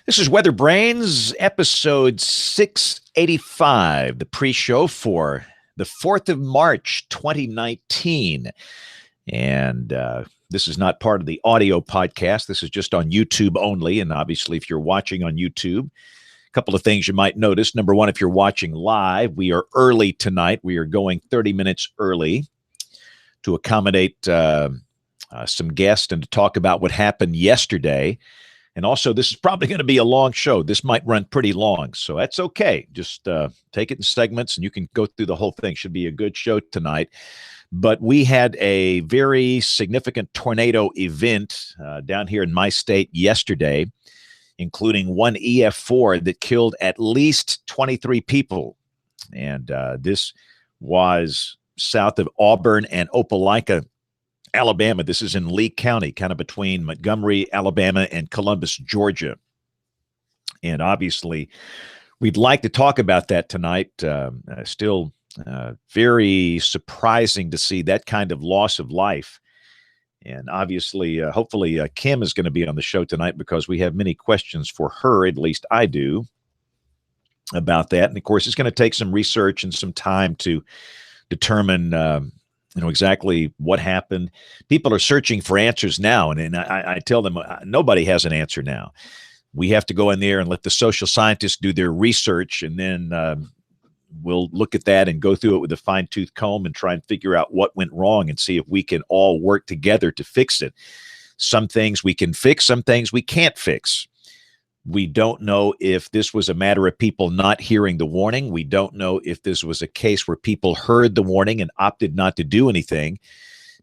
This is WeatherBrains, episode 685, the pre-show for the 4th of March, 2019. And this is not part of the audio podcast. This is just on YouTube only. And obviously, if you're watching on YouTube, a couple of things you might notice. Number one, if you're watching live, we are early tonight. We are going 30 minutes early to accommodate some guests and to talk about what happened yesterday. And also, this is probably going to be a long show. This might run pretty long, so that's okay. Just take it in segments, and you can go through the whole thing. Should be a good show tonight. But we had a very significant tornado event down here in my state yesterday, including one EF4 that killed at least 23 people. And this was south of Auburn and Opelika, Alabama. This is in Lee County, kind of between Montgomery, Alabama, and Columbus, Georgia. And obviously, we'd like to talk about that tonight. Still very surprising to see that kind of loss of life. And obviously, hopefully, Kim is going to be on the show tonight because we have many questions for her, at least I do, about that. And of course, it's going to take some research and some time to determine exactly what happened. People are searching for answers now, and I tell them nobody has an answer now. We have to go in there and let the social scientists do their research, and then we'll look at that and go through it with a fine-tooth comb and try and figure out what went wrong and see if we can all work together to fix it. Some things we can fix, some things we can't fix. We don't know if this was a matter of people not hearing the warning. We don't know if this was a case where people heard the warning and opted not to do anything.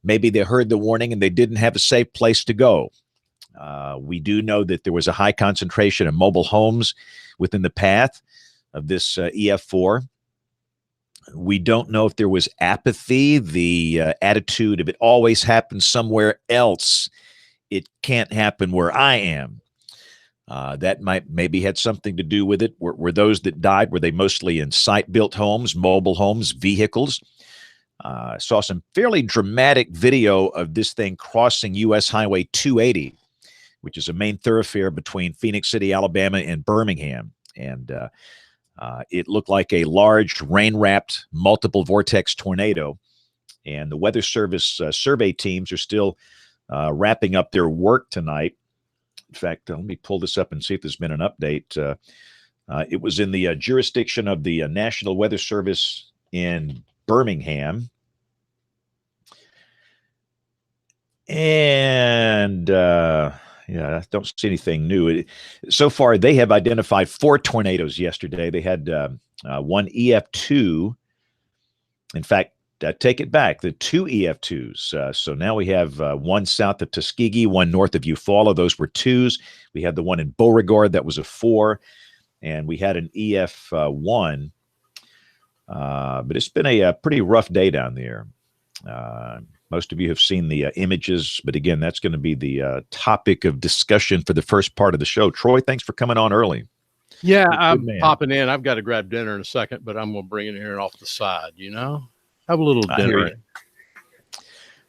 Maybe they heard the warning and they didn't have a safe place to go. We do know that there was a high concentration of mobile homes within the path of this EF4. We don't know if there was apathy, the attitude of it always happens somewhere else. It can't happen where I am. That maybe had something to do with it. Were those that died, were they mostly in site-built homes, mobile homes, vehicles? Saw some fairly dramatic video of this thing crossing U.S. Highway 280, which is a main thoroughfare between Phoenix City, Alabama, and Birmingham. And it looked like a large, rain-wrapped, multiple vortex tornado. And the Weather Service survey teams are still wrapping up their work tonight. In fact, let me pull this up and see if there's been an update. It was in the jurisdiction of the National Weather Service in Birmingham. And, I don't see anything new. So far, they have identified 4 tornadoes yesterday. They had one EF2. In fact, take it back, the 2 EF2s. So now we have one south of Tuskegee, one north of Eufaula. Those were 2s. We had the one in Beauregard, that was a 4. And we had an EF1. But it's been a pretty rough day down there. Most of you have seen the images. But again, that's going to be the topic of discussion for the first part of the show. Troy, thanks for coming on early. Yeah, I'm popping in. I've got to grab dinner in a second, but I'm going to bring it here off the side, Have a little dinner.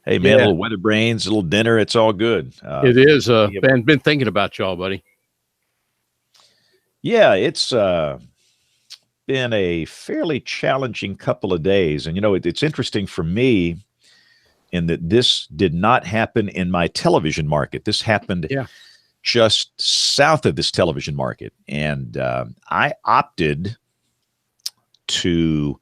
Hey, man, a little WeatherBrains, a little dinner. It's all good. It is. Been thinking about y'all, buddy. Yeah, it's been a fairly challenging couple of days. And, it's interesting for me in that this did not happen in my television market. This happened just south of this television market. And I opted to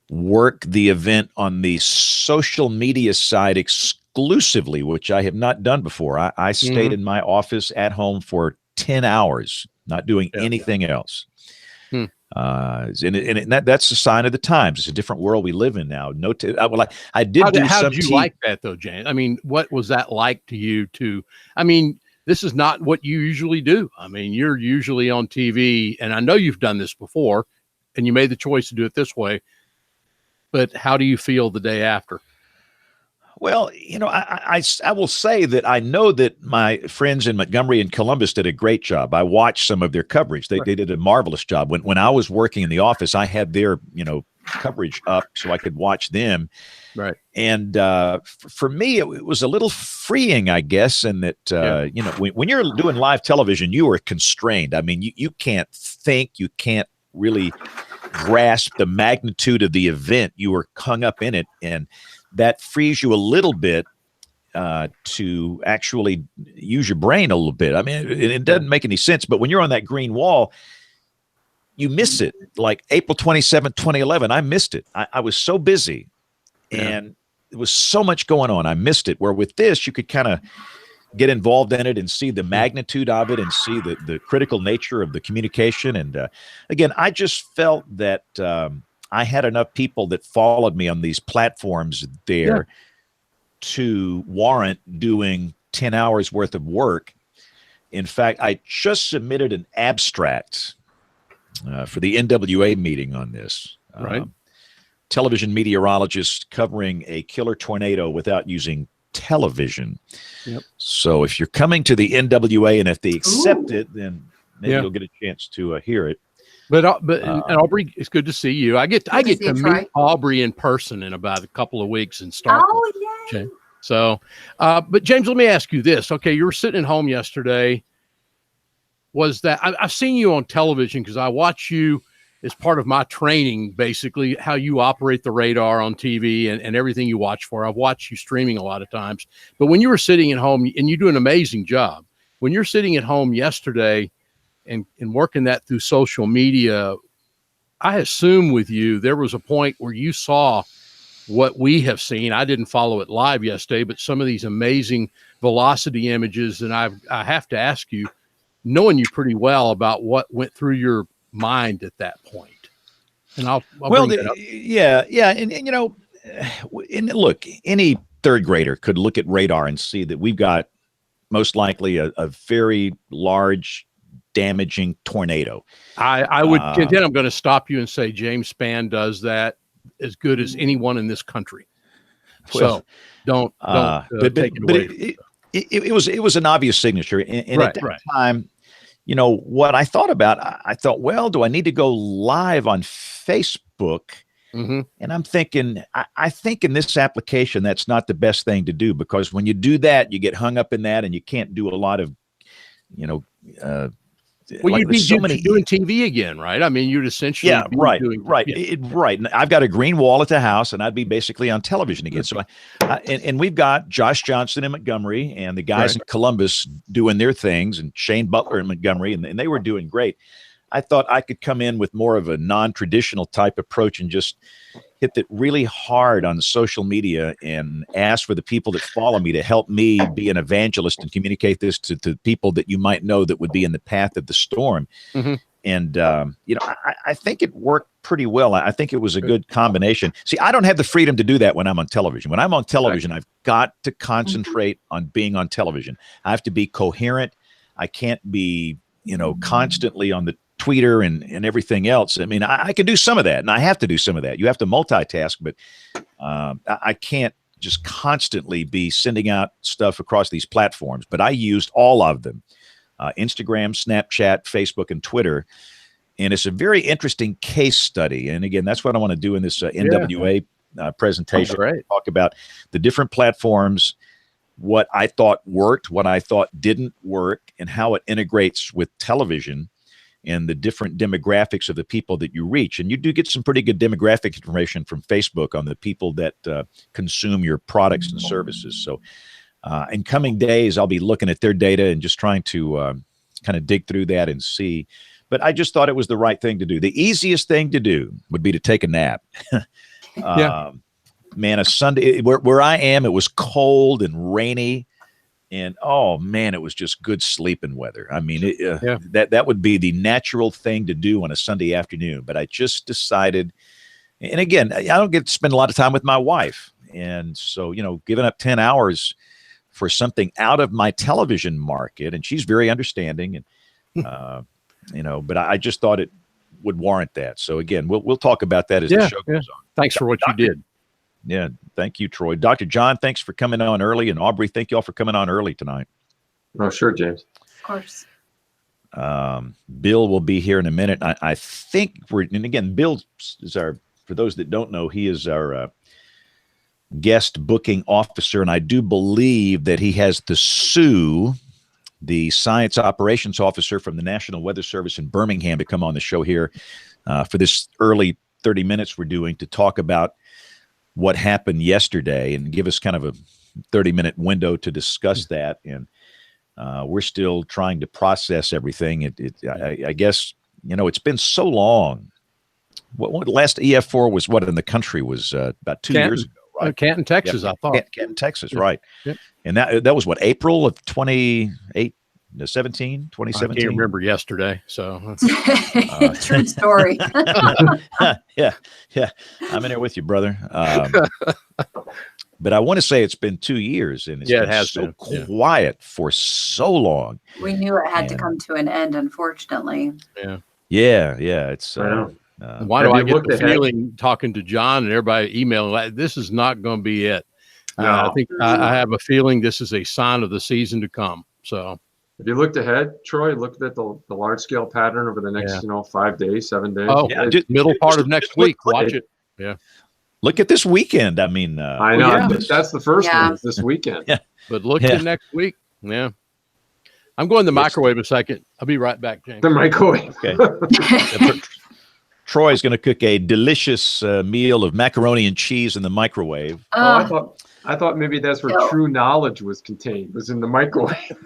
work the event on the social media side exclusively, which I have not done before. I stayed in my office at home for 10 hours, not doing anything else. And that's a sign of the times. It's a different world we live in now. I did do some. How did you like that, though, James? I mean, what was that like to you? This is not what you usually do. You're usually on TV, and I know you've done this before, and you made the choice to do it this way. But how do you feel the day after? Well, I will say that I know that my friends in Montgomery and Columbus did a great job. I watched some of their coverage. They did a marvelous job. When I was working in the office, I had their, coverage up so I could watch them. Right. And for me, it was a little freeing, I guess, in that, you know, when you're doing live television, you are constrained. I mean, you can't think, you can't really grasp the magnitude of the event. You are hung up in it, and that frees you a little bit to actually use your brain a little bit. I mean, it doesn't make any sense, but when you're on that green wall, you miss it. Like April 27th, 2011, I missed it. I was so busy, and there was so much going on. I missed it. Where with this, you could kind of get involved in it and see the magnitude of it and see the critical nature of the communication. And again, I just felt that I had enough people that followed me on these platforms there to warrant doing 10 hours worth of work. In fact, I just submitted an abstract for the NWA meeting on this. Right. Television meteorologist covering a killer tornado without using television. Yep. So if you're coming to the NWA and if they accept it, then maybe you'll get a chance to hear it. But and Aubrey, it's good to see you. I get to meet Aubrey in person in about a couple of weeks in Starkville. Oh, yeah. Okay. So, but James, let me ask you this. Okay, you were sitting at home yesterday. Was that I've seen you on television because I watch you as part of my training, basically how you operate the radar on TV and everything you watch for. I've watched you streaming a lot of times. But when you were sitting at home, and you do an amazing job, when you're sitting at home yesterday and working that through social media, I assume with you, there was a point where you saw what we have seen. I didn't follow it live yesterday, but some of these amazing velocity images. And I have to ask you, knowing you pretty well, about what went through your mind at that point. And I'll bring that up. Yeah. And you know, look, any third grader could look at radar and see that we've got most likely a very large damaging tornado. I would contend, I'm going to stop you and say James Spann does that as good as anyone in this country. Well, so don't take it away. It was an obvious signature. And at that time, you know, what I thought about, I thought, well, do I need to go live on Facebook? Mm-hmm. And I'm thinking, I think in this application, that's not the best thing to do, because when you do that, you get hung up in that and you can't do a lot of, you know, well, you'd be doing TV again, right? I mean, you'd essentially right. Yeah. And I've got a green wall at the house, and I'd be basically on television again. So, and we've got Josh Johnson in Montgomery, and the guys in Columbus doing their things, and Shane Butler in Montgomery, and they were doing great. I thought I could come in with more of a non-traditional type approach and just hit it really hard on social media and ask for the people that follow me to help me be an evangelist and communicate this to people that you might know that would be in the path of the storm. Mm-hmm. And, you know, I think it worked pretty well. I think it was a good combination. See, I don't have the freedom to do that when I'm on television. When I'm on television, I've got to concentrate on being on television. I have to be coherent. I can't be, you know, constantly on the Twitter and everything else. I mean, I can do some of that, and I have to do some of that. You have to multitask, but I can't just constantly be sending out stuff across these platforms. But I used all of them, Instagram, Snapchat, Facebook, and Twitter. And it's a very interesting case study. And again, that's what I want to do in this NWA presentation. Talk about the different platforms, what I thought worked, what I thought didn't work, and how it integrates with television and the different demographics of the people that you reach. And you do get some pretty good demographic information from Facebook on the people that consume your products and services. So in coming days, I'll be looking at their data and just trying to kind of dig through that and see. But I just thought it was the right thing to do. The easiest thing to do would be to take a nap. Man, a Sunday, where I am, it was cold and rainy. And, oh, man, it was just good sleeping weather. I mean, that would be the natural thing to do on a Sunday afternoon. But I just decided, and again, I don't get to spend a lot of time with my wife. And so, you know, giving up 10 hours for something out of my television market, and she's very understanding. And, you know, but I just thought it would warrant that. So, again, we'll talk about that as the show goes on. Thanks for what you did. Yeah, thank you, Troy. Dr. John, thanks for coming on early. And Aubrey, thank you all for coming on early tonight. Oh, sure, James. Of course. Bill will be here in a minute. I think and again, Bill is our for those that don't know, he is our guest booking officer, and I do believe that he has the Sue, the science operations officer from the National Weather Service in Birmingham, to come on the show here for this early 30 minutes we're doing to talk about what happened yesterday and give us kind of a 30-minute window to discuss that. And we're still trying to process everything. I guess, it's been so long. What last EF4 was what in the country was about 2 years ago, right? Canton, Texas, Yep. I thought. Canton, Texas, Yep. right. Yep. And that was what, April of 2017? I can't remember yesterday. So True story. yeah. I'm in there with you, brother. But I want to say it's been 2 years, and it's Yeah, it been has so been. quiet for so long. We knew it had to come to an end, unfortunately. Yeah. It's why do Have I you get looked the ahead? feeling talking to John and everybody emailing like this is not going to be it? No. I think I have a feeling this is a sign of the season to come. So If you looked ahead, Troy, looked at the large scale pattern over the next, 5 days, 7 days. Oh, Yeah, middle part just of next look- week. Watch it. look at this weekend. I mean, I know. yeah. That's the first Yeah. one is this weekend. Yeah. But look Yeah. at next week. Yeah. I'm going to the microwave a second. I'll be right back, James. The microwave. okay. Troy's going to cook a delicious meal of macaroni and cheese in the microwave. I thought maybe that's where No. true knowledge was contained, was in the microwave.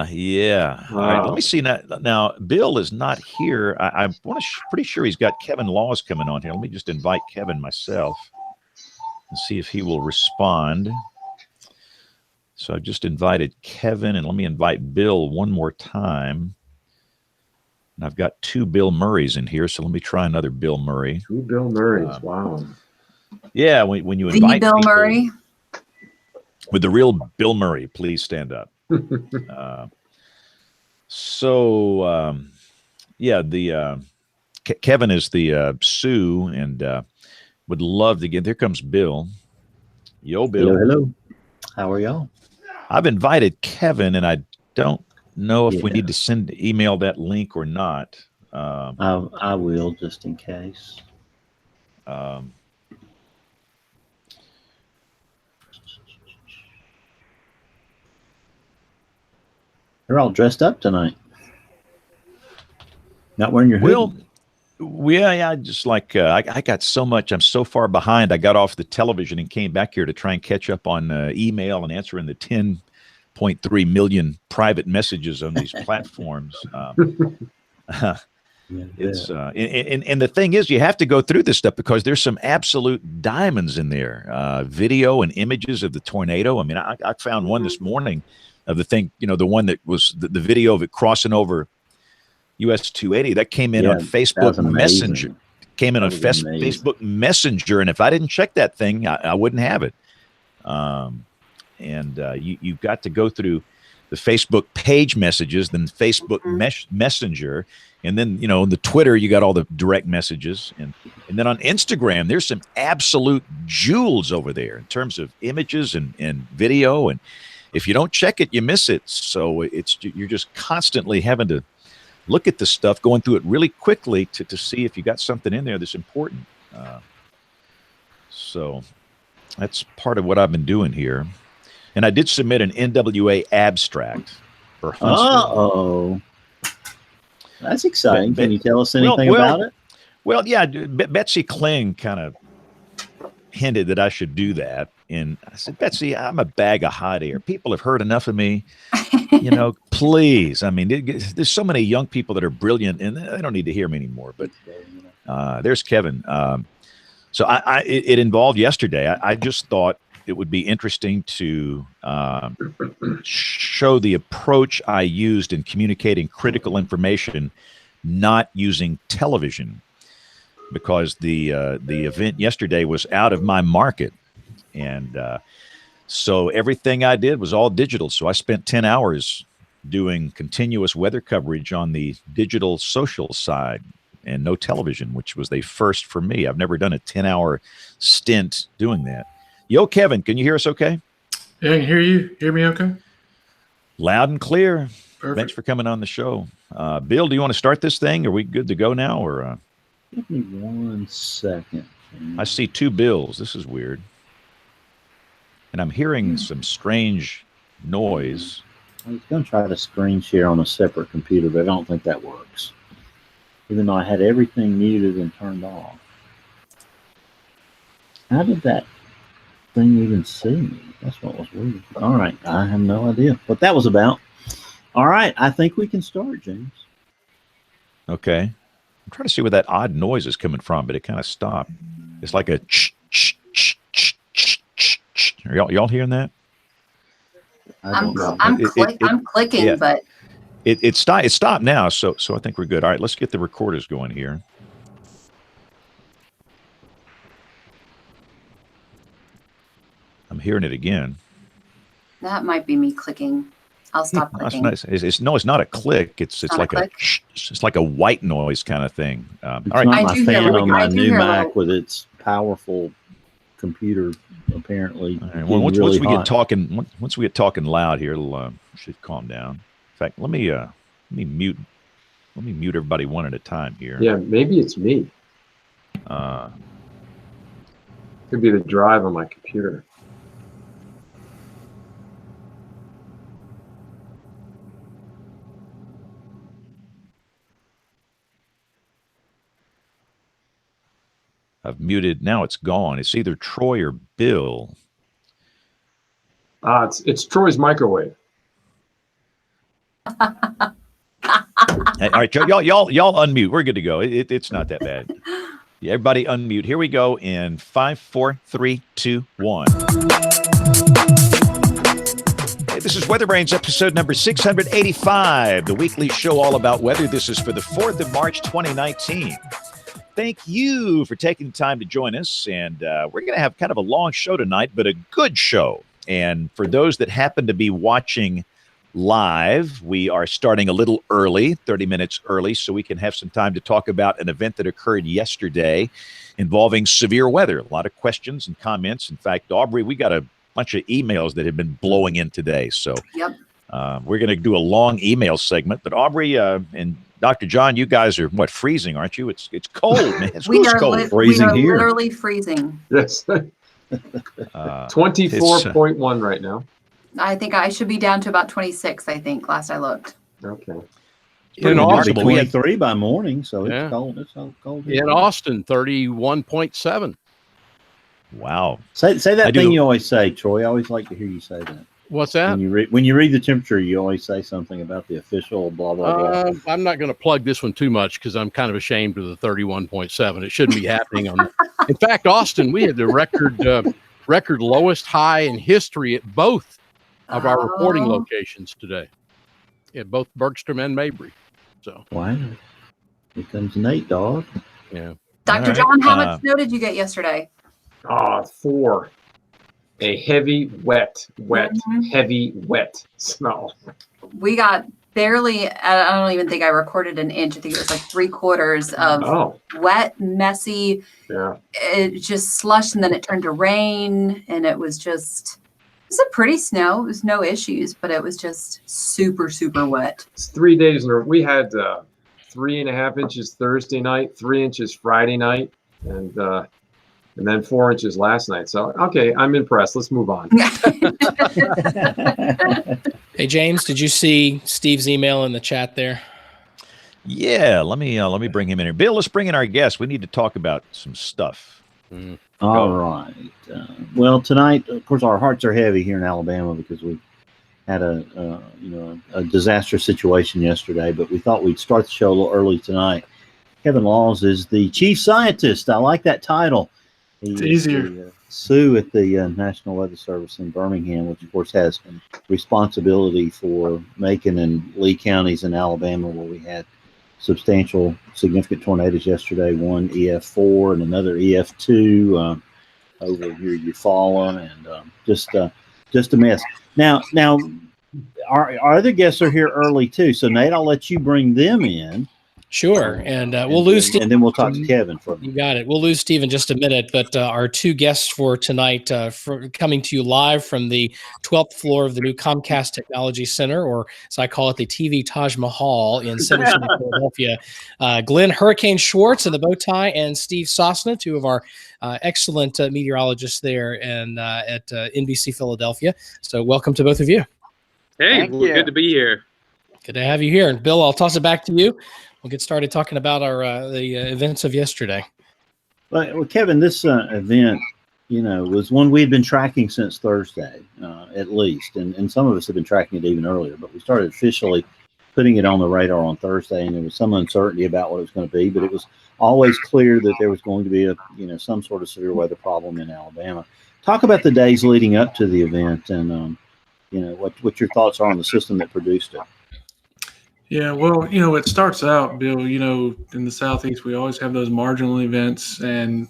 Yeah. All right. Wow. Let me see now. Bill is not here. I'm pretty sure he's got Kevin Laws coming on here. Let me just invite Kevin myself and see if he will respond. So I've just invited Kevin, and let me invite Bill one more time. And I've got 2 Bill Murrays in here, so let me try another Bill Murray. 2 Bill Murrays. Wow. Yeah, when you The invite Bill people Murray. with the real Bill Murray, please stand up. Kevin is the Sue, and would love to get. There comes Bill. Yo, Bill. Hello. How are y'all? I've invited Kevin, and I don't know if we Yeah. need to email that link or not. I will, just in case. You're all dressed up tonight. Not wearing your hoodie. Yeah. Just like I got so much. I'm so far behind. I got off the television and came back here to try and catch up on email and answering the 10.3 million private messages on these platforms. It's and the thing is, you have to go through this stuff because there's some absolute diamonds in there. Video and images of the tornado. I mean, I found one this morning of the thing. The one that was the video of it crossing over US 280. That came in on Facebook Messenger. Came in on Facebook Messenger, and if I didn't check that thing, I wouldn't have it. You've got to go through the Facebook page messages, then Facebook Messenger, and then the Twitter. You got all the direct messages, and then on Instagram, there's some absolute jewels over there in terms of images and video. And if you don't check it, you miss it. So you're just constantly having to look at the stuff, going through it really quickly to see if you got something in there that's important. So that's part of what I've been doing here. And I did submit an NWA abstract for Huntsville. That's exciting. Can you tell us anything about it? Well, yeah, Betsy Kling kind of hinted that I should do that. And I said, Betsy, I'm a bag of hot air. People have heard enough of me. Please. I mean, there's so many young people that are brilliant, and they don't need to hear me anymore. But there's Kevin. So it involved yesterday. I just thought it would be interesting to show the approach I used in communicating critical information, not using television, because the event yesterday was out of my market. And so everything I did was all digital. So I spent 10 hours doing continuous weather coverage on the digital social side and no television, which was a first for me. I've never done a 10-hour stint doing that. Yo, Kevin, can you hear us okay? Yeah, I can hear you. Hear me okay? Loud and clear. Thanks for coming on the show. Bill, do you want to start this thing? Are we good to go now? Or Give me 1 second. I see 2 Bills. This is weird. And I'm hearing some strange noise. I was going to try to screen share on a separate computer, but I don't think that works. Even though I had everything muted and turned off. How did that thing even see me? That's what was weird. All right. I have no idea what that was about. All right. I think we can start, James. Okay. I'm trying to see where that odd noise is coming from, but it kind of stopped. It's like a Are y'all hearing that? I'm clicking, yeah. but It stopped now, so I think we're good. All right, let's get the recorders going here. I'm hearing it again. that might be me clicking. I'll stop clicking. It's not a click. It's like it's like a white noise kind of thing. All right, not my fan on my new Mac with its powerful computer. Apparently, right, well, once we get talking loud here, it'll should calm down. In fact, let me mute everybody one at a time here. Yeah, maybe it's me. Could be the drive on my computer. I've muted. Now it's gone. It's either Troy or Bill. It's Troy's microwave. Hey, all right, y'all unmute. We're good to go. It's not that bad. Yeah, everybody unmute. Here we go in 5, 4, 3, 2, 1. Hey, this is WeatherBrains episode number 685, the weekly show all about weather. This is for the 4th of March, 2019. Thank you for taking the time to join us. And we're going to have kind of a long show tonight, but a good show. And for those that happen to be watching live, we are starting a little early, 30 minutes early, so we can have some time to talk about an event that occurred yesterday involving severe weather. A lot of questions and comments. In fact, Aubrey, we got a bunch of emails that have been blowing in today. So we're going to do a long email segment. But Aubrey and Dr. John, you guys are freezing, aren't you? It's cold, man. It's cold. Freezing here. Literally freezing. Yes. 24.1 right now. I think I should be down to about 26. I think last I looked. Okay. In Austin, 23 by morning, so it's cold. It's cold. In Austin, 31.7. Wow. Say that thing you always say, Troy. I always like to hear you say that. What's that? When you read the temperature, you always say something about the official blah, blah, blah. I'm not going to plug this one too much because I'm kind of ashamed of the 31.7. It shouldn't be happening. In fact, Austin, we had the record lowest high in history at both of our reporting locations today, at both Bergstrom and Mabry. So wow, here comes Nate, dog. Yeah, Dr. John, how much snow did you get yesterday? 4. A heavy, wet, heavy, wet snow. We got barely, I don't even think I recorded an inch. I think it was like 3/4 of wet, messy. Yeah. It just slushed and then it turned to rain. And it was a pretty snow. It was no issues, but it was just super, super wet. It's 3 days. We had 3.5 inches Thursday night, 3 inches Friday night, and then 4 inches last night. So, okay, I'm impressed. Let's move on. Hey, James, did you see Steve's email in the chat there? Yeah, let me bring him in here. Bill, let's bring in our guest. We need to talk about some stuff. All right. Well, tonight, of course, our hearts are heavy here in Alabama because we had a disastrous situation yesterday, but we thought we'd start the show a little early tonight. Kevin Laws is the chief scientist. I like that title. It's easier. The, Sue at the National Weather Service in Birmingham, which of course has responsibility for Macon and Lee counties in Alabama, where we had substantial, significant tornadoes yesterday. One EF4 and another EF2 over here, Eufaula, and just a mess. Now, our other guests are here early too. So Nate, I'll let you bring them in. Sure. And we'll lose Steve. And then we'll talk to Kevin for You got it. We'll lose Steve in just a minute, but our two guests for tonight, coming to you live from the 12th floor of the new Comcast Technology Center, or as I call it, the TV Taj Mahal in Center City, Philadelphia. Glen Hurricane Schwartz in the bow tie, and Steve Sasson, two of our excellent meteorologists there and at NBC Philadelphia. So welcome to both of you. Hey, good to be here. Good to have you here. And Bill, I'll toss it back to you. We'll get started talking about the events of yesterday. Well, Kevin, this event, was one we had been tracking since Thursday, at least, and some of us have been tracking it even earlier. But we started officially putting it on the radar on Thursday, and there was some uncertainty about what it was going to be. But it was always clear that there was going to be some sort of severe weather problem in Alabama. Talk about the days leading up to the event, and what your thoughts are on the system that produced it. Yeah, well, it starts out, Bill, in the Southeast, we always have those marginal events. And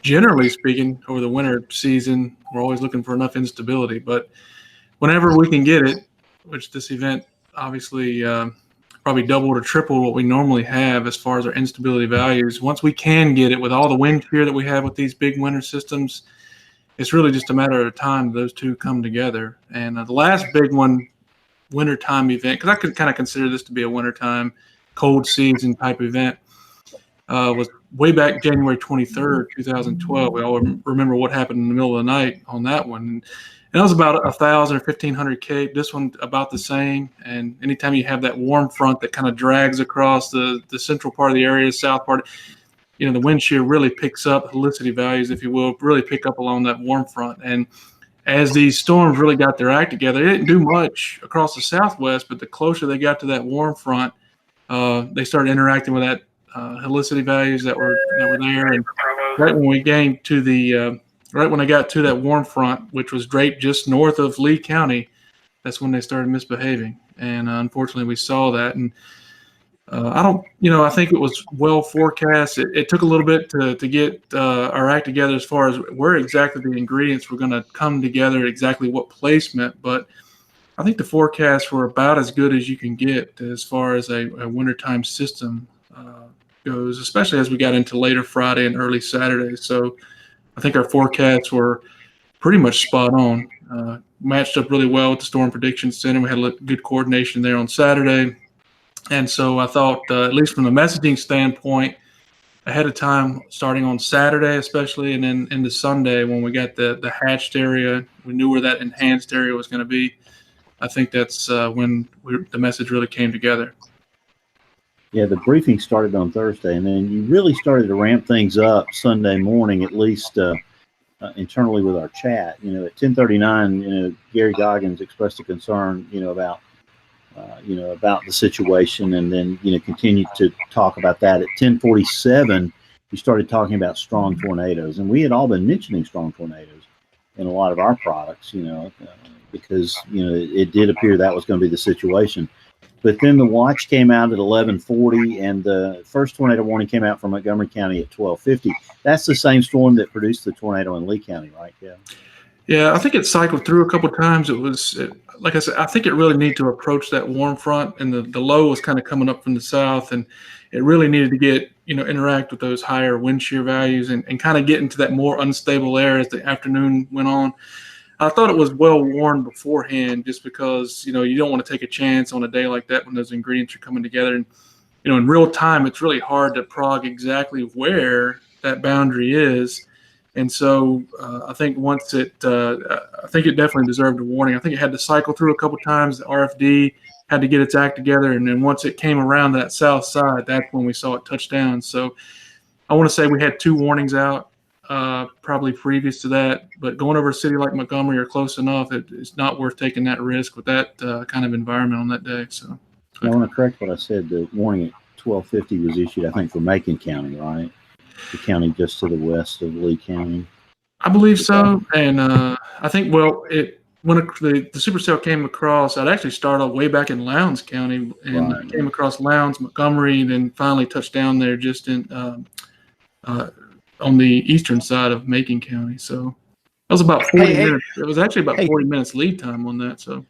generally speaking, over the winter season, we're always looking for enough instability. But whenever we can get it, which this event obviously probably doubled or tripled what we normally have as far as our instability values, once we can get it with all the wind shear that we have with these big winter systems, it's really just a matter of time those two come together. And the last big one, wintertime event, because I could kind of consider this to be a wintertime cold season type event, was way back January 23rd, 2012. We all remember what happened in the middle of the night on that one. And that was about 1,000 or 1,500 Cape. This one about the same. And anytime you have that warm front that kind of drags across the central part of the area, south part, the wind shear really picks up, helicity values, if you will, really pick up along that warm front. And as these storms really got their act together, they didn't do much across the Southwest, but the closer they got to that warm front, they started interacting with that helicity values that were there. And right when we gained to right when I got to that warm front, which was draped just north of Lee County, that's when they started misbehaving. And unfortunately, we saw that. And I think it was well forecast. It took a little bit to get our act together as far as where exactly the ingredients were going to come together, exactly what placement. But I think the forecasts were about as good as you can get as far as a wintertime system goes, especially as we got into later Friday and early Saturday. So I think our forecasts were pretty much spot on, matched up really well with the Storm Prediction Center. We had good coordination there on Saturday. And so I thought, at least from the messaging standpoint, ahead of time, starting on Saturday especially, and then into Sunday when we got the hatched area, we knew where that enhanced area was going to be. I think that's when the message really came together. Yeah, the briefing started on Thursday, and then you really started to ramp things up Sunday morning, at least internally with our chat. At 10:39, Gary Goggins expressed a concern, about the situation, and then continued to talk about that. At 10:47, we started talking about strong tornadoes, and we had all been mentioning strong tornadoes in a lot of our products, because it did appear that was going to be the situation. But then the watch came out at 11:40, and the first tornado warning came out from Montgomery County at 12:50. That's the same storm that produced the tornado in Lee County, right? Yeah, I think it cycled through a couple of times. Like I said, I think it really needed to approach that warm front, and the low was kind of coming up from the south, and it really needed to get, interact with those higher wind shear values and kind of get into that more unstable air as the afternoon went on. I thought it was well warned beforehand, just because, you don't want to take a chance on a day like that when those ingredients are coming together. And, in real time, it's really hard to prog exactly where that boundary is. And so I think I think it definitely deserved a warning. I think it had to cycle through a couple times. The RFD had to get its act together. And then once it came around that south side, that's when we saw it touch down. So I want to say we had 2 warnings out probably previous to that. But going over a city like Montgomery or close enough, it's not worth taking that risk with that kind of environment on that day. So I want to correct what I said. The warning at 12:50 was issued, I think, for Macon County, right? The county just to the west of Lee County. I believe so. And I think, when the supercell came across, I'd actually started off way back in Lowndes County, and came across Lowndes, Montgomery, and then finally touched down there just in on the eastern side of Macon County. So that was about 40 minutes. It was actually about 40 minutes lead time on that. So,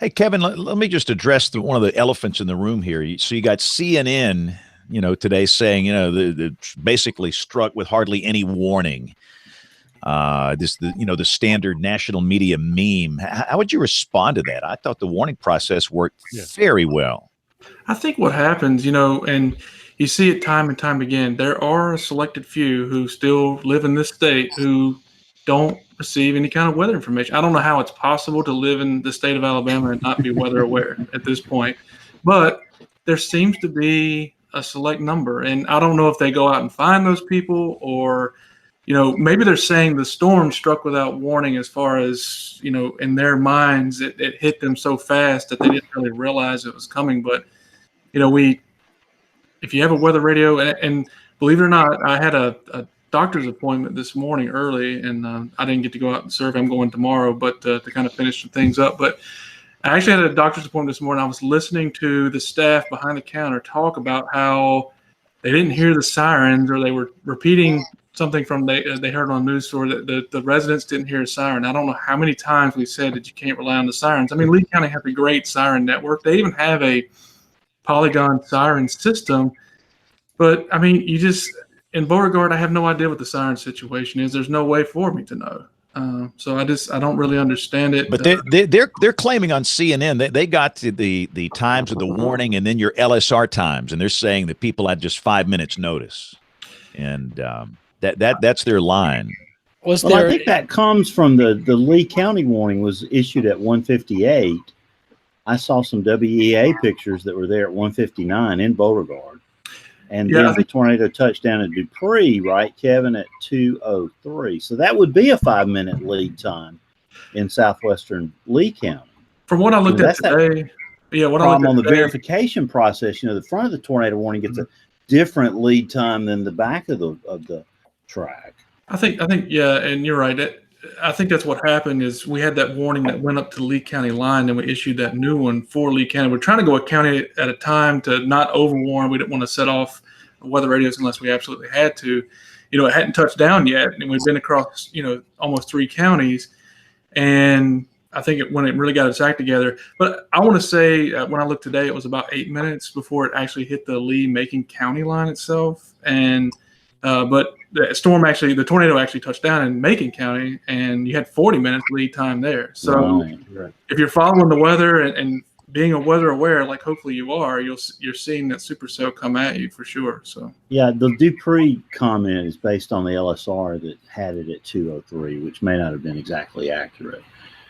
hey, Kevin, let me just address one of the elephants in the room here. So you got CNN today saying, the basically struck with hardly any warning. The standard national media meme. How would you respond to that? I thought the warning process worked very well. I think what happens, and you see it time and time again, there are a selected few who still live in this state who don't receive any kind of weather information. I don't know how it's possible to live in the state of Alabama and not be weather aware at this point, but there seems to be a select number, and I don't know if they go out and find those people, or maybe they're saying the storm struck without warning, as far as in their minds it hit them so fast that they didn't really realize it was coming. But if you have a weather radio, and believe it or not, I had a doctor's appointment this morning early, and I didn't get to go out and serve. I'm going tomorrow, but to kind of finish some things up. But I actually had a doctor's appointment this morning. I was listening to the staff behind the counter talk about how they didn't hear the sirens, or they were repeating something from they heard on a news story that the residents didn't hear a siren. I don't know how many times we said that you can't rely on the sirens. I mean, Lee County has a great siren network. They even have a polygon siren system. But, I mean, in Beauregard, I have no idea what the siren situation is. There's no way for me to know. So I don't really understand it. But they're claiming on CNN they got to the times of the warning and then your LSR times, and they're saying that people had just 5 minutes notice, and that's their line. I think that comes from the Lee County warning was issued at 1:58. I saw some WEA pictures that were there at 1:59 in Beauregard. And then the tornado touched down in Dupree, right, Kevin, at 2:03. So that would be a 5-minute lead time in southwestern Lee County. From what I looked at today, on the verification process, the front of the tornado warning gets a different lead time than the back of the track. I think, and you're right. I think that's what happened is we had that warning that went up to the Lee County line, and we issued that new one for Lee County. We're trying to go a county at a time to not overwarn. We didn't want to set off weather radios unless we absolutely had to. It hadn't touched down yet, and we've been across, almost 3 counties. And I think when it really got its act together. But I want to say when I looked today, it was about 8 minutes before it actually hit the Lee-Macon County line itself. And but the tornado actually touched down in Macon County, and you had 40 minutes lead time there. So if you're following the weather and being a weather aware, like hopefully you are, you're seeing that supercell come at you for sure. So the Dupree comment is based on the LSR that had it at 2:03, which may not have been exactly accurate.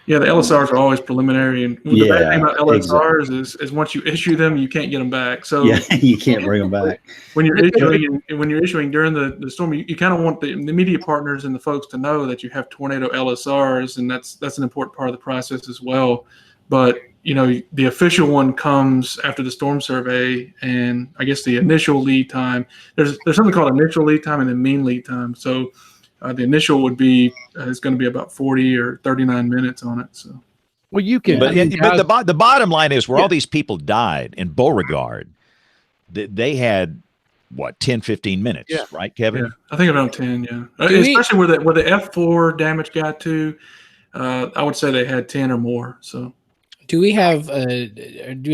Yeah, the LSRs are always preliminary, and the bad thing about LSRs is once you issue them, you can't get them back. So you can't bring them back. When you're issuing during the storm, you kind of want the media partners and the folks to know that you have tornado LSRs, and that's an important part of the process as well. But the official one comes after the storm survey, and I guess the initial lead time. There's something called initial lead time and then mean lead time. So the initial would be is going to be about 40 or 39 minutes on it. So, well, you can. But the bottom line is where all these people died in Beauregard, they had 10, 15 minutes, right, Kevin? Yeah, I think around 10. Yeah, especially where the F4 damage got to. I would say they had 10 or more. So. Do we have, and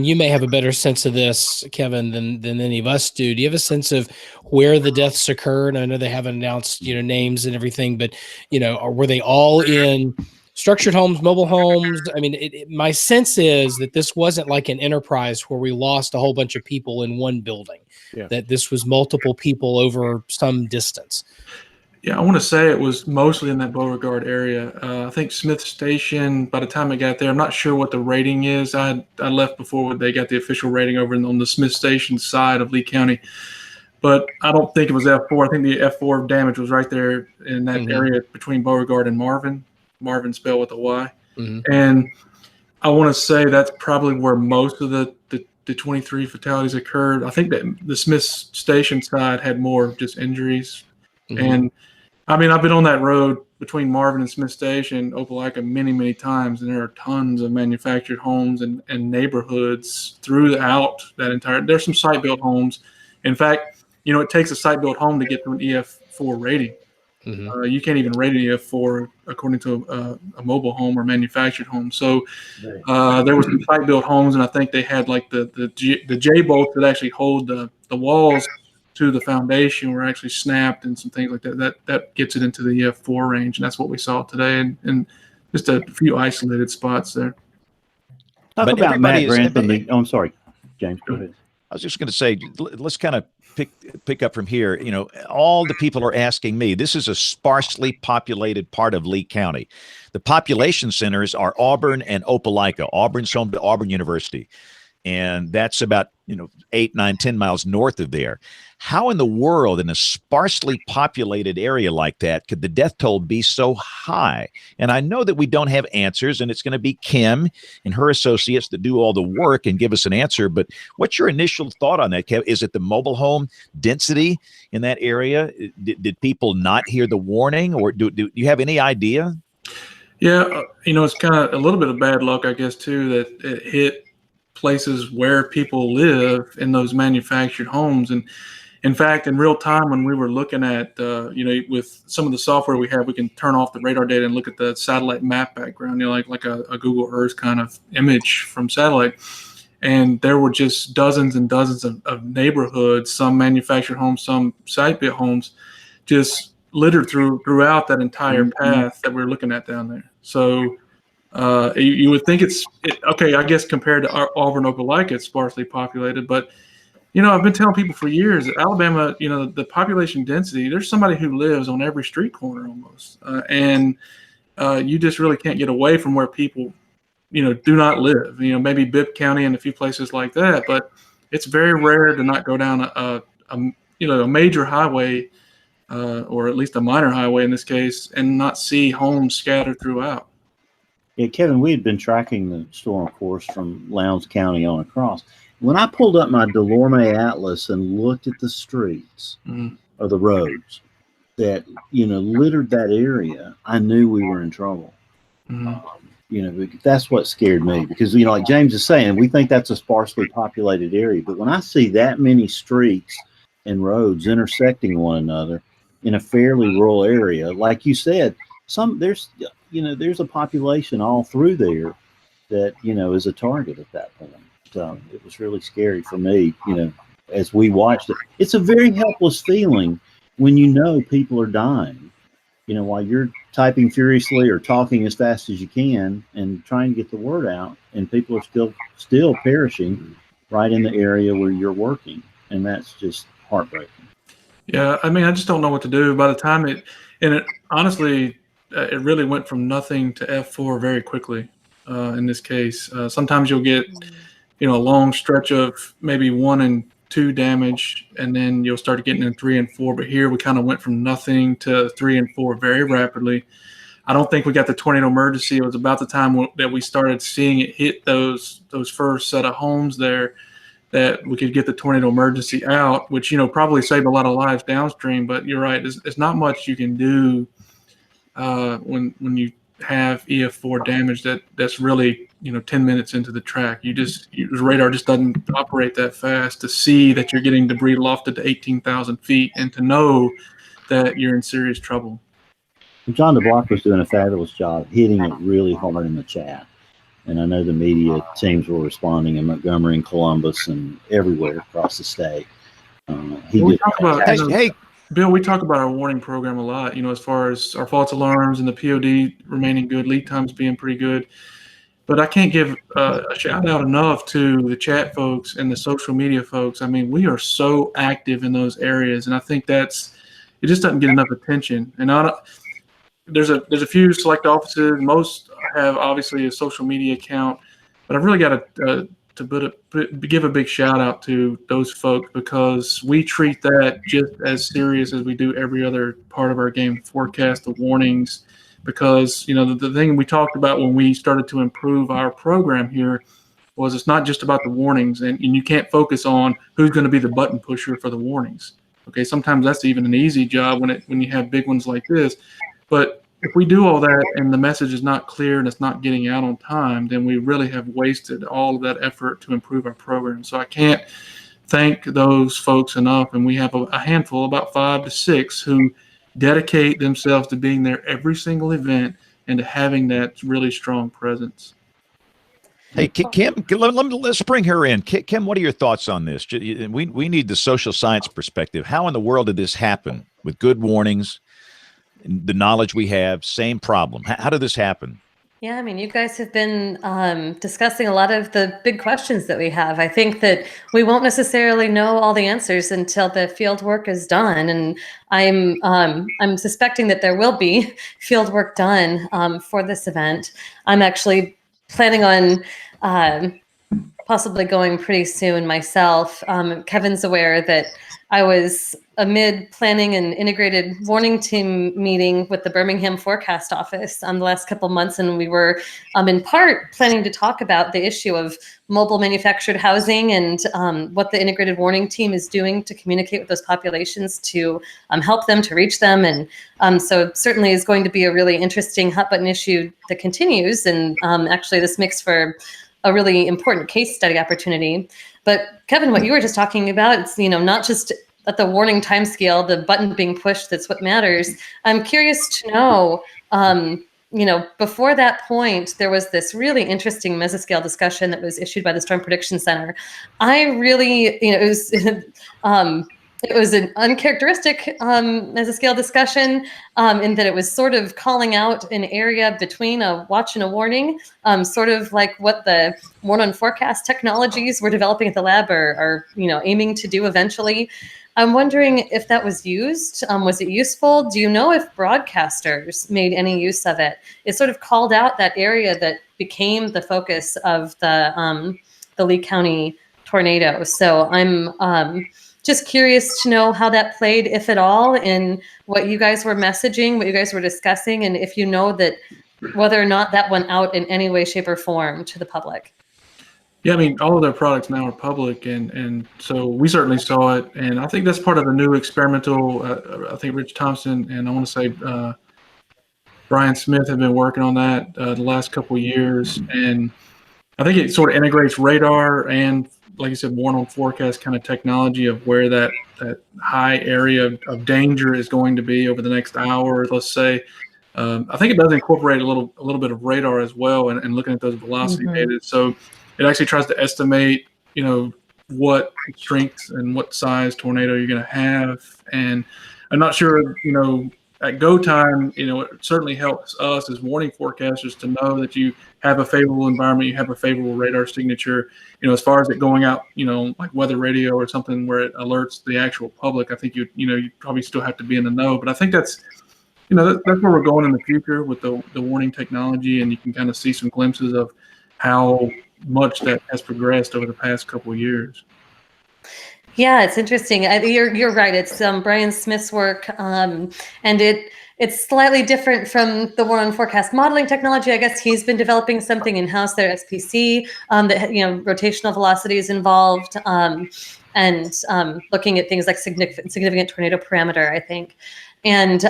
you may have a better sense of this, Kevin, than any of us do. Do you have a sense of where the deaths occurred? I know they haven't announced, names and everything, but, were they all in structured homes, mobile homes? I mean, my sense is that this wasn't like an enterprise where we lost a whole bunch of people in one building, that this was multiple people over some distance. Yeah, I want to say it was mostly in that Beauregard area. I think Smith Station, by the time I got there, I'm not sure what the rating is. I left before they got the official rating over on the Smith Station side of Lee County. But I don't think it was F4. I think the F4 damage was right there in that area between Beauregard and Marvin. Marvin spelled with a Y. And I want to say that's probably where most of the 23 fatalities occurred. I think that the Smith Station side had more just injuries. And I mean, I've been on that road between Marvin and Smith Station, Opelika, many, many times, and there are tons of manufactured homes and neighborhoods throughout that entire. There's some site-built homes. In fact, it takes a site-built home to get to an EF4 rating. You can't even rate an EF4 according to a mobile home or manufactured home. So there was some site-built homes, and I think they had like the J bolts that actually hold the the walls to the foundation were actually snapped and some things like that. That gets it into the F4 range, and that's what we saw today, and just a few isolated spots there. Talk But about Matt everybody is- Grantham. I'm sorry, James. Go ahead. I was just going to say, let's kind of pick up from here. All the people are asking me. This is a sparsely populated part of Lee County. The population centers are Auburn and Opelika. Auburn's home to Auburn University, and that's about 8, 9, 10 miles north of there. How in the world, in a sparsely populated area like that, could the death toll be so high? And I know that we don't have answers, and it's going to be Kim and her associates that do all the work and give us an answer. But what's your initial thought on that, Kev? Is it the mobile home density in that area? Did people not hear the warning, or do you have any idea? Yeah, it's kind of a little bit of bad luck, I guess, too, that it hit places where people live in those manufactured homes. And in fact, in real time, when we were looking at, with some of the software we have, we can turn off the radar data and look at the satellite map background, like a Google Earth kind of image from satellite. And there were just dozens and dozens of neighborhoods, some manufactured homes, some site-built homes, just littered throughout that entire path that we're looking at down there. So you would think it's okay, I guess compared to Auburn, Opelika, it's sparsely populated. But, I've been telling people for years that Alabama, the population density, there's somebody who lives on every street corner almost. And you just really can't get away from where people, do not live. Maybe Bibb County and a few places like that. But it's very rare to not go down a major highway, or at least a minor highway in this case, and not see homes scattered throughout. Yeah, Kevin, we had been tracking the storm course from Lowndes County on across. When I pulled up my Delorme Atlas and looked at the streets or the roads that, littered that area, I knew we were in trouble. That's what scared me because, like James is saying, we think that's a sparsely populated area. But when I see that many streets and roads intersecting one another in a fairly rural area, like you said, there's a population all through there that, is a target at that point. It was really scary for me, as we watched it. It's a very helpless feeling when people are dying, while you're typing furiously or talking as fast as you can and trying to get the word out, and people are still perishing right in the area where you're working. And that's just heartbreaking. Yeah, I just don't know what to do. By the time it honestly, it really went from nothing to F4 very quickly. In this case, sometimes you'll get, a long stretch of maybe 1 and 2 damage, and then you'll start getting in 3 and 4. But here we kind of went from nothing to 3 and 4 very rapidly. I don't think we got the tornado emergency. It was about the time that we started seeing it hit those first set of homes there that we could get the tornado emergency out, which, probably saved a lot of lives downstream. But you're right, there's not much you can do when you have EF4 damage that's really 10 minutes into the track. The radar just doesn't operate that fast to see that you're getting debris lofted to 18,000 feet and to know that you're in serious trouble. John DeBlock was doing a fabulous job hitting it really hard in the chat, and I know the media teams were responding in Montgomery and Columbus and everywhere across the state. Bill, we talk about our warning program a lot, as far as our false alarms and the POD remaining good, lead times being pretty good. But I can't give a shout out enough to the chat folks and the social media folks. We are so active in those areas, and I think it just doesn't get enough attention. And there's a few select offices. Most have obviously a social media account, but I've really got to give a big shout out to those folks, because we treat that just as serious as we do every other part of our game forecast, the warnings, because the thing we talked about when we started to improve our program here was it's not just about the warnings, and you can't focus on who's going to be the button pusher for the warnings. Okay, sometimes that's even an easy job when you have big ones like this, but if we do all that and the message is not clear and it's not getting out on time, then we really have wasted all of that effort to improve our program. So I can't thank those folks enough. And we have a handful, about 5 to 6, who dedicate themselves to being there every single event and to having that really strong presence. Hey, Kim, let's bring her in. Kim, what are your thoughts on this? We need the social science perspective. How in the world did this happen with good warnings, the knowledge we have, same problem? How did this happen? Yeah, I mean, you guys have been discussing a lot of the big questions that we have. I think that we won't necessarily know all the answers until the field work is done, and I'm suspecting that there will be field work done for this event. I'm actually planning on possibly going pretty soon myself. Kevin's aware that I was amid planning an integrated warning team meeting with the Birmingham Forecast Office the last couple months, and we were in part planning to talk about the issue of mobile manufactured housing and what the integrated warning team is doing to communicate with those populations to help them, to reach them. And so certainly is going to be a really interesting hot button issue that continues. And actually this makes for a really important case study opportunity. But Kevin, what you were just talking about, it's, not just at the warning timescale, the button being pushed, that's what matters. I'm curious to know, before that point, there was this really interesting mesoscale discussion that was issued by the Storm Prediction Center. I really, it was an uncharacteristic mesoscale discussion in that it was sort of calling out an area between a watch and a warning, sort of like what the warn on forecast technologies we're developing at the lab are aiming to do eventually. I'm wondering if that was used. Was it useful? Do you know if broadcasters made any use of it? It sort of called out that area that became the focus of the Lee County tornado. So I'm just curious to know how that played, if at all, in what you guys were messaging, what you guys were discussing, and if you know that whether or not that went out in any way, shape, or form to the public. Yeah, I mean, all of their products now are public, and so we certainly saw it. And I think that's part of a new experimental, I think Rich Thompson and I want to say Brian Smith have been working on that the last couple of years. And I think it sort of integrates radar and, like you said, warn on forecast kind of technology of where that high area of danger is going to be over the next hour, let's say. I think it does incorporate a little bit of radar as well, and looking at those velocity data. So it actually tries to estimate, what strength and what size tornado you're going to have. And I'm not sure, at go time, it certainly helps us as warning forecasters to know that you have a favorable environment, you have a favorable radar signature. As far as it going out, like weather radio or something where it alerts the actual public, I think you probably still have to be in the know. But I think that's where we're going in the future with the warning technology, and you can kind of see some glimpses of how much that has progressed over the past couple of years. Yeah, it's interesting. You're right. It's Brian Smith's work, and it's slightly different from the warn on forecast modeling technology. I guess he's been developing something in-house there at SPC that rotational velocity is involved, and looking at things like significant tornado parameter, I think. And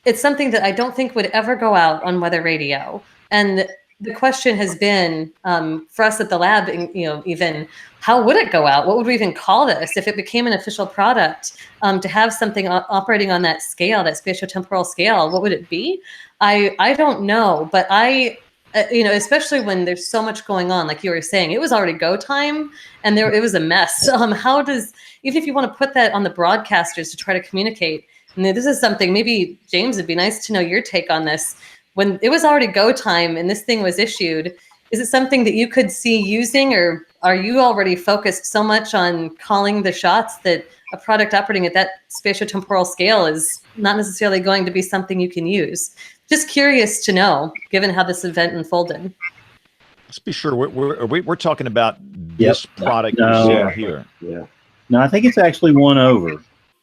it's something that I don't think would ever go out on weather radio. And the question has been for us at the lab, even how would it go out? What would we even call this if it became an official product? To have something operating on that scale, that spatiotemporal scale, what would it be? I don't know, but especially when there's so much going on, like you were saying, it was already go time, and it was a mess. How does, even if you want to put that on the broadcasters to try to communicate, and this is something maybe James, it'd be nice to know your take on this. When it was already go time and this thing was issued, is it something that you could see using, or are you already focused so much on calling the shots that a product operating at that spatiotemporal scale is not necessarily going to be something you can use? Just curious to know, given how this event unfolded. Let's be sure we're talking about this product here. Yeah. No, I think it's actually one over.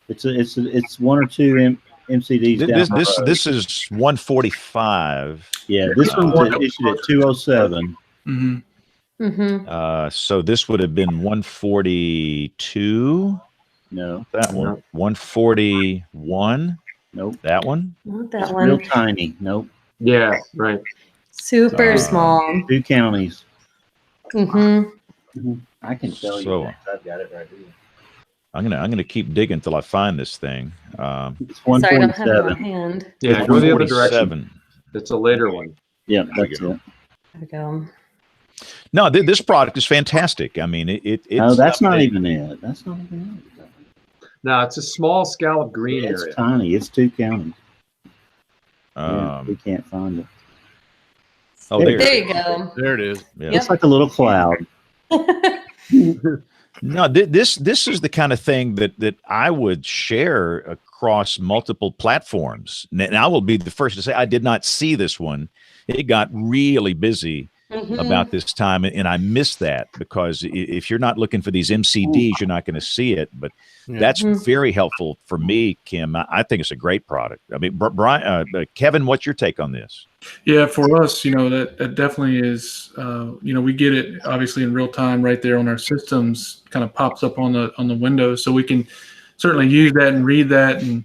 It's one or two MCDs down. This is 145. Yeah, this one's issued at 207. So this would have been 142. No, that one. 141. Nope. That one. Not that it's one. Real tiny. Nope. Yeah, right. Super small. 2 counties. I can tell you. I've got it right here. I'm gonna keep digging until I find this thing. It's 147. Sorry, I don't have it on hand. Yeah, go the other direction. It's a later one. Yeah, that's it. There we go. No, this product is fantastic. I mean, it's no, that's not even it. That's not even it. No, it's a small scallop green It's area. tiny. It's 2 counties. We can't find it. Oh, There you go. There it is. Yeah. It's like a little cloud. No, this is the kind of thing that I would share across multiple platforms. And I will be the first to say I did not see this one. It got really busy about this time, and I missed that because if you're not looking for these MCDs, you're not going to see it. But that's very helpful for me, Kim. I think it's a great product. I mean, Brian, Kevin, what's your take on this? Yeah, for us, that definitely is. We get it obviously in real time right there on our systems. Kind of pops up on the window, so we can certainly use that and read that. And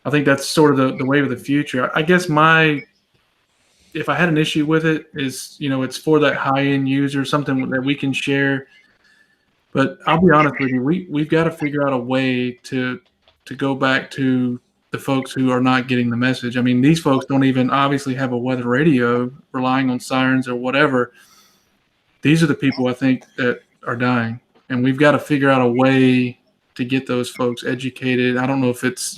I think that's sort of the wave of the future. I guess if I had an issue with it is, it's for that high-end user, something that we can share. But I'll be honest with you, we've got to figure out a way to go back to the folks who are not getting the message. I mean, these folks don't even obviously have a weather radio, relying on sirens or whatever. These are the people I think that are dying, and we've got to figure out a way to get those folks educated. I don't know if it's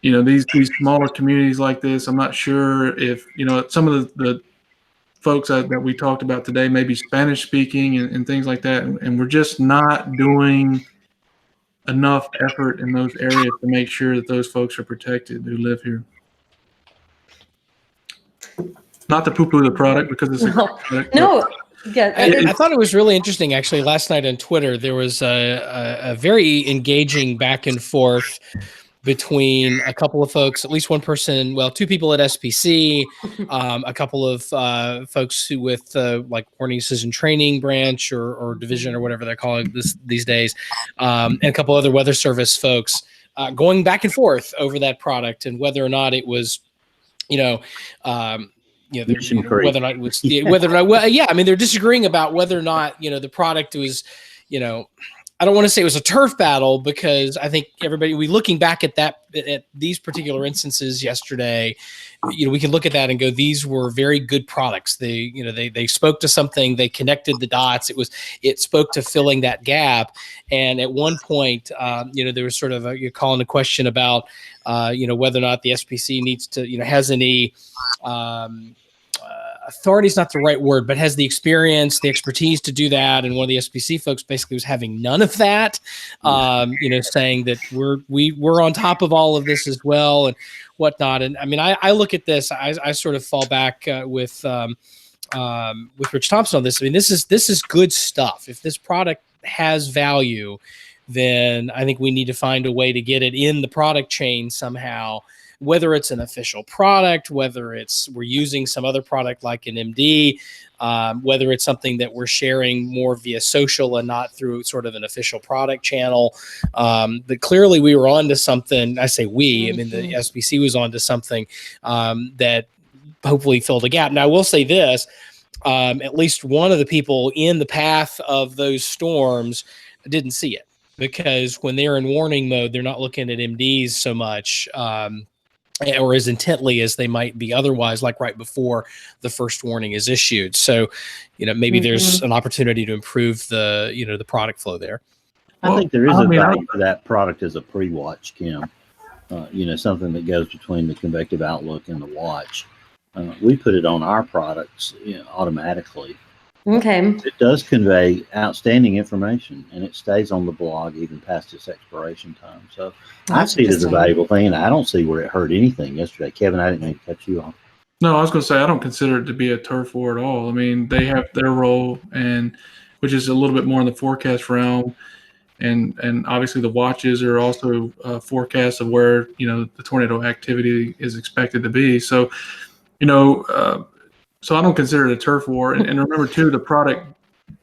these smaller communities like this. I'm not sure if some of the folks that we talked about today may be Spanish speaking and things like that, and we're just not doing enough effort in those areas to make sure that those folks are protected who live here. Not to poo-poo the product because it's a great product. No. Yeah, I thought it was really interesting. Actually, last night on Twitter, there was a very engaging back and forth between a couple of folks, at least one person, well, 2 people at SPC, a couple of folks who with like warning system training branch or division or whatever they're calling this these days, and a couple other weather service folks going back and forth over that product and whether or not it was, whether or not it was, I mean, they're disagreeing about whether or not, the product was, I don't want to say it was a turf battle because I think we looking back at these particular instances yesterday, we can look at that and go, these were very good products. They spoke to something, they connected the dots. It spoke to filling that gap. And at one point, there was sort of you're calling a question about, whether or not the SPC needs to, has any, authority is not the right word, but has the experience, the expertise to do that. And one of the SPC folks basically was having none of that, saying that we're on top of all of this as well and whatnot. And I mean, I look at this, I sort of fall back with Rich Thompson on this. I mean, this is good stuff. If this product has value, then I think we need to find a way to get it in the product chain somehow, whether it's an official product, whether we're using some other product like an MD, whether it's something that we're sharing more via social and not through sort of an official product channel. But clearly we were on to something. I say we, I mean, the SBC was on to something that hopefully filled a gap. Now I will say this, at least one of the people in the path of those storms didn't see it, because when they're in warning mode, they're not looking at MDs so much, or as intently as they might be otherwise, like right before the first warning is issued. So, maybe there's an opportunity to improve the, the product flow there. I think there is a value for that product as a pre-watch, Kim. Something that goes between the convective outlook and the watch. We put it on our products automatically. Okay. It does convey outstanding information, and it stays on the blog even past its expiration time. So I see it as a valuable thing, and I don't see where it hurt anything yesterday. Kevin, I didn't mean to cut you off. No, I was going to say I don't consider it to be a turf war at all. I mean, they have their role, and which is a little bit more in the forecast realm, and obviously the watches are also forecasts of where the tornado activity is expected to be. So, so I don't consider it a turf war. And remember too, the product,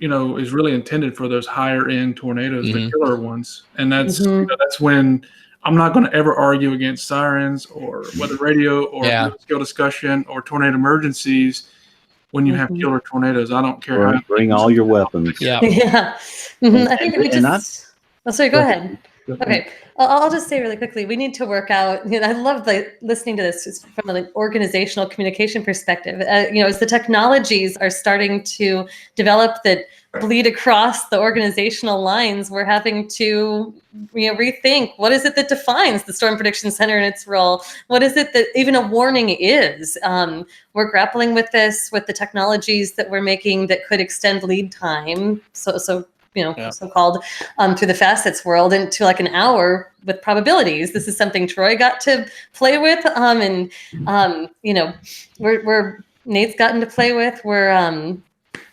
is really intended for those higher end tornadoes, the killer ones. And that's that's when I'm not going to ever argue against sirens or weather radio or scale discussion or tornado emergencies when you have killer tornadoes. I don't care. Bring all your weapons. Yeah. I think we just. Sorry, go ahead. Okay, I'll just say really quickly, we need to work out, I love listening to this from an organizational communication perspective. As the technologies are starting to develop that bleed across the organizational lines, we're having to rethink, what is it that defines the Storm Prediction Center and its role? What is it that even a warning is? We're grappling with this, with the technologies that we're making that could extend lead time. So-called through the facets world into like an hour with probabilities. This is something Troy got to play with, we're Nate's gotten to play with. We're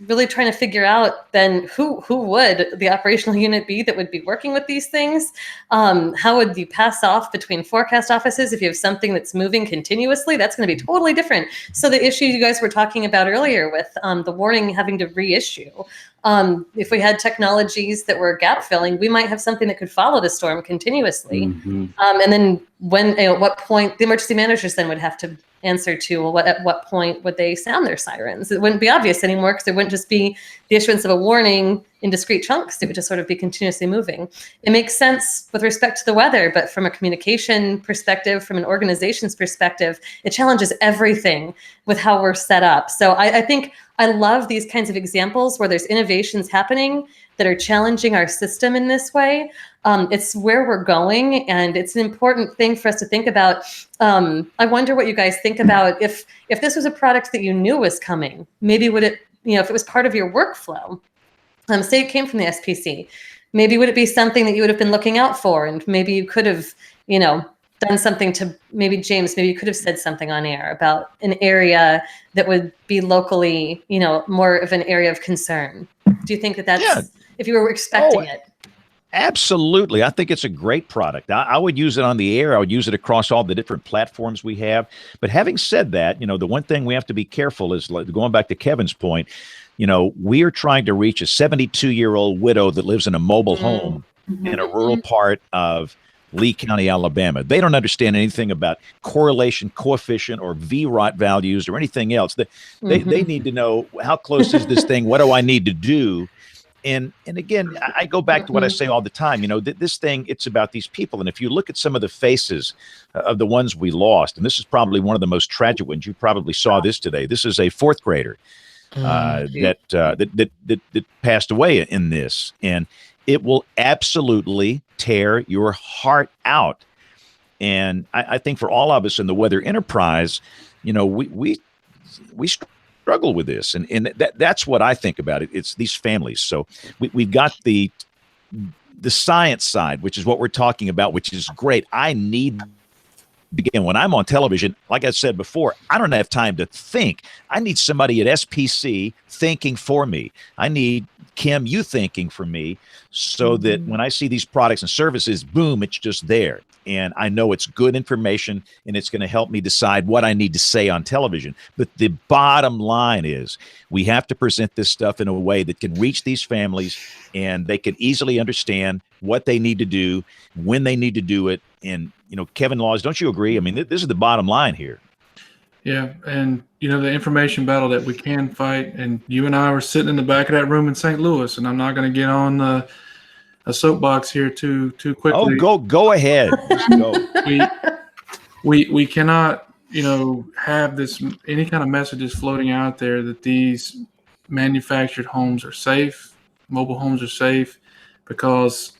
really trying to figure out then who would the operational unit be that would be working with these things. How would you pass off between forecast offices if you have something that's moving continuously? That's going to be totally different. So the issue you guys were talking about earlier with the warning having to reissue. If we had technologies that were gap filling, we might have something that could follow the storm continuously. Mm-hmm. And then at what point the emergency managers then would have to answer to, well, at what point would they sound their sirens? It wouldn't be obvious anymore because it wouldn't just be the issuance of a warning in discrete chunks. It would just sort of be continuously moving. It makes sense with respect to the weather, but from a communication perspective, from an organization's perspective, it challenges everything with how we're set up. So I think I love these kinds of examples where there's innovations happening that are challenging our system in this way. It's where we're going, and it's an important thing for us to think about. I wonder what you guys think about if this was a product that you knew was coming. Maybe would it, if it was part of your workflow, say it came from the SPC, maybe would it be something that you would have been looking out for, and maybe you could have, done something to, maybe James, maybe you could have said something on air about an area that would be locally, more of an area of concern. Do you think that that's, if you were expecting it? Absolutely. I think it's a great product. I would use it on the air. I would use it across all the different platforms we have. But having said that, the one thing we have to be careful is, going back to Kevin's point, we are trying to reach a 72-year-old widow that lives in a mobile home in a rural part of Lee County, Alabama. They don't understand anything about correlation coefficient or VROT values or anything else. They need to know, how close is this thing? What do I need to do? And again, I go back to what I say all the time. This thing, it's about these people. And if you look at some of the faces of the ones we lost, and this is probably one of the most tragic ones. You probably saw this today. This is a fourth grader that passed away in this, and it will absolutely tear your heart out. And I think for all of us in the weather enterprise, we struggle with this, and that's what I think about it. It's these families. So we've got the science side, which is what we're talking about, which is great. I need, again, when I'm on television, like I said before, I don't have time to think. I need somebody at SPC thinking for me. I need Kim, you thinking for me, so that when I see these products and services, boom, it's just there. And I know it's good information, and it's going to help me decide what I need to say on television. But the bottom line is, we have to present this stuff in a way that can reach these families, and they can easily understand what they need to do, when they need to do it. And, Kevin Laws, don't you agree? I mean, this is the bottom line here. Yeah, and the information battle that we can fight, and you and I were sitting in the back of that room in St. Louis, and I'm not going to get on a soapbox here too quickly. Oh, go ahead. Just go. We cannot, have any kind of messages floating out there that these manufactured homes are safe, mobile homes are safe, because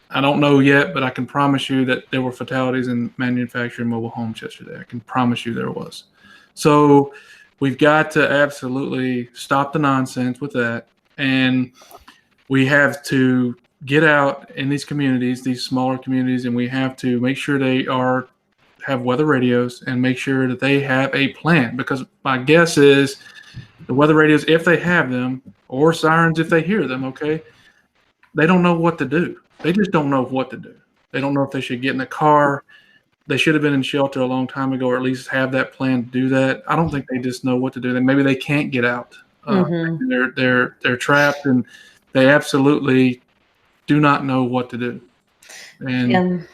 I don't know yet, but I can promise you that there were fatalities in manufactured mobile homes yesterday. I can promise you there was. So we've got to absolutely stop the nonsense with that. And we have to get out in these communities, these smaller communities, and we have to make sure they have weather radios and make sure that they have a plan. Because my guess is the weather radios, if they have them, or sirens if they hear them, okay, they don't know what to do. They just don't know what to do. They don't know if they should get in the car. They should have been in shelter a long time ago, or at least have that plan to do that. I don't think they just know what to do. Then maybe they can't get out. They're trapped, and they absolutely do not know what to do. And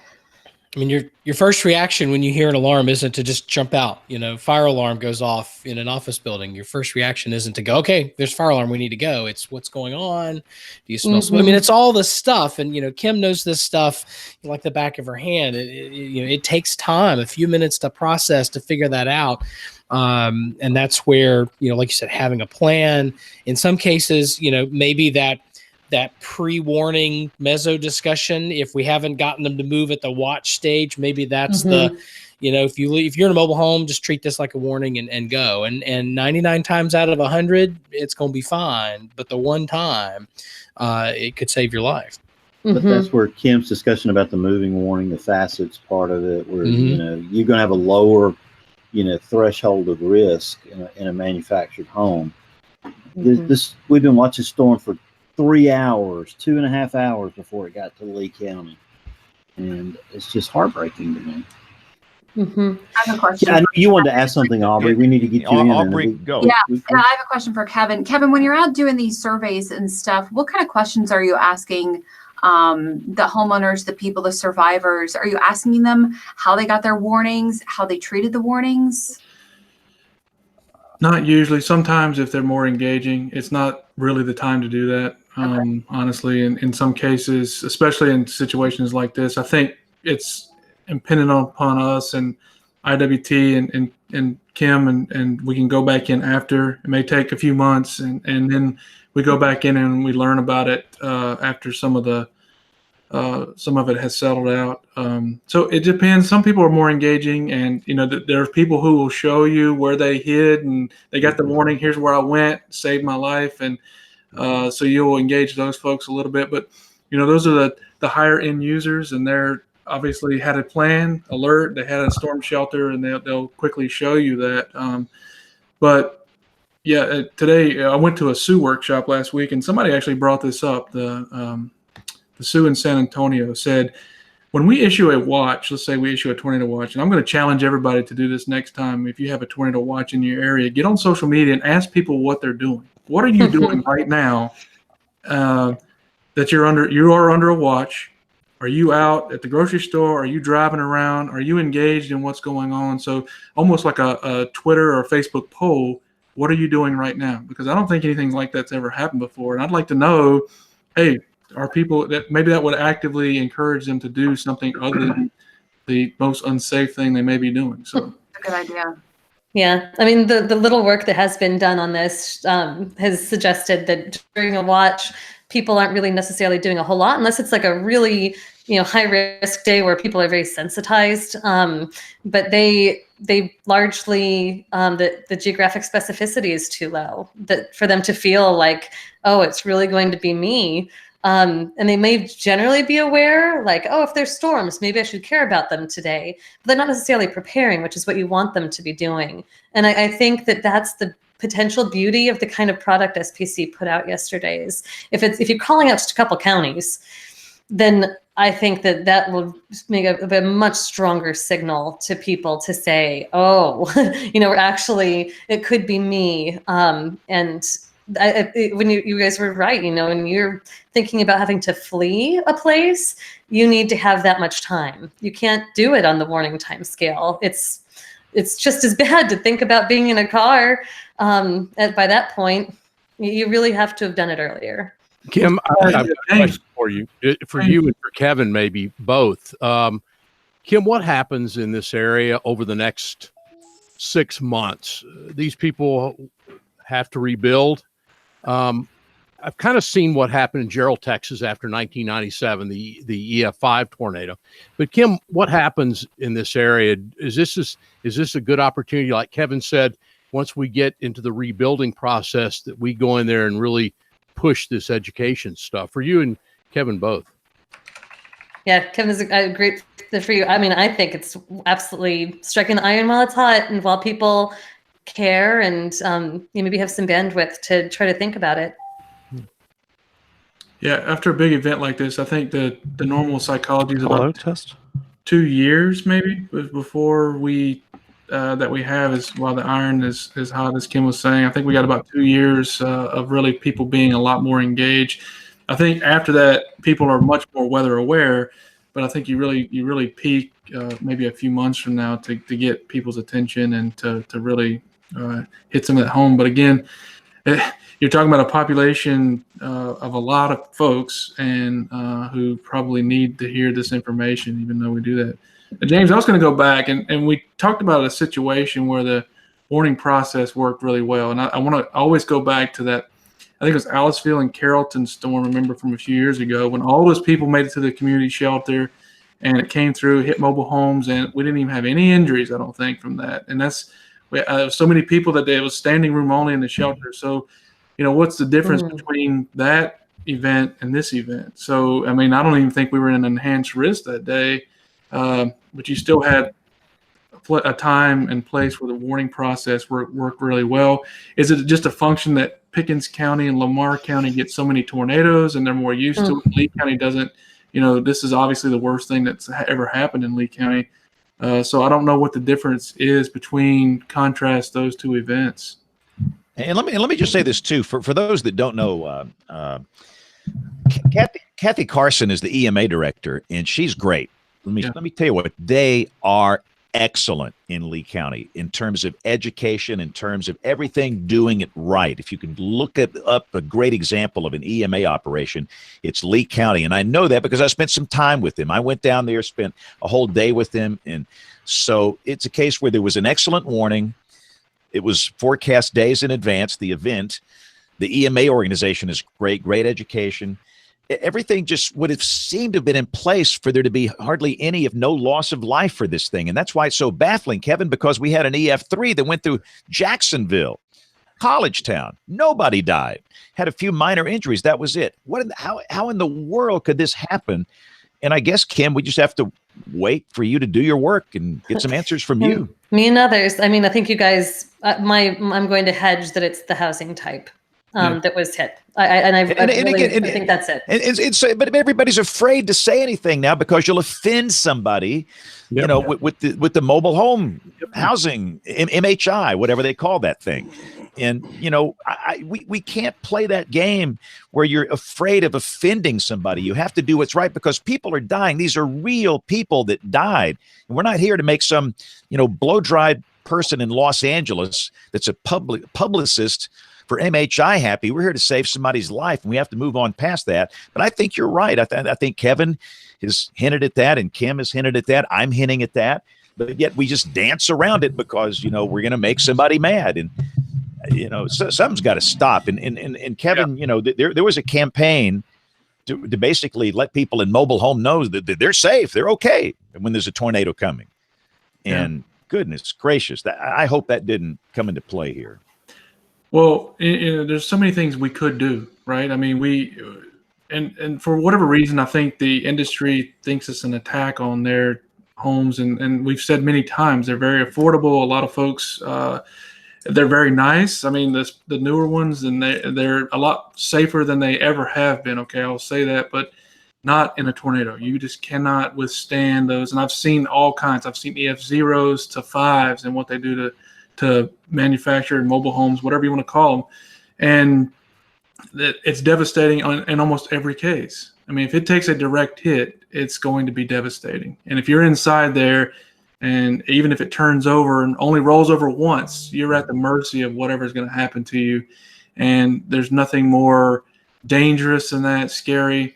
I mean, your first reaction when you hear an alarm isn't to just jump out. Fire alarm goes off in an office building. Your first reaction isn't to go, okay, there's fire alarm, we need to go. It's what's going on. Do you smell smoke? I mean, it's all this stuff. And, Kim knows this stuff like the back of her hand. It takes time, a few minutes to process, to figure that out. And that's where, like you said, having a plan. In some cases, maybe that pre-warning mezzo discussion, if we haven't gotten them to move at the watch stage, maybe that's the, if you're in a mobile home, just treat this like a warning and go. And 99 times out of 100, it's going to be fine. But the one time, it could save your life. But that's where Kim's discussion about the moving warning, the facets part of it, where, you're going to have a lower, threshold of risk in a manufactured home. This we've been watching Storm for 3 hours, 2.5 hours before it got to Lee County. And it's just heartbreaking to me. I have a question. Yeah, I know you wanted to ask something, Aubrey. We need to get you in. Aubrey, go. Yeah, I have a question for Kevin. Kevin, when you're out doing these surveys and stuff, what kind of questions are you asking the homeowners, the people, the survivors? Are you asking them how they got their warnings, how they treated the warnings? Not usually. Sometimes if they're more engaging, it's not really the time to do that. Honestly, in some cases, especially in situations like this, I think it's impendent upon us and IWT and Kim, and we can go back in after. It may take a few months, and then we go back in and we learn about it after some of it has settled out. So it depends. Some people are more engaging, and there are people who will show you where they hid and they got the warning. Here's where I went, saved my life, and so you'll engage those folks a little bit. But those are the higher end users, and they're obviously had a plan, alert. They had a storm shelter, and they'll quickly show you that. But yeah, today I went to a SUE workshop last week, and somebody actually brought this up. The SUE in San Antonio said, when we issue a watch, let's say we issue a tornado watch, and I'm going to challenge everybody to do this next time. If you have a tornado watch in your area, get on social media and ask people what they're doing. What are you doing right now that you are under a watch? Are you out at the grocery store? Are you driving around? Are you engaged in what's going on? So almost like a Twitter or Facebook poll, what are you doing right now? Because I don't think anything like that's ever happened before. And I'd like to know, hey, are people that maybe that would actively encourage them to do something other than the most unsafe thing they may be doing. So That's a good idea. Yeah, I mean, the little work that has been done on this has suggested that during a watch, people aren't really necessarily doing a whole lot unless it's like a really, high risk day where people are very sensitized. But they largely, the geographic specificity is too low that for them to feel like, oh, it's really going to be me. And they may generally be aware, like, oh, if there's storms, maybe I should care about them today. But they're not necessarily preparing, which is what you want them to be doing. And I think that that's the potential beauty of the kind of product SPC put out yesterday. Is if you're calling out just a couple counties, then I think that will make a much stronger signal to people to say, oh, actually, it could be me. And when you guys were right, when you're thinking about having to flee a place, you need to have that much time. You can't do it on the warning time scale. It's just as bad to think about being in a car. By that point, you really have to have done it earlier. Kim, I have a question for you and for Kevin, maybe both. Kim, what happens in this area over the next 6 months? These people have to rebuild. I've kind of seen what happened in Gerald, Texas after 1997, the EF5 tornado. But Kim, what happens in this area? Is this a good opportunity, like Kevin said, once we get into the rebuilding process, that we go in there and really push this education stuff for you and Kevin both? Yeah, Kevin's a great fit for you. I mean, I think it's absolutely striking the iron while it's hot and while people care and you maybe have some bandwidth to try to think about it. Yeah, after a big event like this, I think the normal psychology is about 2 years maybe before that we have is while the iron is hot, as Kim was saying. I think we got about 2 years of really people being a lot more engaged. I think after that, people are much more weather aware. but I think you really peak maybe a few months from now to get people's attention and to really hit some at home. But again, you're talking about a population of a lot of folks and who probably need to hear this information, even though we do that. James, I was going to go back and we talked about a situation where the warning process worked really well. And I want to always go back to that. I think it was Aliceville and Carrollton storm, remember, from a few years ago, when all those people made it to the community shelter and it came through, hit mobile homes, and we didn't even have any injuries, I don't think, from that. And that's so many people that day, it was standing room only in the shelter. So, what's the difference between that event and this event? So, I mean, I don't even think we were in an enhanced risk that day, but you still had a time and place where the warning process worked really well. Is it just a function that Pickens County and Lamar County get so many tornadoes and they're more used to it? Lee County doesn't. This is obviously the worst thing that's ever happened in Lee County. So I don't know what the difference is between contrast those two events. And let me just say this too, for those that don't know, Kathy Carson is the EMA director, and she's great. Let me tell you what, they are excellent in Lee County in terms of education, in terms of everything, doing it right. If you can look up a great example of an EMA operation, it's Lee County. And I know that because I spent some time with them. I went down there, spent a whole day with them. And so it's a case where there was an excellent warning. It was forecast days in advance, the event. The EMA organization is great education. Everything just would have seemed to have been in place for there to be hardly any, if no loss of life for this thing. And that's why it's so baffling, Kevin, because we had an EF3 that went through Jacksonville, college town. Nobody died. Had a few minor injuries. That was it. How in the world could this happen? And I guess, Kim, we just have to wait for you to do your work and get some answers from you. Me and others. I mean, I think you guys, I'm going to hedge that it's the housing type that was hit. I think that's it. But everybody's afraid to say anything now because you'll offend somebody, with the mobile home housing, MHI, whatever they call that thing. And, we can't play that game where you're afraid of offending somebody. You have to do what's right because people are dying. These are real people that died. And we're not here to make some, blow-dried person in Los Angeles that's a publicist for MHI happy. We're here to save somebody's life, and we have to move on past that. But I think you're right. I think Kevin has hinted at that, and Kim has hinted at that. I'm hinting at that. But yet we just dance around it because, we're going to make somebody mad. And, so something's got to stop. And Kevin, there was a campaign to basically let people in mobile home know that they're safe, they're okay when there's a tornado coming. And goodness gracious, I hope that didn't come into play here. Well, there's so many things we could do, right? I mean, and for whatever reason, I think the industry thinks it's an attack on their homes. And we've said many times, they're very affordable. A lot of folks, they're very nice. I mean, the newer ones, and they're a lot safer than they ever have been. Okay, I'll say that, but not in a tornado. You just cannot withstand those. And I've seen all kinds. I've seen EF0s to 5s and what they do to manufactured mobile homes, whatever you want to call them. And it's devastating in almost every case. I mean, if it takes a direct hit, it's going to be devastating. And if you're inside there, and even if it turns over and only rolls over once, you're at the mercy of whatever's going to happen to you. And there's nothing more dangerous than that, scary.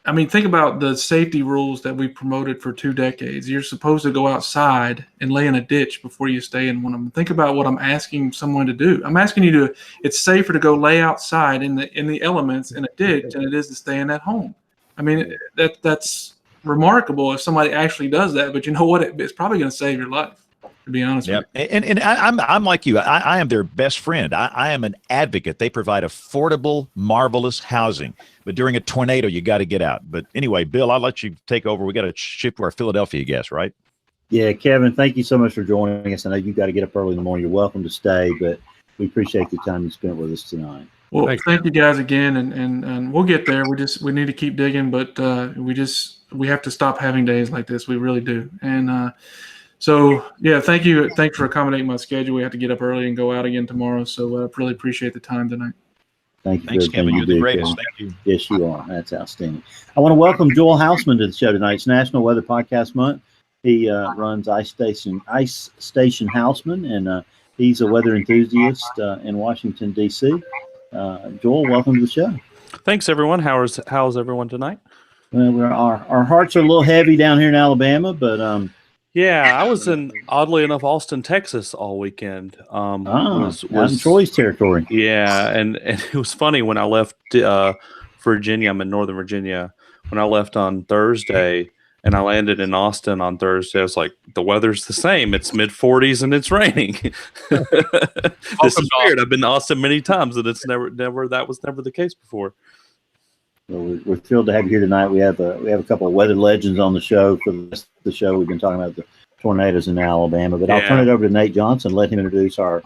I mean, think about the safety rules that we promoted for 2 decades. You're supposed to go outside and lay in a ditch before you stay in one of them. Think about what I'm asking someone to do. I'm asking you to, it's safer to go lay outside in the elements in a ditch than it is to stay in that home. I mean, that's remarkable if somebody actually does that, but you know what? It's probably going to save your life, to be honest with you. And I'm like you. I am their best friend. I am an advocate. They provide affordable, marvelous housing. But during a tornado, you got to get out. But anyway, Bill, I'll let you take over. We got to shift to our Philadelphia guest, right? Yeah, Kevin, thank you so much for joining us. I know you got to get up early in the morning. You're welcome to stay, but we appreciate the time you spent with us tonight. Well, thank you guys again, and we'll get there. We need to keep digging, but we have to stop having days like this. We really do. And so, yeah, thank you. Thanks for accommodating my schedule. We have to get up early and go out again tomorrow. So I really appreciate the time tonight. Thank you Thanks, for everything Kevin. you You're the do, greatest. Kevin. Thank you. Yes, you are. That's outstanding. I want to welcome Joel Houseman to the show tonight. It's National Weather Podcast Month. He runs Ice Station Houseman, and he's a weather enthusiast in Washington, D.C. Joel, welcome to the show. Thanks, everyone. How's everyone tonight? Well, our hearts are a little heavy down here in Alabama, but yeah, I was in, oddly enough, Austin, Texas all weekend. was in Troy's territory. Yeah, and it was funny when I left Virginia. I'm in Northern Virginia. When I left on Thursday and I landed in Austin on Thursday, I was like, the weather's the same. It's mid-40s and it's raining. This is weird. I've been to Austin many times, and it's never that was never the case before. Well, we're thrilled to have you here tonight. We have a couple of weather legends on the show for the rest of the show. We've been talking about the tornadoes in Alabama, but I'll turn it over to Nate Johnson, let him introduce our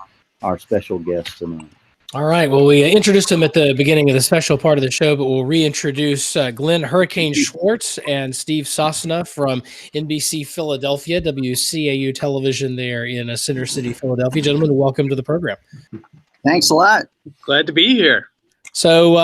special guest tonight. All right. Well, we introduced him at the beginning of the special part of the show, but we'll reintroduce Glen Hurricane Schwartz and Steve Sasson from NBC Philadelphia, WCAU television there in Center City, Philadelphia. Gentlemen, welcome to the program. Thanks a lot. Glad to be here. So,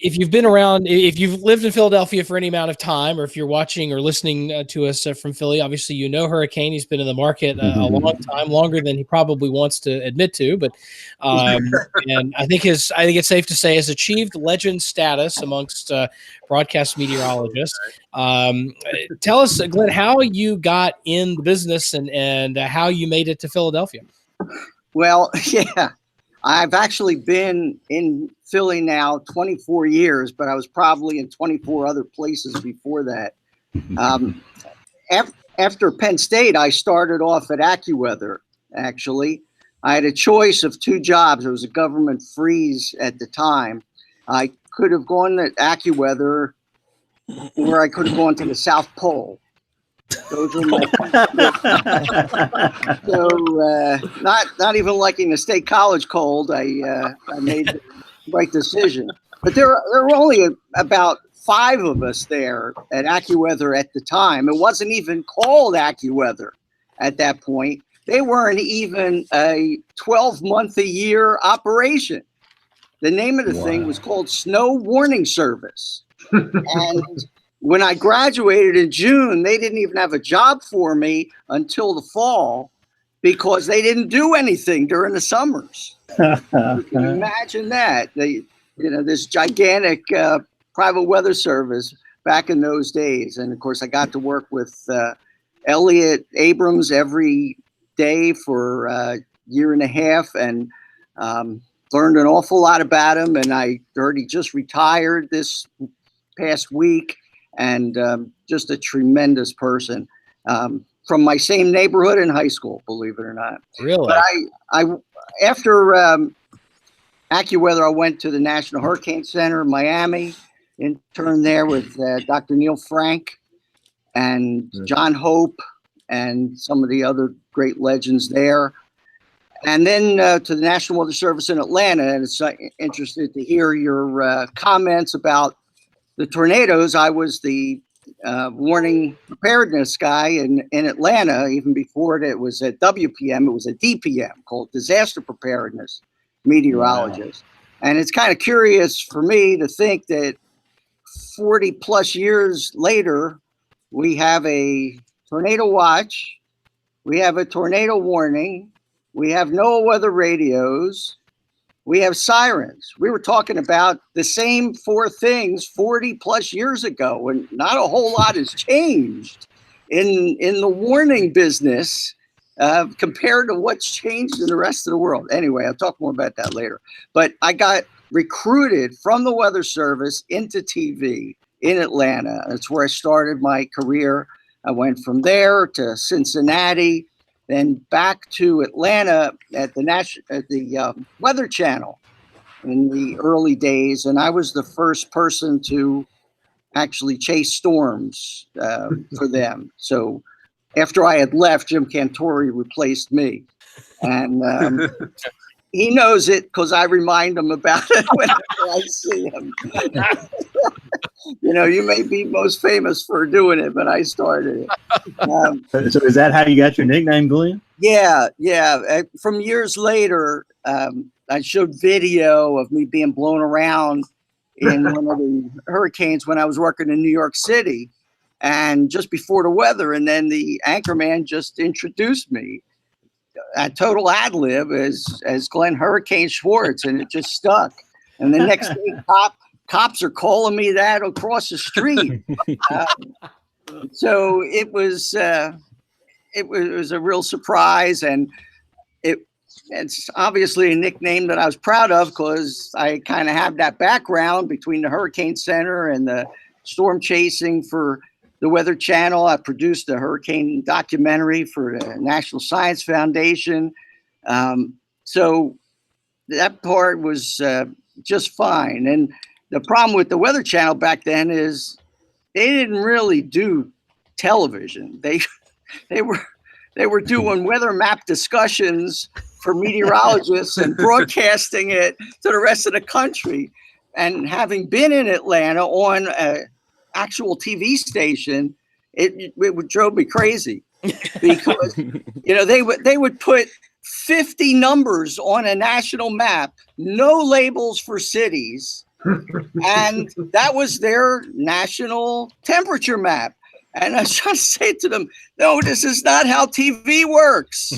if you've been around, if you've lived in Philadelphia for any amount of time, or if you're watching or listening to us from Philly, obviously you know Hurricane. He's been in the market a long time, longer than he probably wants to admit to. But and I think it's safe to say has achieved legend status amongst broadcast meteorologists. Tell us, Glenn, how you got in the business and how you made it to Philadelphia. Well, yeah. I've actually been in Philly now 24 years, but I was probably in 24 other places before that. After Penn State, I started off at AccuWeather, actually. I had a choice of two jobs. There was a government freeze at the time. I could have gone to AccuWeather, or I could have gone to the South Pole. Those are my so not even liking the state college cold. I made the right decision. But there were only about 5 of us there at AccuWeather at the time. It wasn't even called AccuWeather at that point. They weren't even a 12-month-a-year operation. The name of the thing was called Snow Warning Service. And when I graduated in June, they didn't even have a job for me until the fall because they didn't do anything during the summers. You can imagine that. This gigantic private weather service back in those days. And of course, I got to work with Elliot Abrams every day for a year and a half and learned an awful lot about him. And I heard he just retired this past week. And just a tremendous person from my same neighborhood in high school, believe it or not. Really? But I after AccuWeather, I went to the National Hurricane Center in Miami, interned there with Dr. Neil Frank and John Hope and some of the other great legends there. And then to the National Weather Service in Atlanta. And it's interested to hear your comments about the tornadoes. I was the warning preparedness guy in Atlanta. Even before it was at WPM, it was a DPM called Disaster Preparedness Meteorologist. Wow. And it's kind of curious for me to think that 40 plus years later, we have a tornado watch, we have a tornado warning, we have NOAA weather radios, we have sirens. We were talking about the same 4 things 40 plus years ago, and not a whole lot has changed in the warning business compared to what's changed in the rest of the world. Anyway, I'll talk more about that later. But I got recruited from the Weather Service into TV in Atlanta. That's where I started my career. I went from there to Cincinnati, then back to Atlanta at the Weather Channel in the early days. And I was the first person to actually chase storms for them. So after I had left, Jim Cantori replaced me. And he knows it because I remind him about it whenever I see him. You may be most famous for doing it, but I started it. So is that how you got your nickname, Glenn? Yeah. From years later, I showed video of me being blown around in one of the hurricanes when I was working in New York City, and just before the weather. And then the anchorman just introduced me, a total ad lib, as Glen Hurricane Schwartz, and it just stuck. And the next day, cops are calling me that across the street. So it was a real surprise, and it's obviously a nickname that I was proud of, because I kind of have that background between the Hurricane Center and the storm chasing for the Weather Channel. I produced a hurricane documentary for the National Science Foundation. So that part was just fine. And the problem with the Weather Channel back then is they didn't really do television. They were doing weather map discussions for meteorologists and broadcasting it to the rest of the country. And having been in Atlanta on an actual TV station, it drove me crazy, because they would put 50 numbers on a national map, no labels for cities, and that was their national temperature map. And I was trying to say to them, no, this is not how TV works.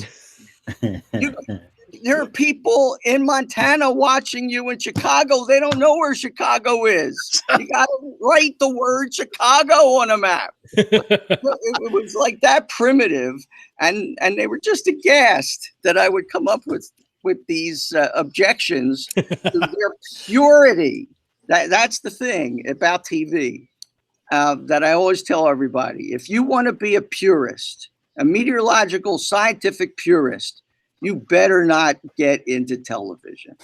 There are people in Montana watching you in Chicago. They don't know where Chicago is. You got to write the word Chicago on a map. It was like that primitive. And they were just aghast that I would come up with these objections to their purity. That's the thing about TV. That I always tell everybody. If you want to be a purist, a meteorological scientific purist, you better not get into television,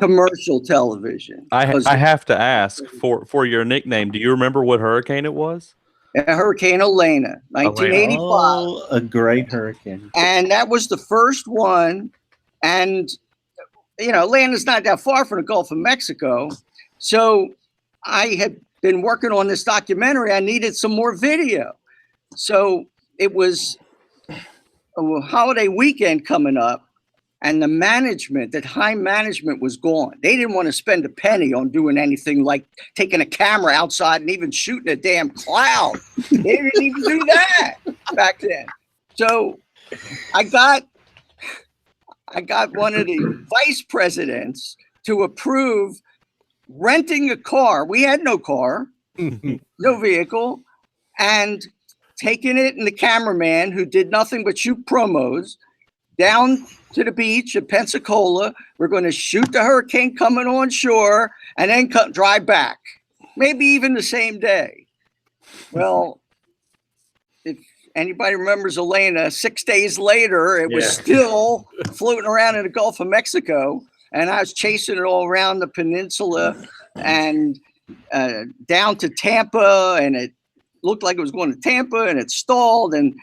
commercial television. I have to ask, for your nickname, do you remember what hurricane it was? Hurricane Elena, 1985. Oh, a great hurricane. And that was the first one. And, Atlanta's not that far from the Gulf of Mexico. So I had been working on this documentary. I needed some more video. So it was a holiday weekend coming up, and the high management was gone. They didn't want to spend a penny on doing anything like taking a camera outside and even shooting a damn cloud. They didn't even do that back then. So I got one of the vice presidents to approve renting a car. We had no car, no vehicle, and taking it and the cameraman, who did nothing but shoot promos, down to the beach at Pensacola. We're going to shoot the hurricane coming on shore and then drive back, maybe even the same day. Well, if anybody remembers Elena, 6 days later, it was still floating around in the Gulf of Mexico. And I was chasing it all around the peninsula and down to Tampa, and it looked like it was going to Tampa, and it stalled and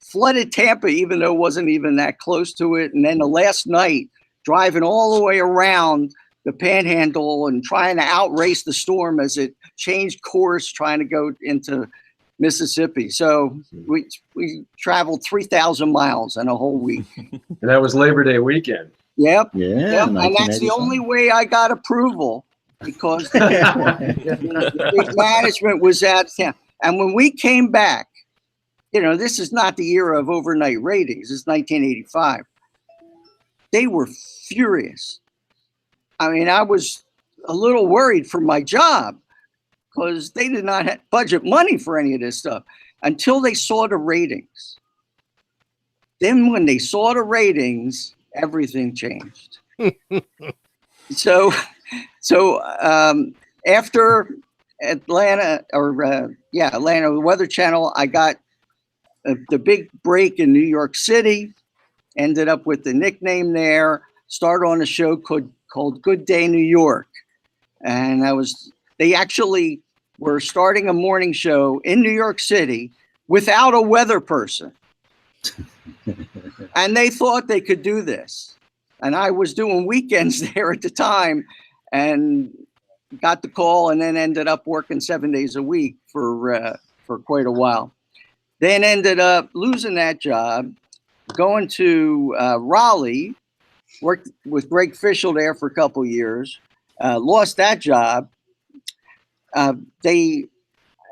flooded Tampa, even though it wasn't even that close to it. And then the last night, driving all the way around the Panhandle and trying to outrace the storm as it changed course, trying to go into Mississippi. So we traveled 3,000 miles in a whole week. And that was Labor Day weekend. Yep. Yeah. And that's the only way I got approval, because the management was out of town. And when we came back, this is not the era of overnight ratings. It's 1985. They were furious. I mean, I was a little worried for my job, because they did not have budget money for any of this stuff until they saw the ratings. Then when they saw the ratings, everything changed. So after Atlanta, Atlanta, the Weather Channel, I got the big break in New York City, ended up with the nickname there, started on a show called Good Day New York. And they actually were starting a morning show in New York City without a weather person. And they thought they could do this. And I was doing weekends there at the time. And got the call and then ended up working 7 days a week for quite a while. Then ended up losing that job, going to Raleigh, worked with Greg Fischel there for a couple years, lost that job. They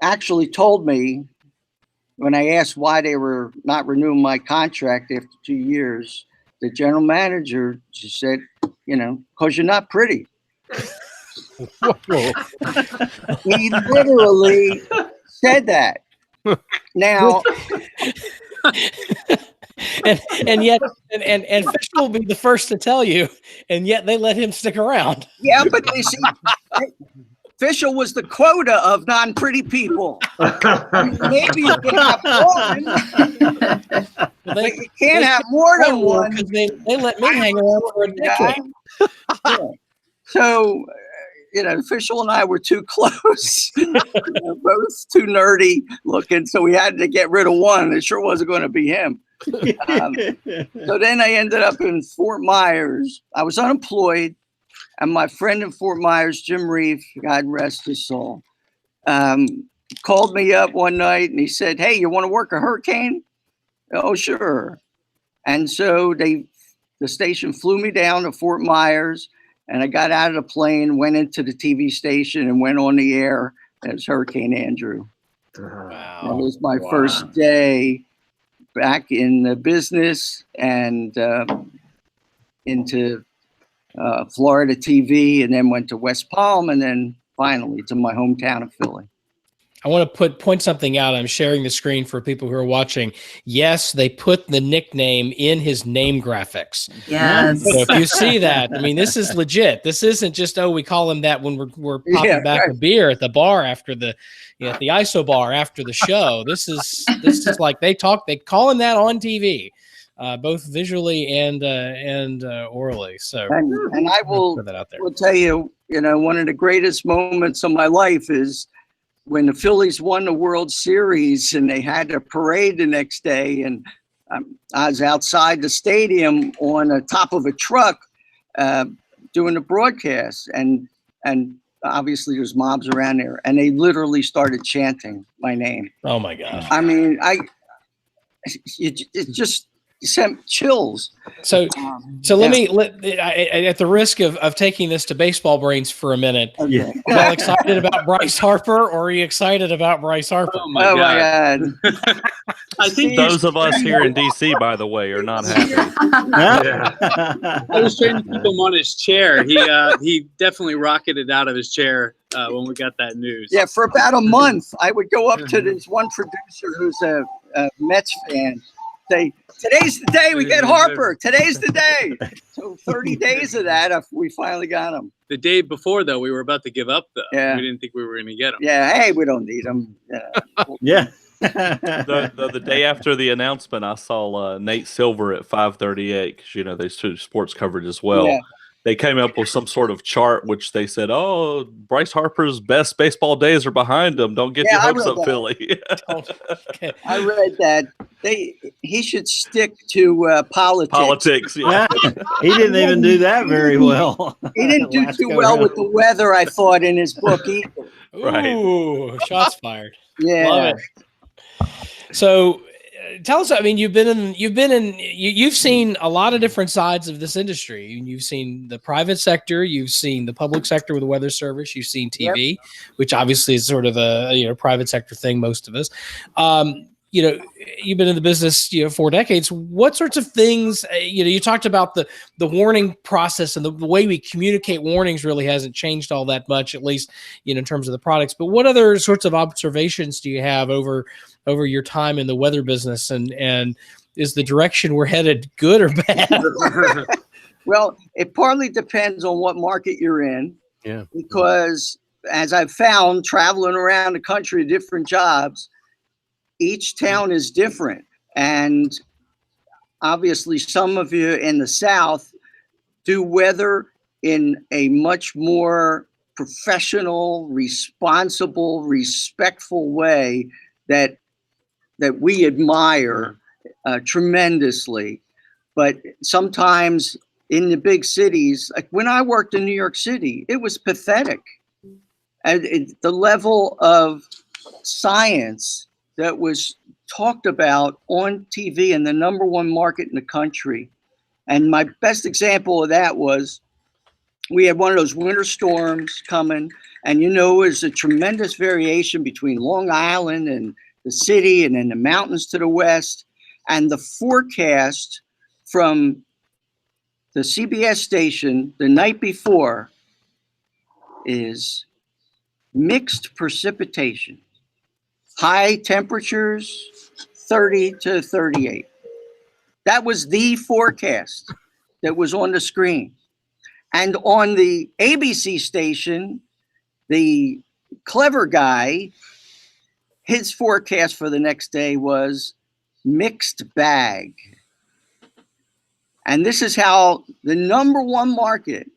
actually told me when I asked why they were not renewing my contract after 2 years, the general manager just said, because you're not pretty. He literally said that. Now, and yet Fish will be the first to tell you, and yet they let him stick around. Yeah, but you see, Fischel was the quota of non-pretty people. Maybe you can have one, but you can't have more than one. Because they let me hang around for a decade. Yeah. So, Fischel and I were too close. Both too nerdy looking, so we had to get rid of one. It sure wasn't going to be him. So then I ended up in Fort Myers. I was unemployed, and my friend in Fort Myers, Jim Reeve, God rest his soul, called me up one night and he said, "Hey, you want to work a hurricane?" Oh, sure. And so the station flew me down to Fort Myers, and I got out of the plane, went into the TV station, and went on the air as Hurricane Andrew. Wow. That was my first day back in the business and into Florida TV, and then went to West Palm, and then finally to my hometown of Philly. I want to point something out. I'm sharing the screen for people who are watching. Yes, they put the nickname in his name graphics. Yes. So if you see that, I mean, this is legit. This isn't just, we call him that when we're popping back a beer at the bar after the at the ISO bar after the show. This is like they call him that on TV, both visually and orally. So and I will tell you, one of the greatest moments of my life is when the Phillies won the World Series and they had a parade the next day, and I was outside the stadium on the top of a truck doing the broadcast, and obviously there's mobs around there, and they literally started chanting my name. Oh my gosh! I mean, it just sent chills. So let me at the risk of taking this to baseball brains for a minute. Okay. Are you all excited about Bryce Harper, or are you excited about Bryce Harper? Oh my God. I think those of us here in DC, by the way, are not happy. I was trying to keep him on his chair. He definitely rocketed out of his chair when we got that news. Yeah, for about a month, I would go up to this one producer who's a Mets fan. Say, today's the day we get Harper. Today's the day. So 30 days of that, we finally got him. The day before, though, we were about to give up, though. Yeah. We didn't think we were going to get him. Yeah, hey, we don't need him. Yeah. the day after the announcement, I saw Nate Silver at 538 because they do sports coverage as well. Yeah. They came up with some sort of chart which they said, "Oh, Bryce Harper's best baseball days are behind him. Don't get your hopes up, Philly." Okay. I read that. He should stick to politics. Politics, yeah. He didn't even do that very well. He didn't do too well with the weather, I thought, in his book either. Right. Ooh, shots fired. Yeah. Love it. So tell us, I mean, you've seen a lot of different sides of this industry. You've seen the private sector, you've seen the public sector with the Weather Service, you've seen TV, which obviously is sort of a private sector thing, most of us. You've been in the business, 4 decades. What sorts of things, you talked about the warning process, and the way we communicate warnings really hasn't changed all that much, at least, in terms of the products. But what other sorts of observations do you have over your time in the weather business, and is the direction we're headed good or bad? Well, it partly depends on what market you're in. Yeah. Because as I've found traveling around the country, different jobs, each town is different. And obviously some of you in the South do weather in a much more professional, responsible, respectful way that we admire tremendously. But sometimes in the big cities, like when I worked in New York City, it was pathetic. the level of science that was talked about on TV in the #1 market in the country. And my best example of that was we had one of those winter storms coming, and there's a tremendous variation between Long Island and the city and then the mountains to the west. And the forecast from the CBS station the night before is mixed precipitation, high temperatures, 30 to 38. That was the forecast that was on the screen. And on the ABC station, the clever guy, his forecast for the next day was mixed bag. And this is how the #1 market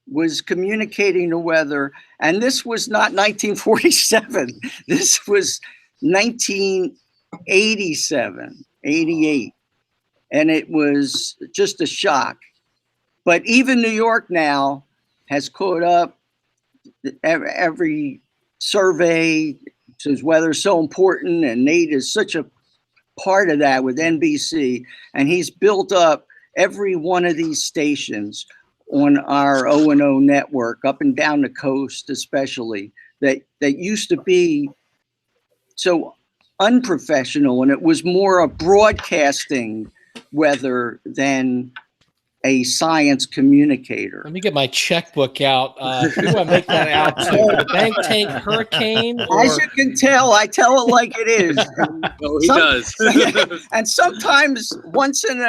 was communicating the weather. And this was not 1947. This was 1987, 88. And it was just a shock. But even New York now has caught up. Every survey says weather's so important, and Nate is such a part of that with NBC. And he's built up every one of these stations on our O&O network, up and down the coast especially, that used to be so unprofessional, and it was more a broadcasting weather than a science communicator. Let me get my checkbook out. Who do I make that out to? The Bank Tank Hurricane? As you can tell, I tell it like it is. Oh, he does. And sometimes, once in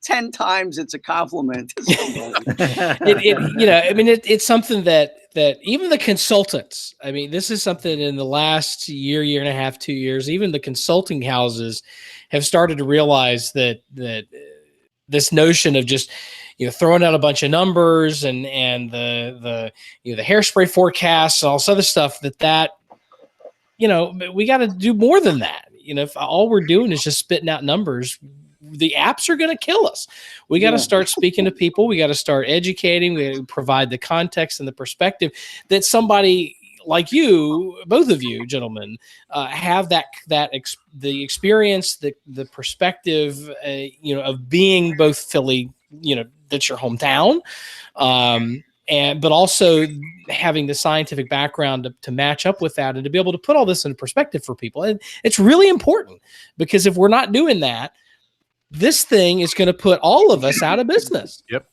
10 times, it's a compliment. It's something that even the consultants, this is something in the last year and a half, 2 years, even the consulting houses have started to realize that this notion of just throwing out a bunch of numbers and the hairspray forecasts and all this other stuff that we got to do more than that. If all we're doing is just spitting out numbers, the apps are going to kill us. We got to start speaking to people. We got to start educating. We gotta provide the context and the perspective that somebody like you, both of you gentlemen, have the experience, the perspective, of being both Philly, that's your hometown, but also having the scientific background to match up with that and to be able to put all this into perspective for people. And it's really important, because if we're not doing that, this thing is going to put all of us out of business. Yep.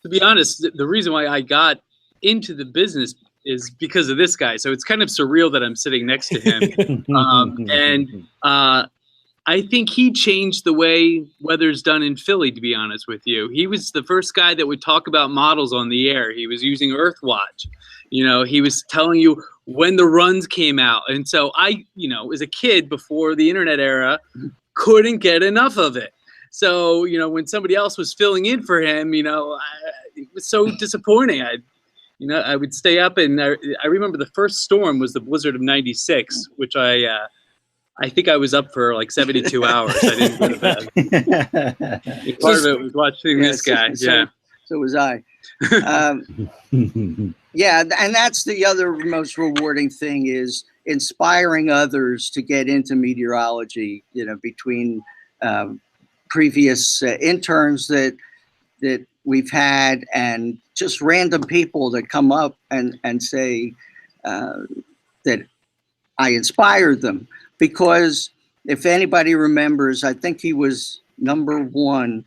To be honest, the reason why I got into the business is because of this guy. So it's kind of surreal that I'm sitting next to him. I think he changed the way weather's done in Philly, to be honest with you. He was the first guy that would talk about models on the air. He was using Earthwatch. He was telling you when the runs came out. And so I, as a kid before the internet era, couldn't get enough of it. So, when somebody else was filling in for him, it was so disappointing. I would stay up, and I remember the first storm was the blizzard of '96, which I think I was up for like 72 hours. I didn't go to bed. Part of it was watching this guy. So was I. Yeah, and that's the other most rewarding thing, is inspiring others to get into meteorology. Between previous interns that we've had, and just random people that come up and say that I inspired them. Because if anybody remembers, I think he was #1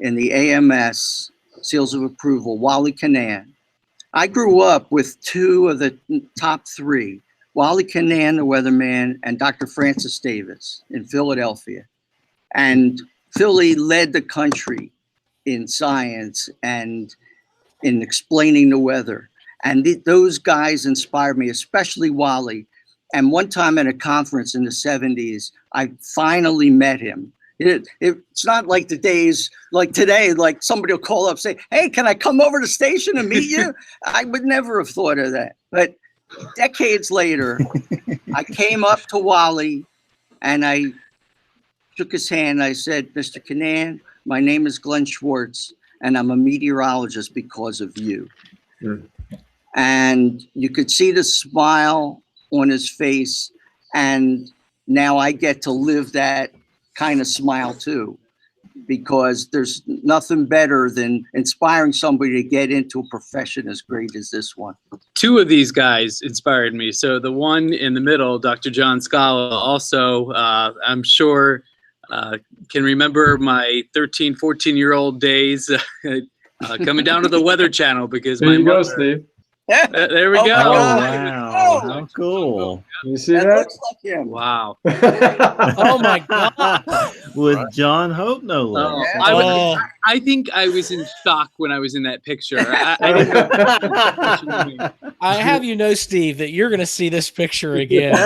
in the AMS seals of approval, Wally Cannon. I grew up with 2 of the top 3, Wally Cannon, the weatherman, and Dr. Francis Davis in Philadelphia. And Philly led the country in science and in explaining the weather. And those guys inspired me, especially Wally. And one time at a conference in the 70s, I finally met him. It's not like the days like today, like somebody will call up, say, hey, can I come over to the station and meet you? I would never have thought of that. But decades later, I came up to Wally and I shook his hand. I said, Mr. Cannon, my name is Glen Schwartz, and I'm a meteorologist because of you. and you could see the smile on his face. And now I get to live that kind of smile too, because there's nothing better than inspiring somebody to get into a profession as great as this one. Two of these guys inspired me. So the one in the middle, Dr. John Scala, also, I'm sure, can remember my 13, 14-year-old days coming down to the Weather Channel because There my you go, mother, Steve. there we Oh, go. Oh, God. wow. How cool. You see That that? looks like him. Wow. Oh my God. With John Hope, no less. Oh, I think I was in shock when I was in that picture. I didn't know. I have you know, Steve, that you're going to see this picture again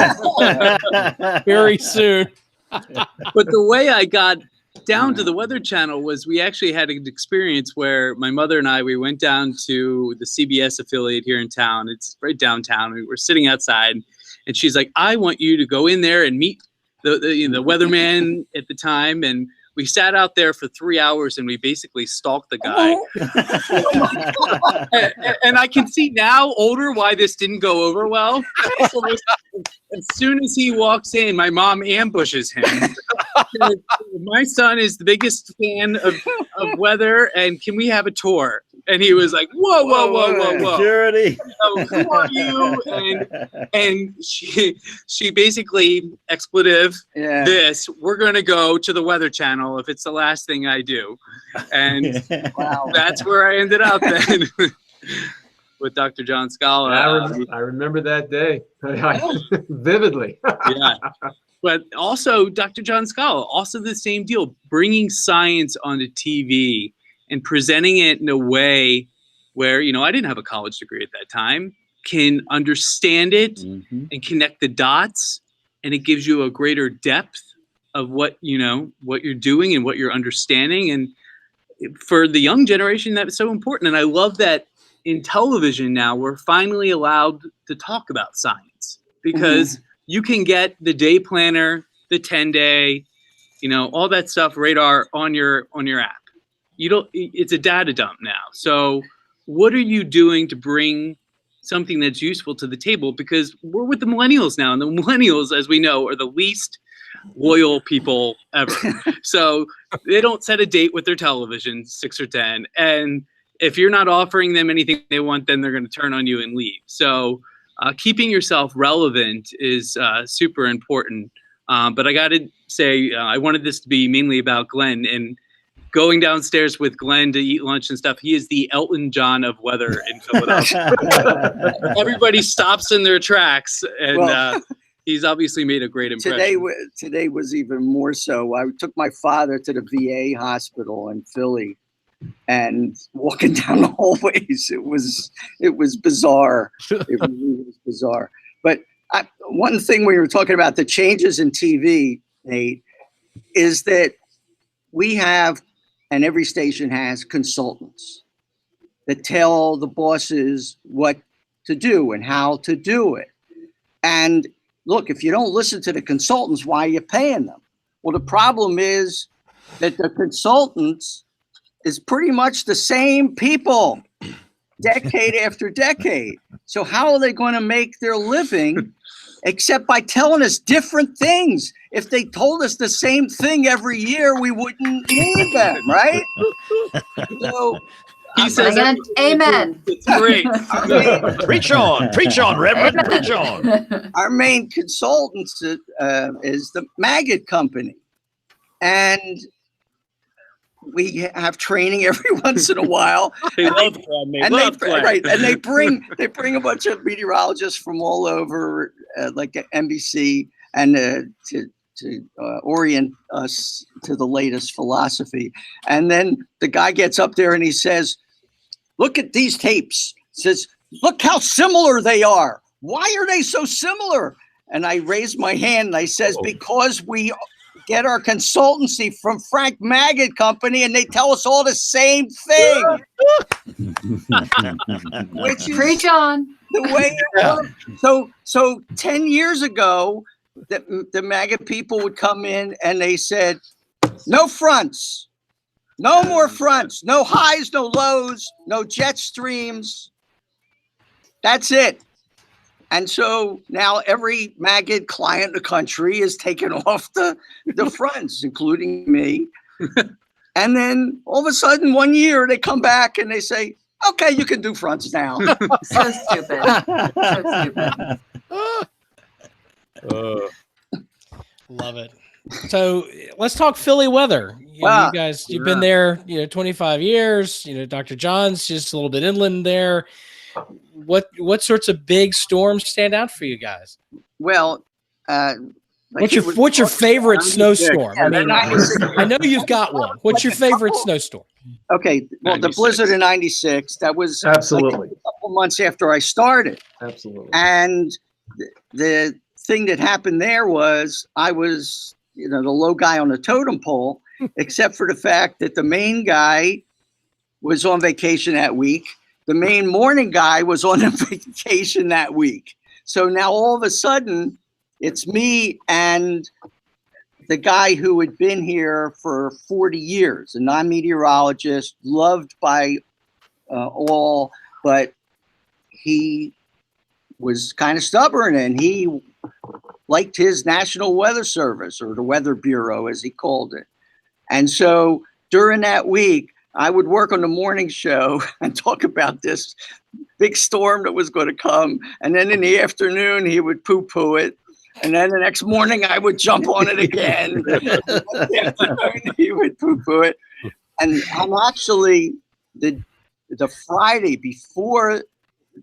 very soon. But the way I got down to the Weather Channel was we actually had an experience where my mother and I, we went down to the CBS affiliate here in town. It's right downtown. We were sitting outside and she's like, I want you to go in there and meet the weatherman at the time. And we sat out there for 3 hours and we basically stalked the guy. And I can see now, older, why this didn't go over well. So as soon as he walks in, my mom ambushes him. My son is the biggest fan of weather, and can we have a tour? And he was like, whoa, whoa, whoa, whoa, whoa. Security. Who are you? And she basically, expletive, Yeah. this, we're going to go to the Weather Channel if it's the last thing I do. And Wow. that's where I ended up then with Dr. John Scala. I remember that day vividly. Yeah. But also Dr. John Scala, also the same deal, bringing science onto TV and presenting it in a way where, I didn't have a college degree at that time, can understand it and connect the dots, and it gives you a greater depth of what you're doing and what you're understanding. And for the young generation, that's so important. And I love that in television now, we're finally allowed to talk about science, because you can get the day planner, the 10-day, all that stuff, radar on your app. It's a data dump now. So what are you doing to bring something that's useful to the table? Because we're with the millennials now, and the millennials, as we know, are the least loyal people ever. So they don't set a date with their television, 6 or 10. And if you're not offering them anything they want, then they're going to turn on you and leave. So keeping yourself relevant is super important. But I got to say, I wanted this to be mainly about Glen, and going downstairs with Glen to eat lunch and stuff. He is the Elton John of weather in Philadelphia. Everybody stops in their tracks, and he's obviously made a great impression. Today was even more so. I took my father to the VA hospital in Philly, and walking down the hallways, it was bizarre. It really was bizarre. But one thing we were talking about, the changes in TV, Nate, is that we have, and every station has, consultants that tell the bosses what to do and how to do it. And look, if you don't listen to the consultants, why are you paying them? Well, the problem is that the consultants is pretty much the same people decade after decade. So how are they going to make their living except by telling us different things? If they told us the same thing every year, we wouldn't need them, right? So he says, amen. It's great. Preach on, Reverend, preach on. Our main consultant is the Maggot Company. And we have training every once in a while. They love Glen. Right, and they bring a bunch of meteorologists from all over, like NBC, and to orient us to the latest philosophy. And then the guy gets up there and he says, "Look at these tapes." Says, "Look how similar they are. Why are they so similar?" And I raised my hand and I says, "Because we get our consultancy from Frank Maggot Company, and they tell us all the same thing." Which is Preach on. the way it works. So 10 years ago, the Maggot people would come in and they said, "No fronts, no more fronts, no highs, no lows, no jet streams." That's it. And so now every maggot client in the country is taken off the fronts, including me. And then all of a sudden, one year, they come back and they say, okay, you can do fronts now. So stupid. So stupid. Love it. So let's talk Philly weather. You guys, you've been there, 25 years. Dr. John's just a little bit inland there. What sorts of big storms stand out for you guys? Well, what's your favorite snowstorm? I mean, I know you've got one. What's your favorite snowstorm? Okay, well, 96. The blizzard in '96. That was absolutely like a couple months after I started. Absolutely. And the thing that happened there was I was, the low guy on the totem pole, except for the fact that the main guy was on vacation that week. The main morning guy was on a vacation that week. So now all of a sudden, it's me and the guy who had been here for 40 years, a non-meteorologist, loved by all, but he was kind of stubborn and he liked his National Weather Service, or the Weather Bureau, as he called it. And so during that week, I would work on the morning show and talk about this big storm that was going to come. And then in the afternoon, he would poo-poo it. And then the next morning, I would jump on it again. He would poo-poo it. And I'm actually, the Friday before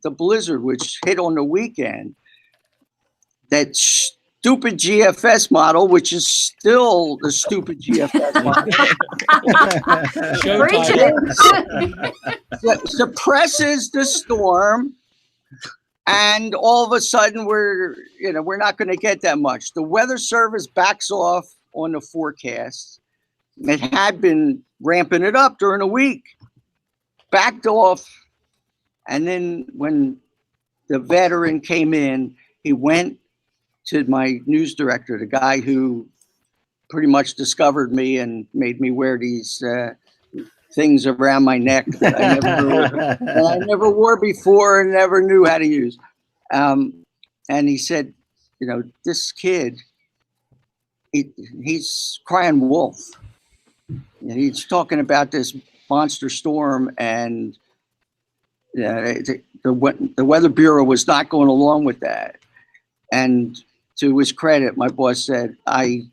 the blizzard, which hit on the weekend, that stupid GFS model, which is still the stupid GFS model, suppresses the storm. And all of a sudden, we're not going to get that much. The Weather Service backs off on the forecast. It had been ramping it up during the week, backed off. And then when the veteran came in, he went to my news director, the guy who pretty much discovered me and made me wear these things around my neck that I never wore before and never knew how to use. And he said, this kid, he's crying wolf. And he's talking about this monster storm, and the Weather Bureau was not going along with that. And to his credit, my boss said, I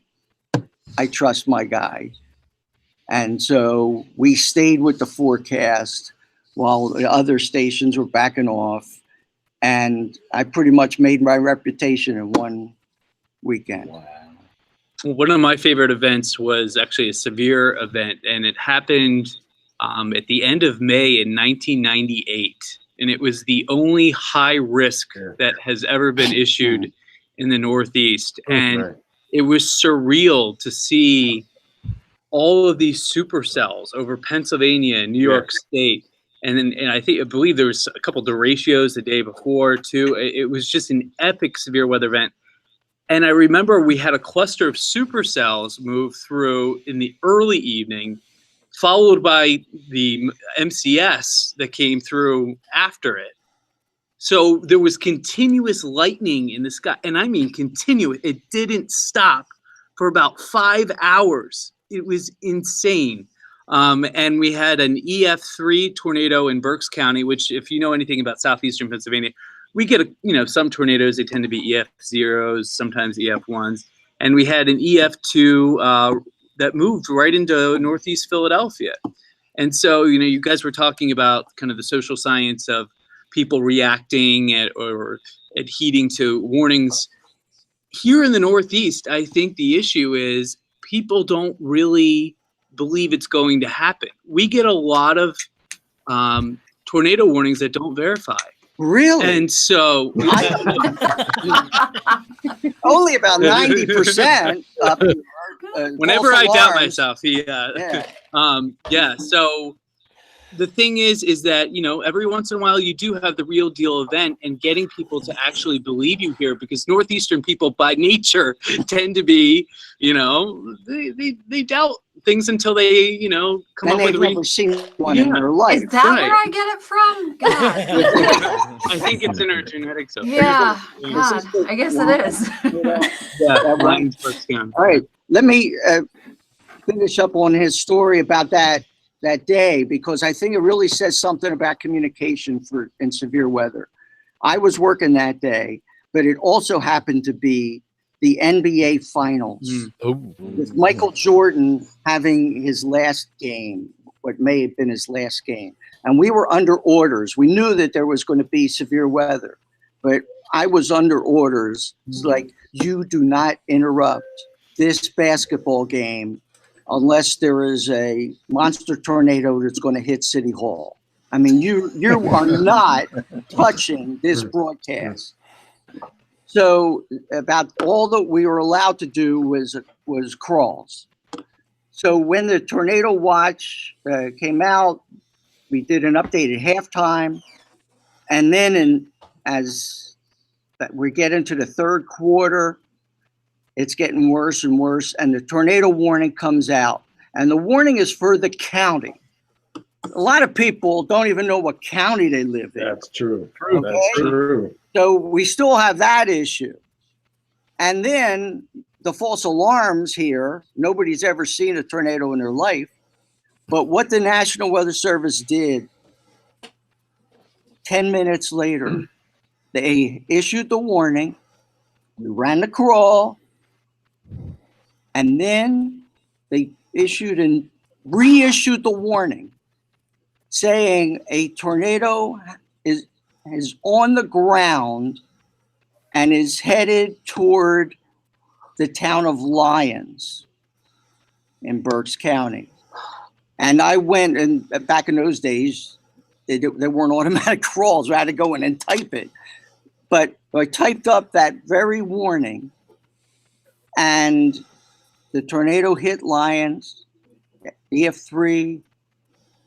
trust my guy. And so we stayed with the forecast while the other stations were backing off. And I pretty much made my reputation in one weekend. Wow. One of my favorite events was actually a severe event, and it happened at the end of May in 1998. And it was the only high risk that has ever been issued in the Northeast. And it was surreal to see all of these supercells over Pennsylvania and New York State. And I believe there was a couple of derechos the day before too. It was just an epic severe weather event. And I remember we had a cluster of supercells move through in the early evening, followed by the MCS that came through after it. So there was continuous lightning in the sky, and I mean continuous. It didn't stop for about 5 hours. It was insane. And we had an EF3 tornado in Berks County, which, if you know anything about southeastern Pennsylvania, we get some tornadoes. They tend to be EF0s, sometimes EF1s, and we had an EF2 that moved right into Northeast Philadelphia. And so, you guys were talking about kind of the social science of people reacting or adhering to warnings. Here in the Northeast, I think the issue is people don't really believe it's going to happen. We get a lot of tornado warnings that don't verify. Really? And so only about 90% up here. Whenever I doubt myself, so the thing is that, every once in a while you do have the real deal event, and getting people to actually believe you here, because Northeastern people by nature tend to be, they doubt things until they, come And up with they've a never seen one in Yeah. their life. Is that Right. where I get it from? God. I think it's in our genetics. So Yeah. God. I guess it is. Yeah, That mine's first down. All right, let me finish up on his story about that day, because I think it really says something about communication in severe weather. I was working that day, but it also happened to be the NBA Finals with Michael Jordan having his last game, what may have been his last game. And we were under orders. We knew that there was going to be severe weather, but I was under orders. It's like, you do not interrupt this basketball game unless there is a monster tornado that's going to hit City Hall. I mean, you are not touching this broadcast. So about all that we were allowed to do was crawls. So when the tornado watch came out, we did an update at halftime, and then as we get into the third quarter, it's getting worse and worse, and the tornado warning comes out, and the warning is for the county. A lot of people don't even know what county they live in. That's true. Okay? That's true. So we still have that issue. And then the false alarms here, nobody's ever seen a tornado in their life. But what the National Weather Service did 10 minutes later, they issued the warning, we ran the crawl, and then they issued and reissued the warning saying a tornado is on the ground and is headed toward the town of Lyons in Berks County. And I went, and back in those days, they weren't automatic crawls. I had to go in and type it. But I typed up that very warning, and the tornado hit Lyons, EF3.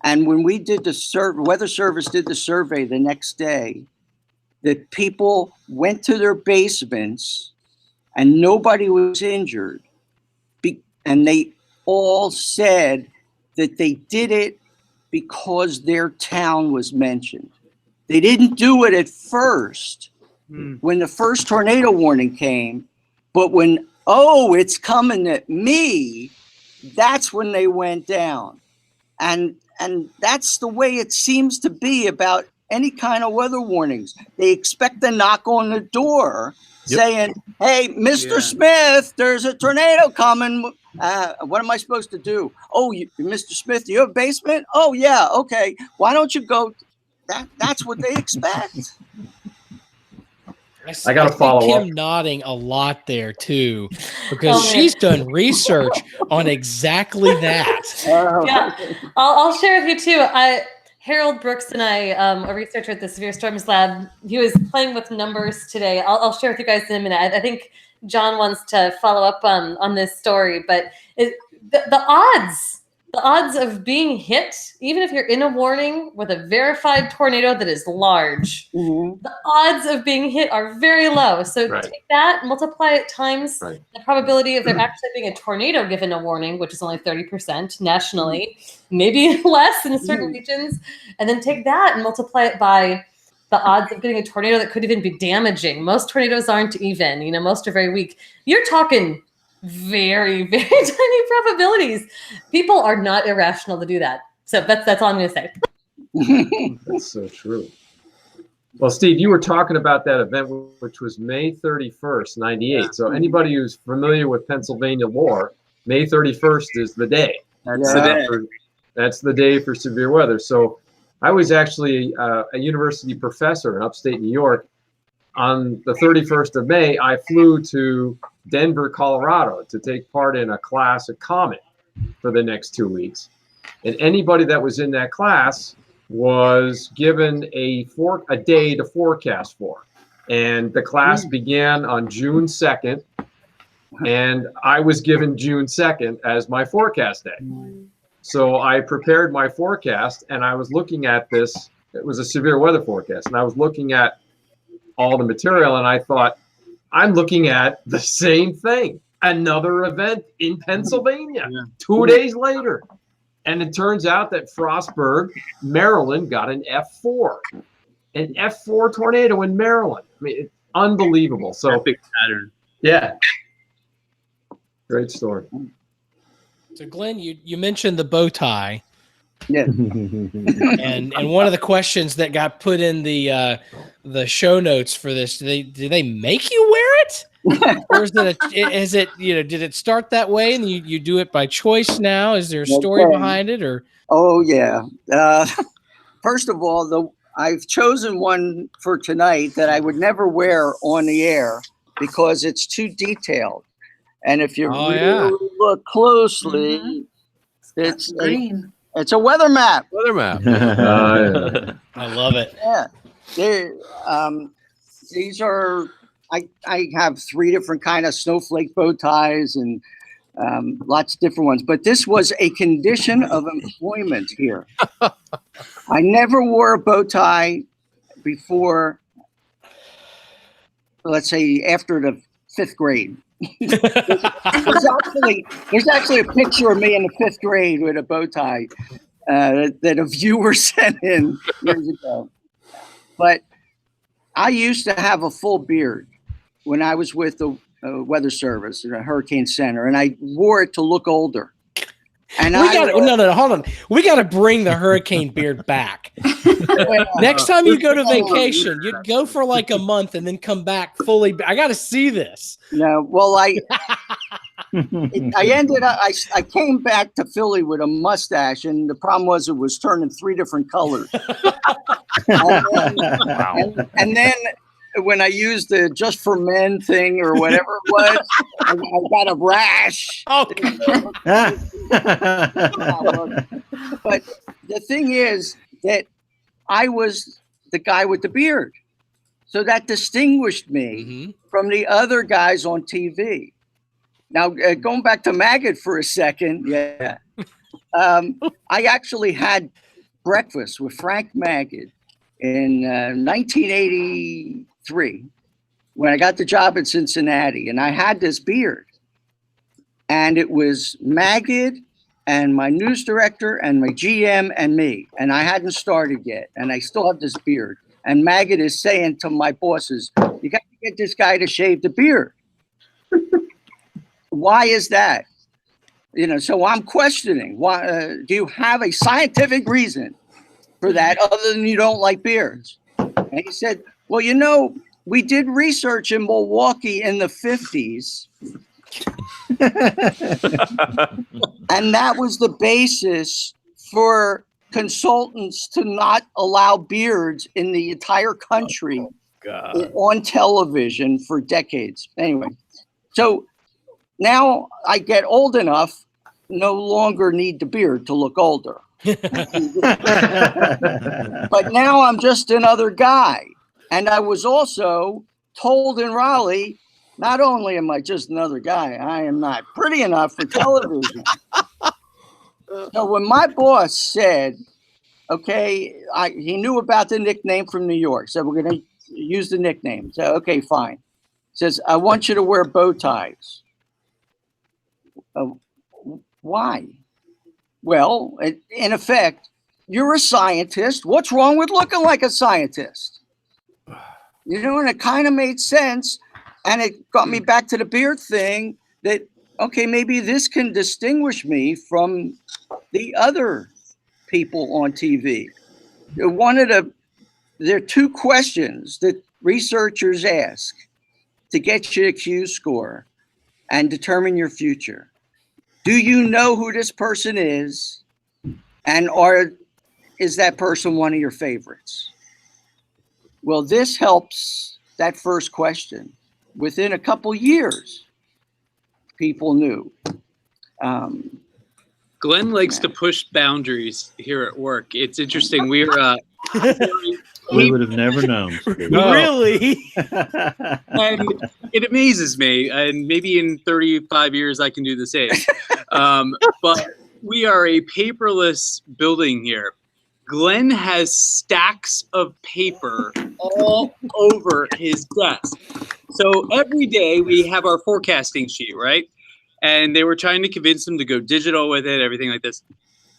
And when we did the Weather Service did the survey the next day, the people went to their basements and nobody was injured. And they all said that they did it because their town was mentioned. They didn't do it at first when the first tornado warning came, but when, it's coming at me, that's when they went down. And that's the way it seems to be about any kind of weather warnings. They expect a knock on the door saying, hey, Mr. Smith, there's a tornado coming. What am I supposed to do? Oh, Mr. Smith, you have a basement? Oh, yeah, okay. Why don't you go? That's what they expect. I got to follow Kim up. nodding a lot there too, because she's done research on exactly that. Yeah, I'll share with you too. Harold Brooks and I, a researcher at the Severe Storms Lab, he was playing with numbers today. I'll share with you guys in a minute. I think John wants to follow up on this story, but the odds of being hit, even if you're in a warning with a verified tornado that is large, the odds of being hit are very low. So take that, multiply it times the probability of there actually being a tornado given a warning, which is only 30% nationally, maybe less in certain regions, and then take that and multiply it by the odds of getting a tornado that could even be damaging. Most tornadoes aren't even, most are very weak. You're talking very, very tiny probabilities. People are not irrational to do that. So that's all I'm going to say. That's so true. Well, Steve, you were talking about that event, which was May 31st, 98. So anybody who's familiar with Pennsylvania lore, May 31st is the day. That's the day for severe weather. So I was actually a university professor in upstate New York. On the 31st of May, I flew to Denver, Colorado to take part in a class at Comet for the next 2 weeks. And anybody that was in that class was given a day to forecast for. And the class began on June 2nd, and I was given June 2nd as my forecast day. So I prepared my forecast, and I was looking at this. It was a severe weather forecast, and I was looking at all the material, and I thought, I'm looking at the same thing. another event in Pennsylvania Yeah. 2 days later. And it turns out that Frostburg, Maryland, got an F4. An F4 tornado in Maryland. I mean, it's unbelievable. So, Epic pattern. yeah. Great story. So Glenn, you mentioned the bow tie. Yeah. and one of the questions that got put in the show notes for this, do they make you wear it? Or is it did it start that way and you do it by choice now? Is there a story behind it, or? Oh yeah. First of all, I've chosen one for tonight that I would never wear on the air because it's too detailed. And if you look closely, it's green. It's a weather map. Weather map. I love it. Yeah. These are, I have 3 different kind of snowflake bow ties and lots of different ones. But this was a condition of employment here. I never wore a bow tie before, let's say, after the 5th grade. There's actually a picture of me in the 5th grade with a bow tie that a viewer sent in years ago. But I used to have a full beard when I was with the Weather Service in a Hurricane Center, and I wore it to look older. And hold on. We got to bring the hurricane beard back. Next time you go to vacation, you go for like a month and then come back fully. I got to see this. No, well, I ended up. I came back to Philly with a mustache, and the problem was it was turning 3 different colors. and then when I used the Just for Men thing or whatever it was, I got a rash. But the thing is that I was the guy with the beard. So that distinguished me from the other guys on TV. Now, going back to Maggot for a second, I actually had breakfast with Frank Maggot in 1983 when I got the job in Cincinnati, and I had this beard. And it was Maggot and my news director and my GM and me, and I hadn't started yet, and I still have this beard. And Maggot is saying to my bosses, "You got to get this guy to shave the beard." Why is that? So I'm questioning. Why do you have a scientific reason for that other than you don't like beards? And he said, "Well, we did research in Milwaukee in the 50s." And that was the basis for consultants to not allow beards in the entire country on television for decades. Anyway, so now I get old enough, no longer need the beard to look older. But now I'm just another guy. And I was also told in Raleigh, not only am I just another guy, I am not pretty enough for television. So when my boss said, okay, he knew about the nickname from New York, so we're going to use the nickname. So, okay, fine. Says, I want you to wear bow ties. Why? Well, in effect, you're a scientist. What's wrong with looking like a scientist? And it kind of made sense. And it got me back to the beard thing that, okay, maybe this can distinguish me from the other people on TV. There are 2 questions that researchers ask to get you a Q score and determine your future. Do you know who this person is? And is that person one of your favorites? Well, this helps that first question. Within a couple years, people knew. Glenn likes to push boundaries here at work. It's interesting. We would have never known. Really? And it amazes me. And maybe in 35 years, I can do the same. But we are a paperless building here. Glenn has stacks of paper all over his desk. So every day we have our forecasting sheet, right? And they were trying to convince them to go digital with it, everything like this.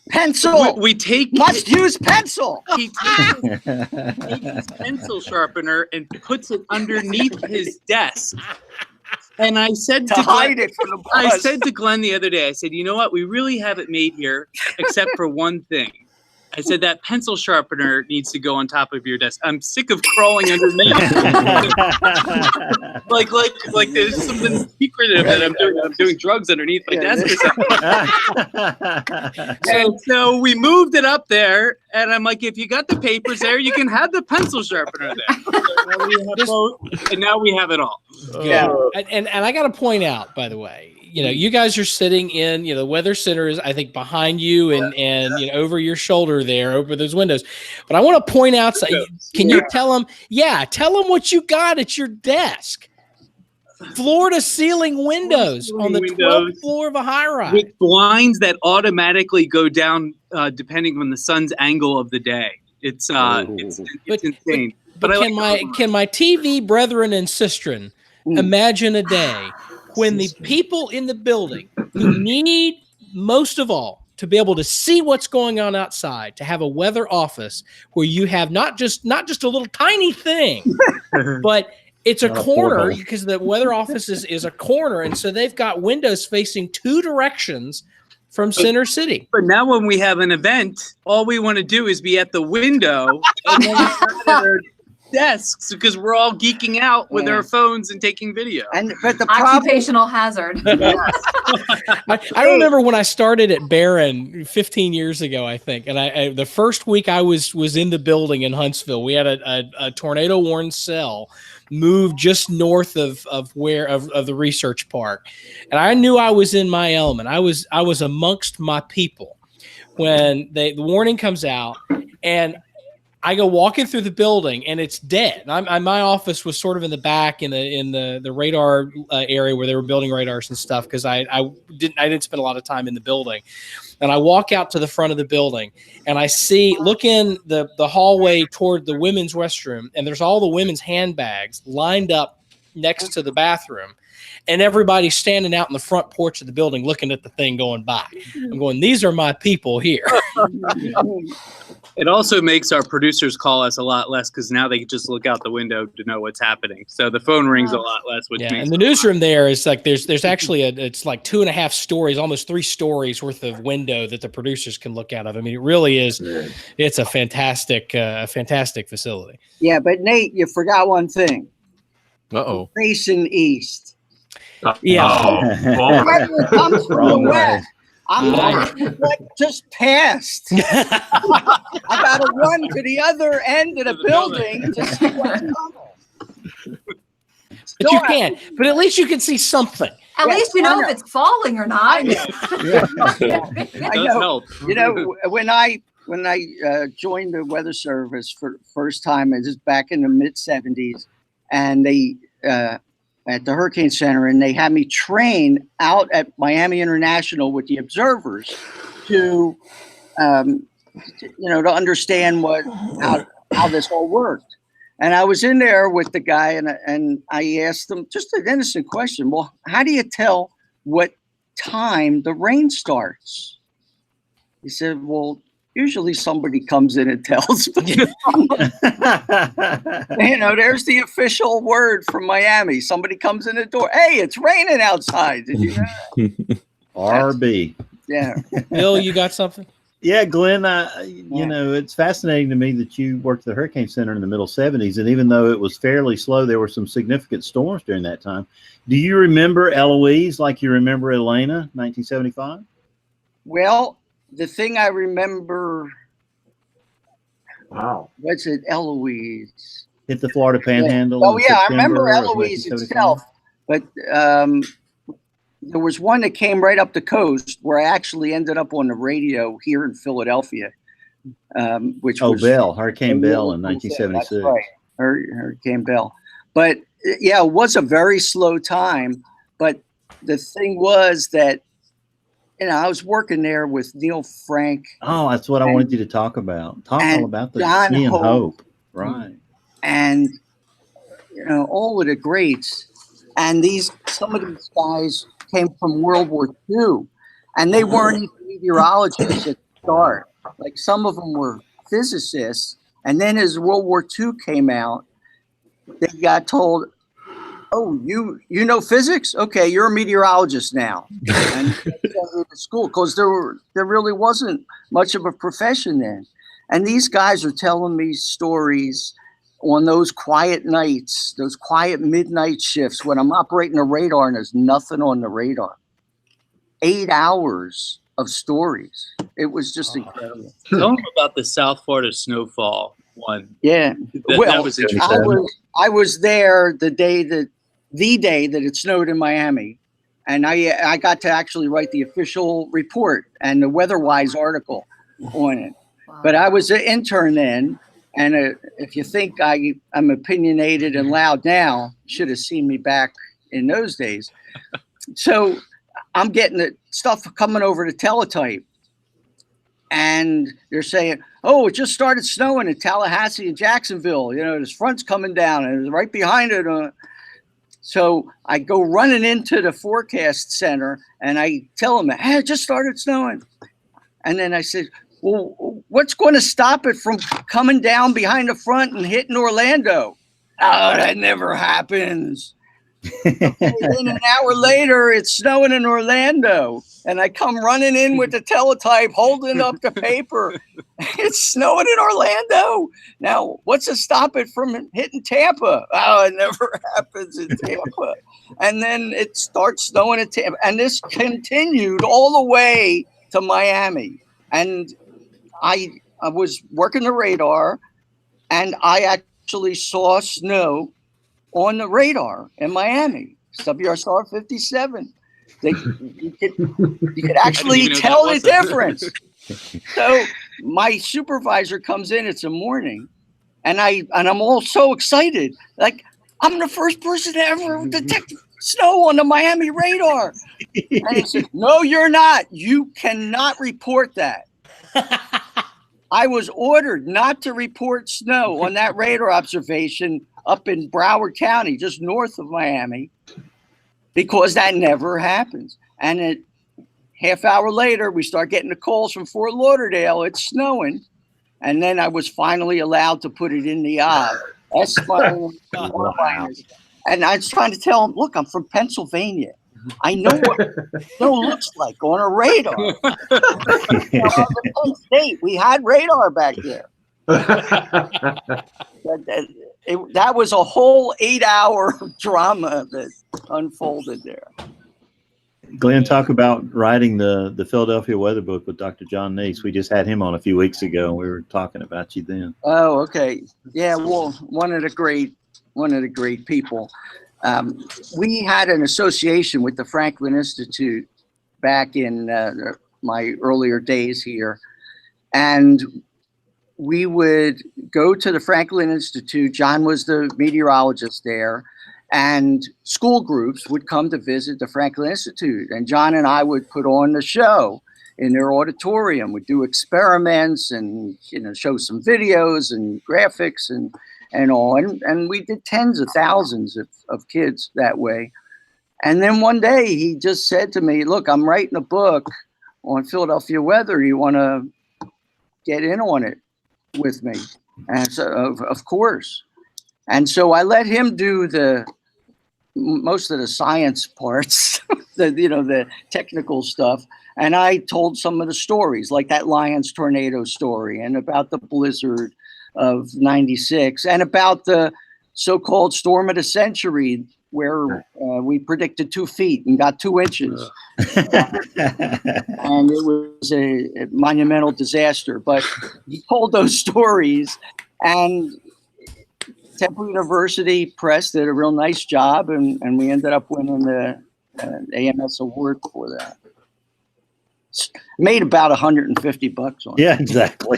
Pencil. We take Must use pencil. He takes his pencil sharpener and puts it underneath his desk. And I said To to hide Glen, it from the boss. I said to Glenn the other day, I said, you know what? We really have it made here, except for one thing. I said that pencil sharpener needs to go on top of your desk. I'm sick of crawling underneath. like there's something secretive that I'm doing. I'm doing drugs underneath my desk or something. So we moved it up there, and I'm like, if you got the papers there, you can have the pencil sharpener there. So now we have both, and now we have it all. Yeah. And I got to point out, by the way, you guys are sitting in, the weather center is, I think, behind you and over your shoulder there, over those windows. But I want to point out, can you tell them what you got at your desk? Floor to ceiling windows on the 12th floor of a high rise. With blinds that automatically go down depending on the sun's angle of the day. It's insane. But can my TV brethren and sistren imagine a day when the people in the building who need most of all to be able to see what's going on outside, to have a weather office where you have not just a little tiny thing, but it's a corner, because the weather office is a corner, and so they've got windows facing two directions from Center City. But now when we have an event, all we want to do is be at the window and then at our desks, because we're all geeking out with our phones and taking video. But the occupational hazard. I remember when I started at Barron 15 years ago, I think, and the first week I was in the building in Huntsville, we had a tornado warned cell moved just north of the research park, and I knew I was in my element. I was amongst my people when the warning comes out, and I go walking through the building and it's dead. My office was sort of in the back in the radar area where they were building radars and stuff, because I didn't spend a lot of time in the building. And I walk out to the front of the building and I look in the hallway toward the women's restroom, and there's all the women's handbags lined up next to the bathroom. And everybody's standing out in the front porch of the building looking at the thing going by. I'm going, these are my people here. It also makes our producers call us a lot less, because now they can just look out the window to know what's happening. So the phone rings a lot less. Which makes and the newsroom there is like there's actually it's like 2.5 stories, almost 3 stories worth of window that the producers can look out of. I mean, it really is. It's a fantastic facility. Yeah, but Nate, you forgot one thing. Uh-oh. Facing east. Yeah. Weather comes from the west. I'm just passed. I got to run to the other end of the building to see what's coming. But you can't. But at least you can see something. At least we know if it's falling or not. I know. You know, when I joined the Weather Service for the first time, it was back in the mid-'70s, and they at the Hurricane Center, and they had me train out at Miami International with the observers to understand how this all worked. And I was in there with the guy, and I asked him just an innocent question. Well, how do you tell what time the rain starts? He said, well, usually somebody comes in and tells me. There's the official word from Miami. Somebody comes in the door. Hey, it's raining outside. Did you know that? RB. Yeah. Bill, you got something? Yeah, Glenn, it's fascinating to me that you worked at the Hurricane Center in the middle 70s. And even though it was fairly slow, there were some significant storms during that time. Do you remember Eloise like you remember Elena, 1975? Well, the thing I remember, wow, what's it, Eloise? Hit the Florida Panhandle. Yeah. Oh, yeah, I remember Eloise itself, but there was one that came right up the coast where I actually ended up on the radio here in Philadelphia, which was Hurricane Bell in 1976. That's right, Hurricane Bell. But yeah, it was a very slow time. But the thing was that, I was working there with Neil Frank. Oh, that's what I wanted you to talk about. Talk all about the John Sea and Hope. Right. And, all of the greats. And some of these guys came from World War II, and they weren't even meteorologists at the start. Like some of them were physicists, and then as World War II came out, they got told, "Oh, you know physics? Okay, you're a meteorologist now." And they sent me to school because there really wasn't much of a profession then. And these guys are telling me stories on those quiet nights, those quiet midnight shifts when I'm operating a radar and there's nothing on the radar. 8 hours of stories. It was just incredible. Tell them about the South Florida snowfall one. Yeah. That was interesting. I was there the day that it snowed in Miami. And I got to actually write the official report and the WeatherWise article on it. Wow. But I was an intern then. And if you think I'm opinionated and loud now, you should have seen me back in those days. So I'm getting the stuff coming over to teletype. And they're saying, "Oh, it just started snowing in Tallahassee and Jacksonville. This front's coming down and it's right behind it." So I go running into the forecast center and I tell them, "Hey, it just started snowing." And then I said, "Well, what's going to stop it from coming down behind the front and hitting Orlando?" "Oh, that never happens." Then an hour later, it's snowing in Orlando. And I come running in with the teletype, holding up the paper. "It's snowing in Orlando. Now, what's to stop it from hitting Tampa?" "Oh, it never happens in Tampa." And then it starts snowing in Tampa. And this continued all the way to Miami. And I was working the radar, and I actually saw snow on the radar in Miami, WRSR 57. You could actually tell the difference. So my supervisor comes in, it's a morning, and I'm all so excited. Like, I'm the first person to ever detect snow on the Miami radar. And he said, "No, you're not. You cannot report that." I was ordered not to report snow on that radar observation up in Broward County, just north of Miami, because that never happens. And a half hour later, we start getting the calls from Fort Lauderdale. It's snowing. And then I was finally allowed to put it in the ob. Wow. And I was trying to tell him, "Look, I'm from Pennsylvania. I know what snow looks like on a radar." Penn State, we had radar back there. That was a whole 8-hour drama that unfolded there. Glenn, talk about writing the Philadelphia weather book with Dr. John Neese. We just had him on a few weeks ago. We were talking about you then. Oh, okay. Yeah, well, one of the great people. We had an association with the Franklin Institute back in my earlier days here, and we would go to the Franklin Institute. John was the meteorologist there, and school groups would come to visit the Franklin Institute, and John and I would put on the show in their auditorium. We'd do experiments and show some videos and graphics and all, and we did tens of thousands of kids that way. And then one day he just said to me, "Look, I'm writing a book on Philadelphia weather. You want to get in on it with me?" And so, of course. And so I let him do most of the science parts, the technical stuff. And I told some of the stories, like that Lions tornado story, and about the blizzard of '96, and about the so-called storm of the century, where we predicted 2 feet and got 2 inches. And it was a monumental disaster. But he told those stories, and Temple University Press did a real nice job, and we ended up winning the AMS award for that. Made about $150 on it. Yeah, exactly.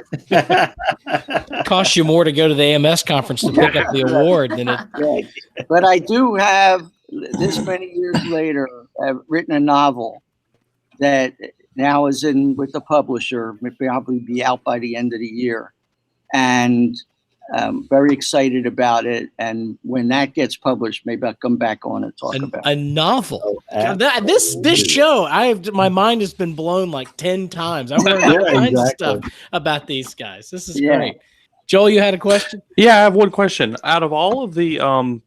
Cost you more to go to the AMS conference to pick up the award than it. Right. But I do have, this many years later, I've written a novel that now is in with the publisher. Will probably be out by the end of the year. And very excited about it. And when that gets published, maybe I'll come back on and talk about a it. novel. Oh, This show, my mind has been blown like 10 times. I've learned all kinds of stuff about these guys. This is great. Joel, you had a question? Yeah, I have one question. Out of all of the,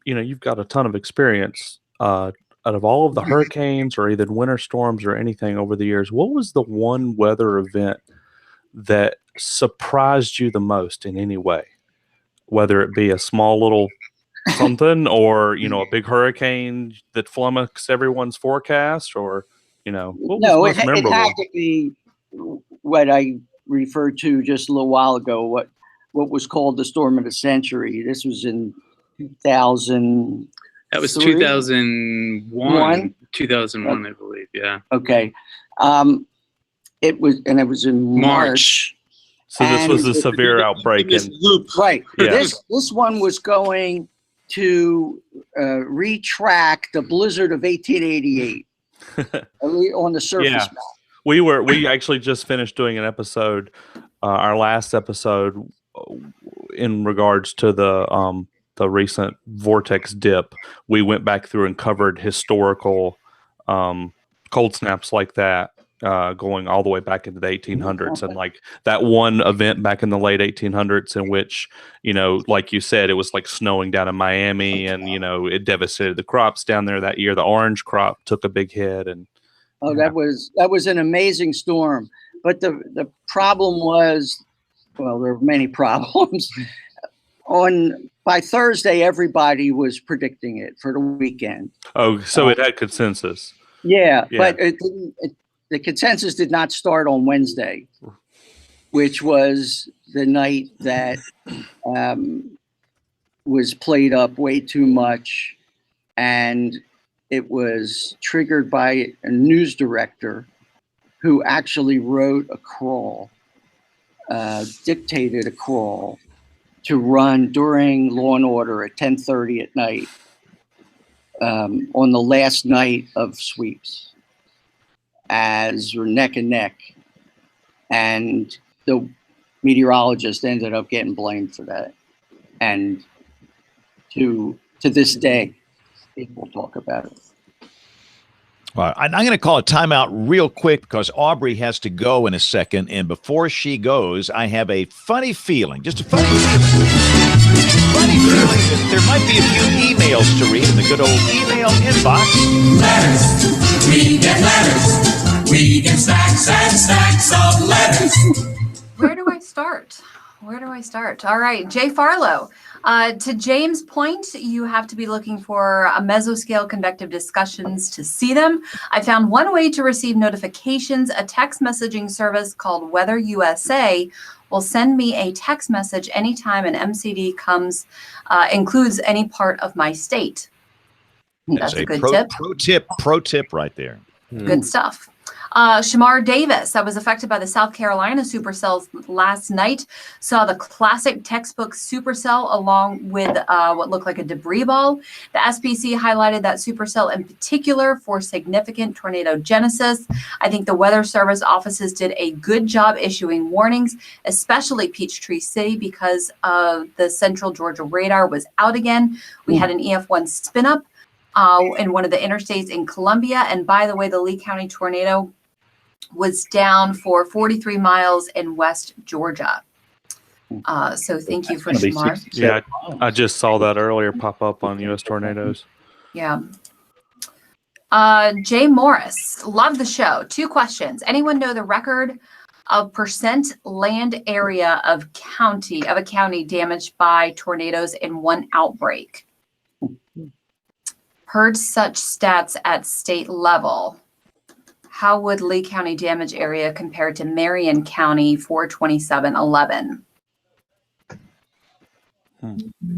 you've got a ton of experience. Out of all of the hurricanes or either winter storms or anything over the years, what was the one weather event that surprised you the most in any way? Whether it be a small little something or, a big hurricane that flummoxed everyone's forecast, or, what was most memorable? It had to be what I referred to just a little while ago, what was called the storm of the century. This was in 2000. That was 2001. 2001, I believe. Yeah. Okay. It was in March. So this was a severe outbreak. Right. Yeah. This one was going to retract the blizzard of 1888 on the surface map. We actually just finished doing an episode, our last episode, in regards to the recent vortex dip. We went back through and covered historical cold snaps like that, going all the way back into the 1800s, and like that one event back in the late 1800s in which, like you said, it was like snowing down in Miami, and it devastated the crops down there that year. The orange crop took a big hit, and that was an amazing storm. But the problem was, well, there were many problems. By Thursday, everybody was predicting it for the weekend. Oh, so it had consensus. Yeah. But the consensus did not start on Wednesday, which was the night that was played up way too much, and it was triggered by a news director who actually wrote a crawl, dictated a crawl to run during Law and Order at 10:30 at night on the last night of sweeps, as we're neck and neck. And the meteorologist ended up getting blamed for that. And to this day, people talk about it. Well, I'm going to call a timeout real quick because Aubrey has to go in a second. And before she goes, I have a funny feeling, just a funny feeling that there might be a few emails to read in the good old email inbox. Letters. We get letters. We get stacks and stacks of letters. Where do I start? All right, Jay Farlow. To James' point, you have to be looking for a mesoscale convective discussions to see them. I found one way to receive notifications. A text messaging service called Weather USA will send me a text message anytime an MCD includes any part of my state. That's a good tip. Pro tip right there. Good stuff. Shamar Davis, I was affected by the South Carolina supercells last night. Saw the classic textbook supercell along with what looked like a debris ball. The SPC highlighted that supercell in particular for significant tornado genesis. I think the Weather Service offices did a good job issuing warnings, especially Peachtree City, because the Central Georgia radar was out again. We had an EF1 spin up in one of the interstates in Columbia. And by the way, the Lee County tornado was down for 43 miles in West Georgia. So thank you for Shamar. Yeah, I just saw that earlier pop up on U.S. Tornadoes. Yeah. Jay Morris, love the show. 2 questions. Anyone know the record of % land area of a county damaged by tornadoes in one outbreak? Heard such stats at state level. How would Lee County damage area compare to Marion County for 2711?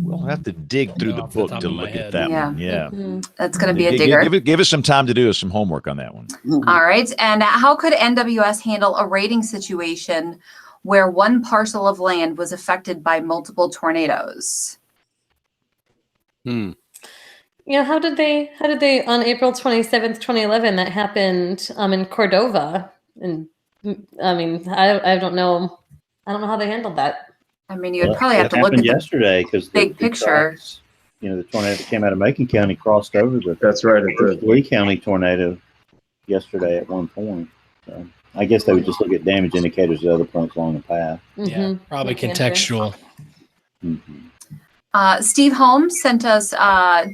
We'll have to dig through the book to look at that one. Yeah. That's going to be a digger. Give us some time to do some homework on that one. All right. And how could NWS handle a rating situation where one parcel of land was affected by multiple tornadoes? Yeah, how did they on April 27th, 2011, that happened in Cordova? And I mean, I don't know how they handled that. I mean, you would probably have to look happened at yesterday because big picture. The tornado that came out of Macon County crossed over the That's right. Lee County tornado yesterday at one point. So I guess they would just look at damage indicators at other points along the path. Yeah, probably contextual. Steve Holmes sent us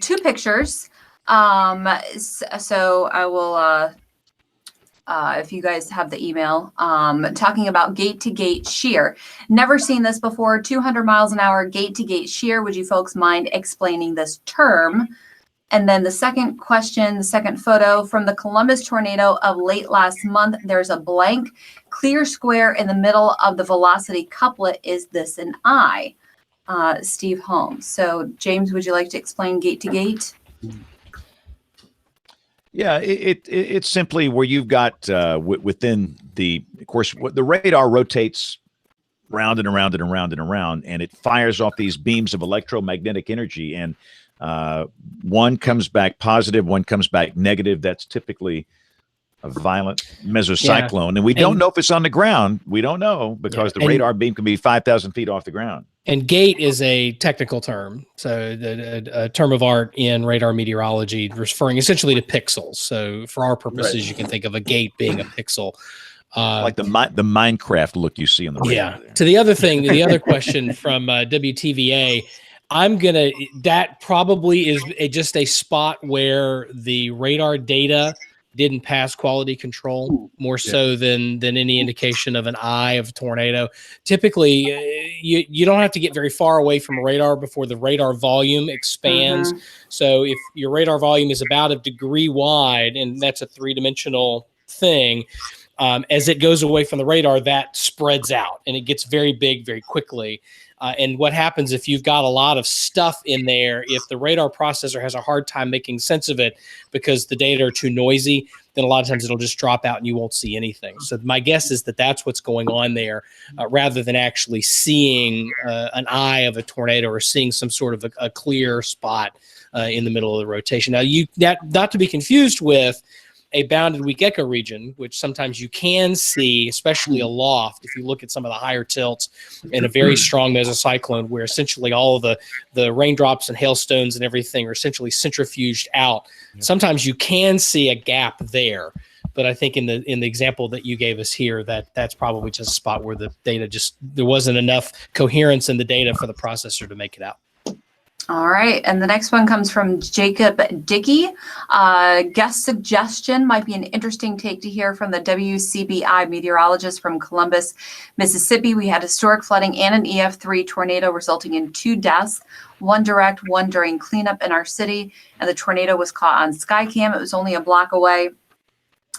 2 pictures. So I will, if you guys have the email, talking about gate-to-gate shear. Never seen this before. 200 miles an hour gate-to-gate shear. Would you folks mind explaining this term? And then the second question, the second photo from the Columbus tornado of late last month, there's a blank clear square in the middle of the velocity couplet. Is this an eye? Steve Holmes. So James, would you like to explain gate-to-gate? Yeah, it's simply where you've got within of course, the radar rotates round and around and around and around, and it fires off these beams of electromagnetic energy, and one comes back positive, one comes back negative. That's typically a violent mesocyclone, and we don't know if it's on the ground. We don't know because the radar beam can be 5,000 feet off the ground. And gate is a technical term, so a term of art in radar meteorology, referring essentially to pixels. So for our purposes, you can think of a gate being a pixel. Like the Minecraft look you see on the radar. Yeah. To the other thing, the other question from WTVA, that probably is just a spot where the radar data didn't pass quality control more so than any indication of an eye of a tornado. Typically, you don't have to get very far away from a radar before the radar volume expands. So if your radar volume is about a degree wide, and that's a 3-dimensional thing, as it goes away from the radar, that spreads out and it gets very big very quickly. And what happens if you've got a lot of stuff in there, if the radar processor has a hard time making sense of it because the data are too noisy, then a lot of times it'll just drop out and you won't see anything. So my guess is that that's what's going on there, rather than actually seeing an eye of a tornado or seeing some sort of a clear spot in the middle of the rotation. Now, not to be confused with a bounded weak echo region, which sometimes you can see, especially aloft, if you look at some of the higher tilts in a very strong mesocyclone, where essentially all of the raindrops and hailstones and everything are essentially centrifuged out. Sometimes you can see a gap there, but I think in the example that you gave us here, that's probably just a spot where the data there wasn't enough coherence in the data for the processor to make it out. All right, and the next one comes from Jacob Dickey. Guest suggestion might be an interesting take to hear from the WCBI meteorologist from Columbus, Mississippi. We had historic flooding and an EF3 tornado resulting in 2 deaths, one direct, one during cleanup in our city, and the tornado was caught on Skycam. It was only a block away,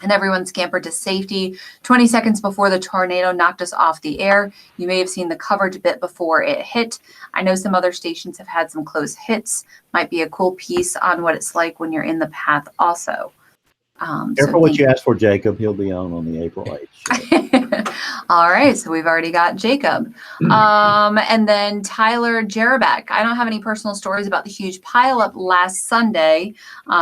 and everyone scampered to safety. 20 seconds before the tornado knocked us off the air. You may have seen the coverage a bit before it hit. I know some other stations have had some close hits. Might be a cool piece on what it's like when you're in the path also. Careful what you ask for, Jacob. He'll be on the April 8th show. All right, so we've already got Jacob. And then Tyler Jerabek. I don't have any personal stories about the huge pileup last Sunday.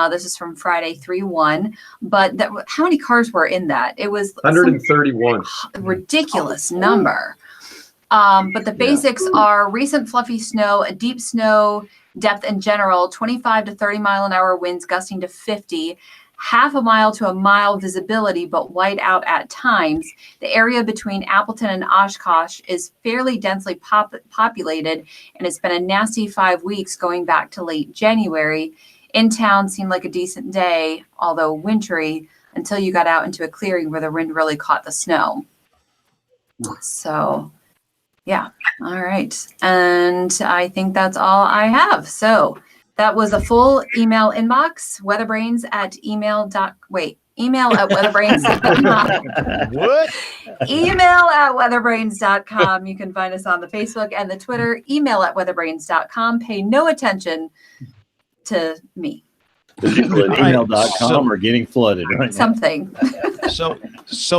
This is from Friday 3/1. But how many cars were in that? It was 131. Ridiculous number. But the basics are recent fluffy snow, a deep snow depth in general, 25 to 30 mile an hour winds gusting to 50. Half a mile to a mile visibility, but white out at times. The area between Appleton and Oshkosh is fairly densely populated, and it's been a nasty 5 weeks going back to late January. In town seemed like a decent day, although wintry, until you got out into a clearing where the wind really caught the snow. So, yeah. All right. And I think that's all I have. So that was a full email inbox, weatherbrains at email at weatherbrains.com. What? Email at weatherbrains.com. You can find us on the Facebook and the Twitter. Email at weatherbrains.com. Pay no attention to me. The people at email.com are getting flooded right now. Something. So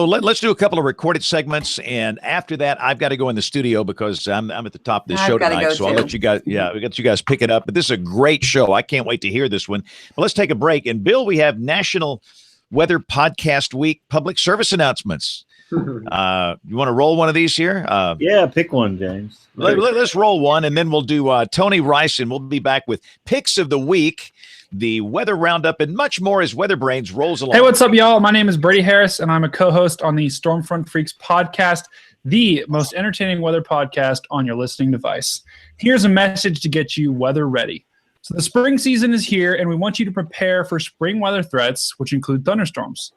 let's do a couple of recorded segments, and after that, I've got to go in the studio because I'm at the top of the show tonight. So I'll let you guys, we got you guys pick it up. But this is a great show. I can't wait to hear this one. But let's take a break. And Bill, we have National Weather Podcast Week public service announcements. You want to roll one of these here? Yeah, pick one, James. Let's roll one, and then we'll do Tony Rice, and we'll be back with picks of the week, the weather roundup, and much more as WeatherBrains rolls along. Hey, what's up, y'all? My name is Brady Harris, and I'm a co-host on the Stormfront Freaks podcast, the most entertaining weather podcast on your listening device. Here's a message to get you weather ready. So the spring season is here, and we want you to prepare for spring weather threats, which include thunderstorms.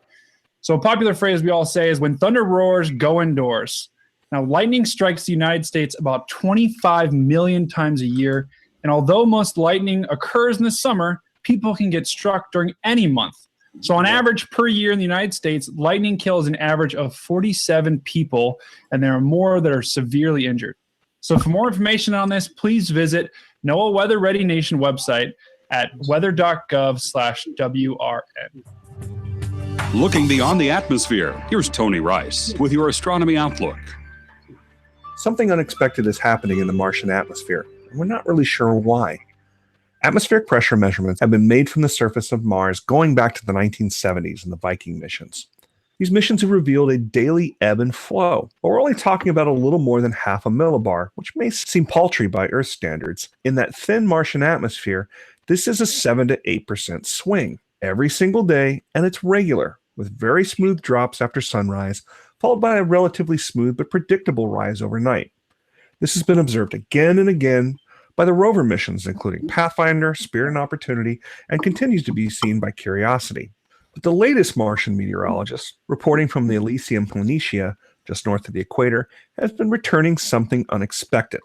So a popular phrase we all say is, when thunder roars, go indoors. Now, lightning strikes the United States about 25 million times a year, and although most lightning occurs in the summer, people can get struck during any month. So on average per year in the United States, lightning kills an average of 47 people, and there are more that are severely injured. So for more information on this, please visit NOAA Weather Ready Nation website at weather.gov/WRN. Looking beyond the atmosphere, here's Tony Rice with your Astronomy Outlook. Something unexpected is happening in the Martian atmosphere, and we're not really sure why. Atmospheric pressure measurements have been made from the surface of Mars going back to the 1970s in the Viking missions. These missions have revealed a daily ebb and flow, but we're only talking about a little more than half a millibar, which may seem paltry by Earth standards. In that thin Martian atmosphere, this is a 7 to 8% swing every single day, and it's regular, with very smooth drops after sunrise, followed by a relatively smooth but predictable rise overnight. This has been observed again and again by the rover missions, including Pathfinder, Spirit and Opportunity, and continues to be seen by Curiosity. But the latest Martian meteorologist, reporting from the Elysium Planitia, just north of the equator, has been returning something unexpected.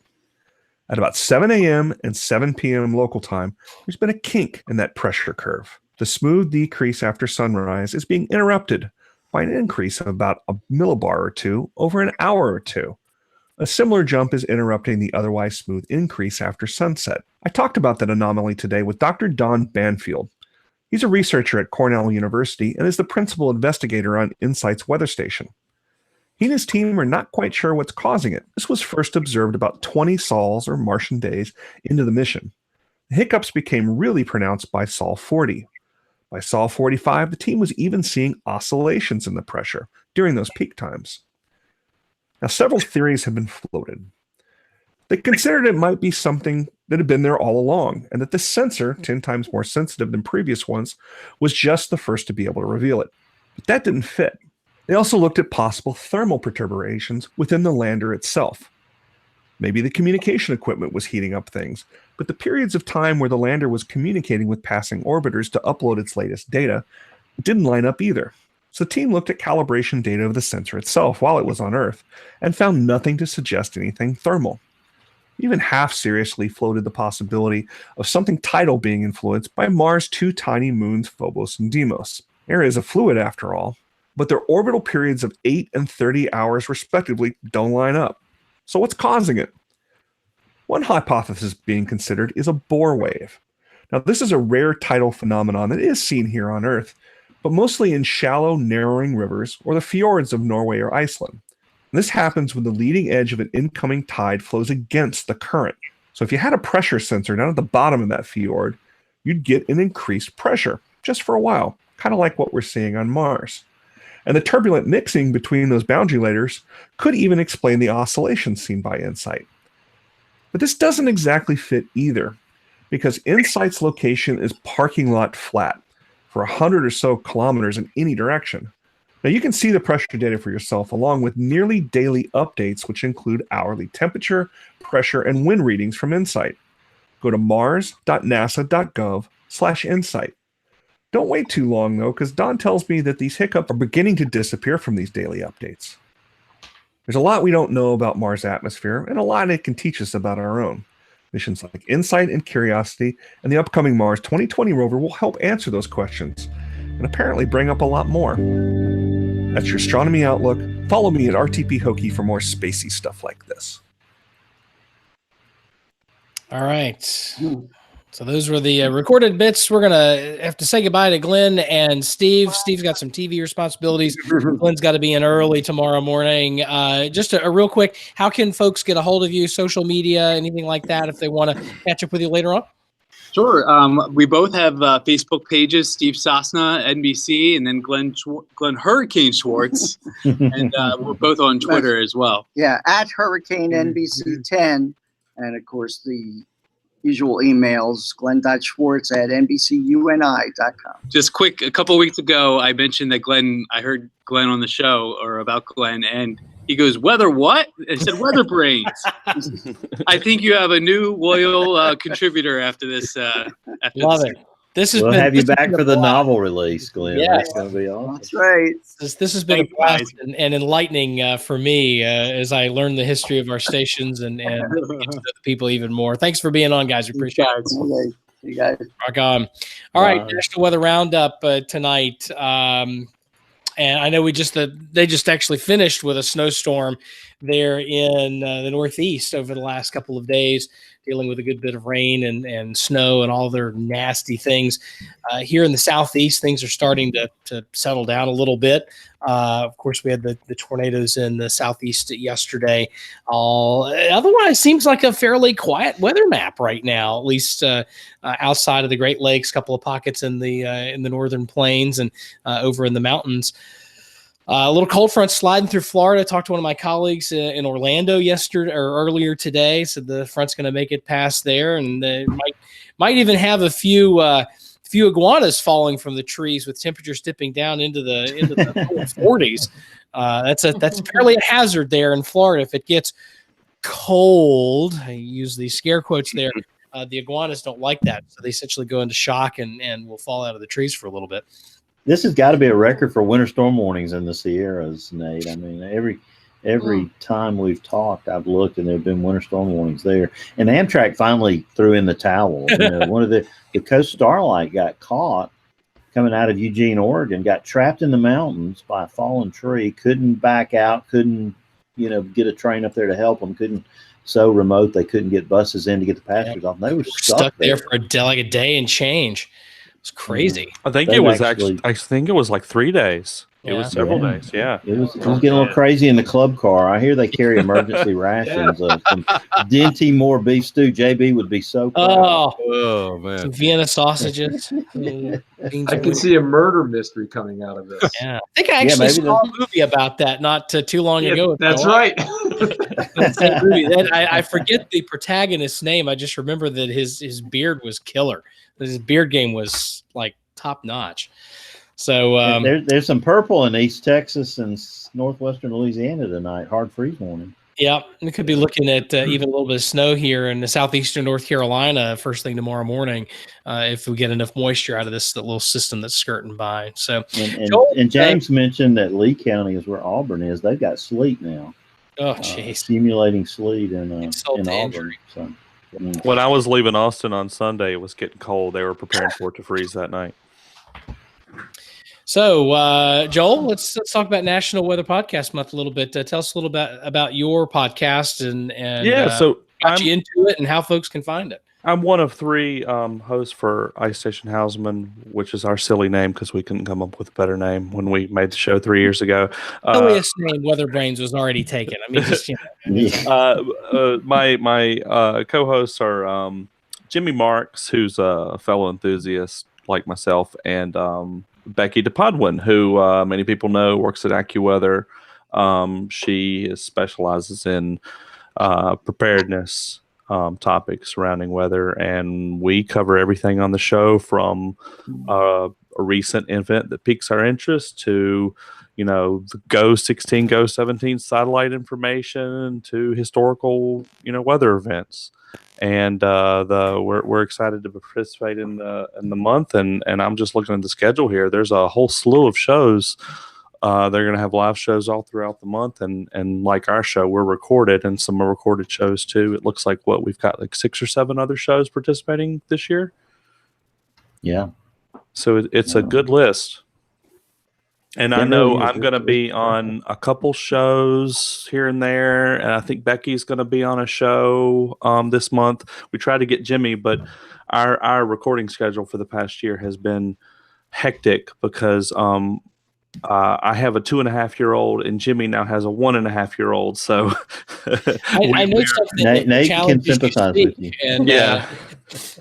At about 7 a.m. and 7 p.m. local time, there's been a kink in that pressure curve. The smooth decrease after sunrise is being interrupted by an increase of about a millibar or two over an hour or two. A similar jump is interrupting the otherwise smooth increase after sunset. I talked about that anomaly today with Dr. Don Banfield. He's a researcher at Cornell University and is the principal investigator on InSight's weather station. He and his team are not quite sure what's causing it. This was first observed about 20 sols, or Martian days, into the mission. The hiccups became really pronounced by Sol 40. By Sol 45, the team was even seeing oscillations in the pressure during those peak times. Now, several theories have been floated. They considered it might be something that had been there all along, and that this sensor, 10 times more sensitive than previous ones, was just the first to be able to reveal it. But that didn't fit. They also looked at possible thermal perturbations within the lander itself. Maybe the communication equipment was heating up things, but the periods of time where the lander was communicating with passing orbiters to upload its latest data didn't line up either. So the team looked at calibration data of the sensor itself while it was on Earth and found nothing to suggest anything thermal. Even half-seriously floated the possibility of something tidal being influenced by Mars' two tiny moons, Phobos and Deimos. Air is a fluid after all, but their orbital periods of 8 and 30 hours respectively don't line up. So what's causing it? One hypothesis being considered is a Bohr wave. Now, this is a rare tidal phenomenon that is seen here on Earth, but mostly in shallow, narrowing rivers or the fjords of Norway or Iceland. And this happens when the leading edge of an incoming tide flows against the current. So if you had a pressure sensor down at the bottom of that fjord, you'd get an increased pressure just for a while, kind of like what we're seeing on Mars. And the turbulent mixing between those boundary layers could even explain the oscillations seen by InSight. But this doesn't exactly fit either, because InSight's location is parking lot flat for 100 or so kilometers in any direction. Now you can see the pressure data for yourself along with nearly daily updates, which include hourly temperature, pressure, and wind readings from InSight. Go to mars.nasa.gov/InSight. Don't wait too long though, because Don tells me that these hiccups are beginning to disappear from these daily updates. There's a lot we don't know about Mars' atmosphere, and a lot it can teach us about our own. Missions like InSight and Curiosity and the upcoming Mars 2020 rover will help answer those questions, and apparently bring up a lot more. That's your Astronomy Outlook. Follow me at RTP Hokie for more spacey stuff like this. All right. So those were the recorded bits. We're going to have to say goodbye to Glen and Steve. Steve's got some TV responsibilities. Glen's got to be in early tomorrow morning. Just a real quick, how can folks get a hold of you, social media, anything like that, if they want to catch up with you later on? Sure. We both have Facebook pages, Steve Sasson, NBC, and then Glen Hurricane Schwartz. And we're both on Twitter as well. Yeah, at Hurricane NBC 10. And of course, the usual emails, glen.schwartz@nbcuni.com. Just quick, a couple of weeks ago, I mentioned that I heard Glen on the show, or about Glen, and he goes, "Weather what?" I said, "WeatherBrains." I think you have a new loyal contributor after this. Love it. We'll have you back for the novel release, Glenn. Yeah. That's going to be awesome. That's right. This has been a blast and enlightening for me as I learn the history of our stations and get to know the people even more. Thanks for being on, guys. We appreciate it. Okay. You guys. Rock on. All right, National Weather Roundup tonight. And I know they just actually finished with a snowstorm there in the Northeast over the last couple of days, dealing with a good bit of rain and snow and all their nasty things. Here in the Southeast, things are starting to settle down a little bit. Of course, we had the tornadoes in the Southeast yesterday. Otherwise, seems like a fairly quiet weather map right now, at least outside of the Great Lakes, a couple of pockets in the northern plains and over in the mountains. A little cold front sliding through Florida. I talked to one of my colleagues in Orlando earlier today. Said the front's going to make it past there, and they might even have a few iguanas falling from the trees with temperatures dipping down into the 40s. That's apparently a hazard there in Florida. If it gets cold, I use these scare quotes there. The iguanas don't like that, so they essentially go into shock and will fall out of the trees for a little bit. This has got to be a record for winter storm warnings in the Sierras, Nate. I mean, every time we've talked, I've looked and there have been winter storm warnings there. And Amtrak finally threw in the towel. One of the Coast Starlight got caught coming out of Eugene, Oregon, got trapped in the mountains by a fallen tree, couldn't back out, couldn't get a train up there to help them, so remote they couldn't get buses in to get the passengers off. And they were stuck there for a day and change. It's crazy. I think it was like 3 days. It was several days. Yeah. It was getting a little crazy in the club car. I hear they carry emergency rations of some Dinty Moore beef stew. JB would be so proud. Oh man. Some Vienna sausages. I can see a murder mystery coming out of this. Yeah. I think I actually saw a movie about that not too long ago. That's right. I forget the protagonist's name. I just remember that his beard was killer. His beard game was like top notch. So there's some purple in East Texas and northwestern Louisiana tonight. Hard freeze warning. Yeah, we could be looking at even a little bit of snow here in the southeastern North Carolina first thing tomorrow morning if we get enough moisture out of that little system that's skirting by. So and James mentioned that Lee County is where Auburn is. They've got sleet now. Oh, jeez. Accumulating sleet in Auburn. So. When I was leaving Austin on Sunday, it was getting cold. They were preparing for it to freeze that night. So, Joel, let's talk about National Weather Podcast Month a little bit. Tell us a little bit about your podcast and so got you into it and how folks can find it. I'm one of 3 hosts for Ice Station Houseman, which is our silly name because we couldn't come up with a better name when we made the show 3 years ago. The silliest name, WeatherBrains, was already taken. I mean, just my co-hosts are Jimmy Marks, who's a fellow enthusiast like myself, and Becky DePodwin, who many people know works at AccuWeather. She specializes in preparedness topics surrounding weather, and we cover everything on the show from a recent event that piques our interest to the Go 16, Go 17 satellite information to historical weather events. And we're excited to participate in the month, and I'm just looking at the schedule here. There's a whole slew of shows. They're going to have live shows all throughout the month, and like our show, we're recorded, and some are recorded shows too. It looks like we've got like 6 or 7 other shows participating this year. Yeah. So it's a good list. And I know I'm going to be on a couple shows here and there, and I think Becky's going to be on a show this month. We try to get Jimmy, but our recording schedule for the past year has been hectic because I have a 2.5-year-old, and Jimmy now has a 1.5-year-old. So I know something that Nate can sympathize with you. And,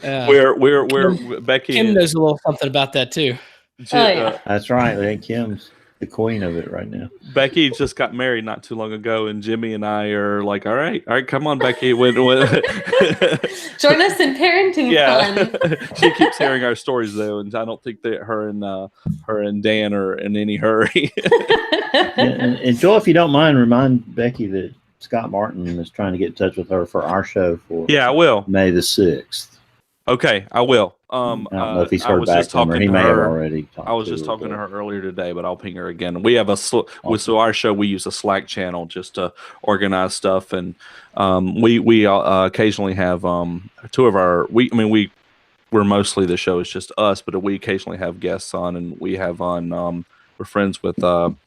We're Becky. Kim knows a little something about that too. That's right. I think Kim's the queen of it right now. Becky just got married not too long ago, and Jimmy and I are like, all right, come on, Becky. Join us in parenting fun. She keeps hearing our stories though, and I don't think that her and Dan are in any hurry. and Joel, if you don't mind, remind Becky that Scott Martin is trying to get in touch with her for our show for I will. May the 6th. Okay, I will. I don't know if he's heard back from her. He may have already talked I was just talking to her earlier today, but I'll ping her again. We have so our show, we use a Slack channel just to organize stuff, and we occasionally have two of our we're mostly the show is just us, but we occasionally have guests on, and we have on we're friends with I'm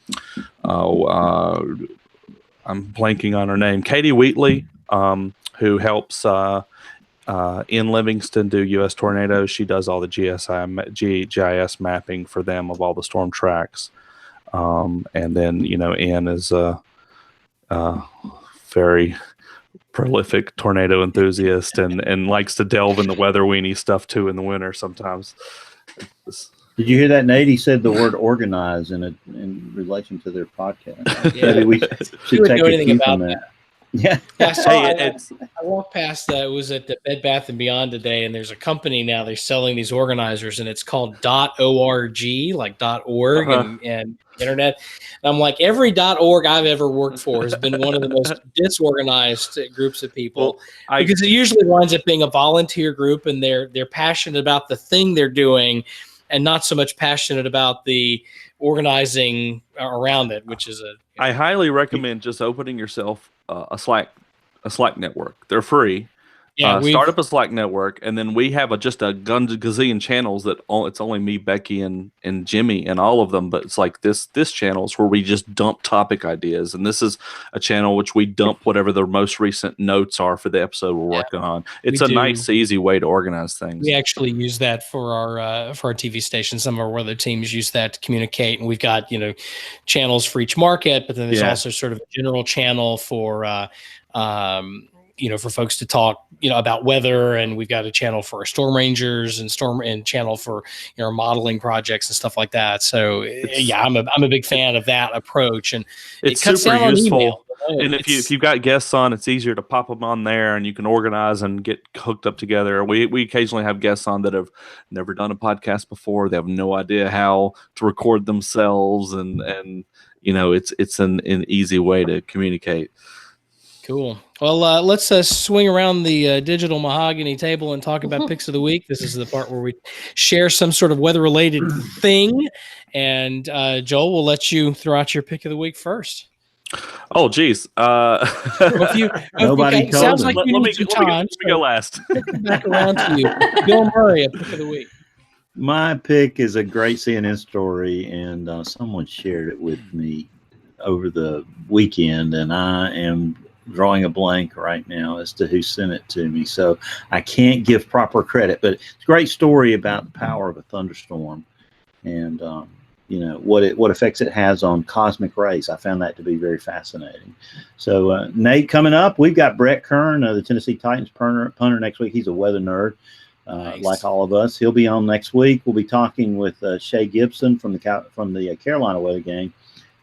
blanking on her name, Katie Wheatley, who helps in Livingston do U.S. tornadoes. She does all the GIS mapping for them of all the storm tracks. And then, Ann is a very prolific tornado enthusiast and likes to delve in the weather weenie stuff too in the winter sometimes. Did you hear that, Nate? He said the word organize in relation to their podcast. Yeah. Maybe we should take a cue from that. Yeah. I walked past it was at the Bed Bath & Beyond today, and there's a company now, they're selling these organizers, and it's called .org, like .org and internet. And I'm like, every .org I've ever worked for has been one of the most disorganized groups of people, because it usually winds up being a volunteer group, and they're passionate about the thing they're doing and not so much passionate about the organizing around it, which is I highly recommend just opening yourself a Slack network. They're free. Yeah, start up a Slack network, and then we have just a gazillion channels that it's only me, Becky, and Jimmy, and all of them. But it's like this channel is where we just dump topic ideas, and this is a channel which we dump whatever the most recent notes are for the episode we're working on. It's a nice, easy way to organize things. We actually use that for our TV station. Some of our other teams use that to communicate, and we've got channels for each market, but then there's also sort of a general channel for for folks to talk, about weather, and we've got a channel for our storm rangers and channel for modeling projects and stuff like that. So I'm a big fan of that approach, and it's super useful. And if you've got guests on, it's easier to pop them on there, and you can organize and get hooked up together. We occasionally have guests on that have never done a podcast before. They have no idea how to record themselves, and it's an easy way to communicate. Cool. Well, let's swing around the digital mahogany table and talk about picks of the week. This is the part where we share some sort of weather-related thing. And Joel, we'll let you throw out your pick of the week first. Oh, geez. Nobody told sounds him. like Let me go last. Back around to you. Bill Murray, a pick of the week. My pick is a great CNN story, and someone shared it with me over the weekend, and I am drawing a blank right now as to who sent it to me, so I can't give proper credit, but it's a great story about the power of a thunderstorm and what effects it has on cosmic rays. I found that to be very fascinating. So Nate, coming up, we've got Brett Kern, the Tennessee Titans punter next week. He's a weather nerd, like all of us. He'll be on next week. We'll be talking with Shay Gibson from the Carolina Weather Game,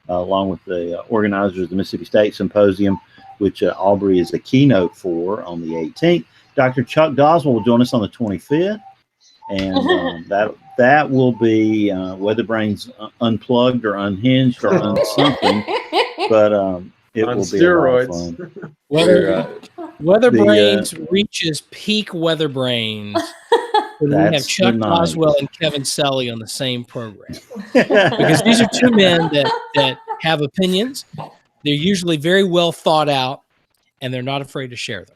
along with the organizers of the Mississippi State Symposium, which Aubrey is a keynote for on the 18th. Dr. Chuck Doswell will join us on the 25th, and that will be WeatherBrains Unplugged or Unhinged or something, but it will be a lot of fun. WeatherBrains reaches peak WeatherBrains. We have Chuck Doswell and Kevin Selly on the same program, because these are two men that have opinions. They're usually very well thought out, and they're not afraid to share them.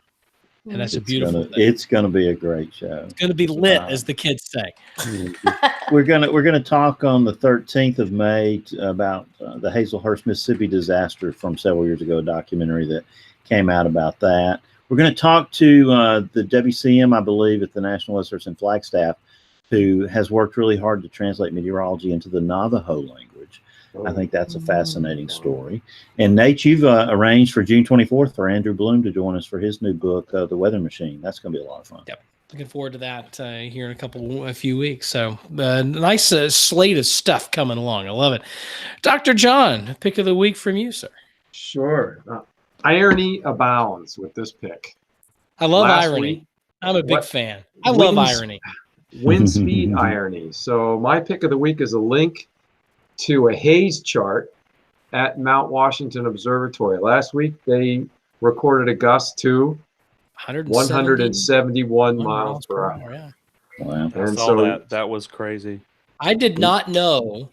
And that's a beautiful thing. It's going to be a great show. It's going to be lit, as the kids say. We're gonna talk on the 13th of May about the Hazelhurst, Mississippi disaster from several years ago, a documentary that came out about that. We're going to talk to the WCM, I believe, at the National Weather Service in Flagstaff, who has worked really hard to translate meteorology into the Navajo language. I think that's a fascinating story. And Nate, you've arranged for June 24th for Andrew Bloom to join us for his new book, The Weather Machine. That's going to be a lot of fun. Yep. Looking forward to that here in a few weeks. So nice slate of stuff coming along. I love it. Dr. John, pick of the week from you, sir. Sure. Irony abounds with this pick. I love Last irony. week, I'm a big fan. I love irony. Wind speed irony. So my pick of the week is a link to a haze chart at Mount Washington Observatory. Last week, they recorded a gust to 171 miles per hour. Yeah. Wow. I And saw so that was crazy. I did not know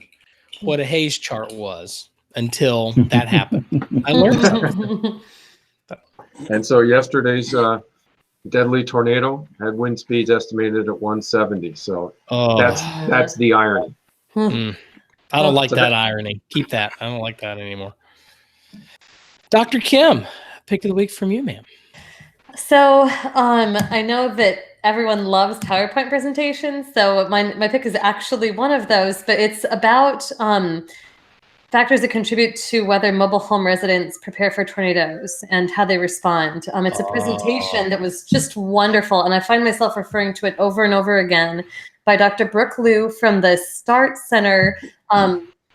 what a haze chart was until that happened. I learned something. And so yesterday's deadly tornado had wind speeds estimated at 170. So that's the irony. I don't like that irony. Keep that. I don't like that anymore. Dr. Kim, pick of the week from you, ma'am. So I know that everyone loves PowerPoint presentations. So my pick is actually one of those, but it's about factors that contribute to whether mobile home residents prepare for tornadoes and how they respond. It's a presentation that was just wonderful, and I find myself referring to it over and over again by Dr. Brooke Liu from the START Center.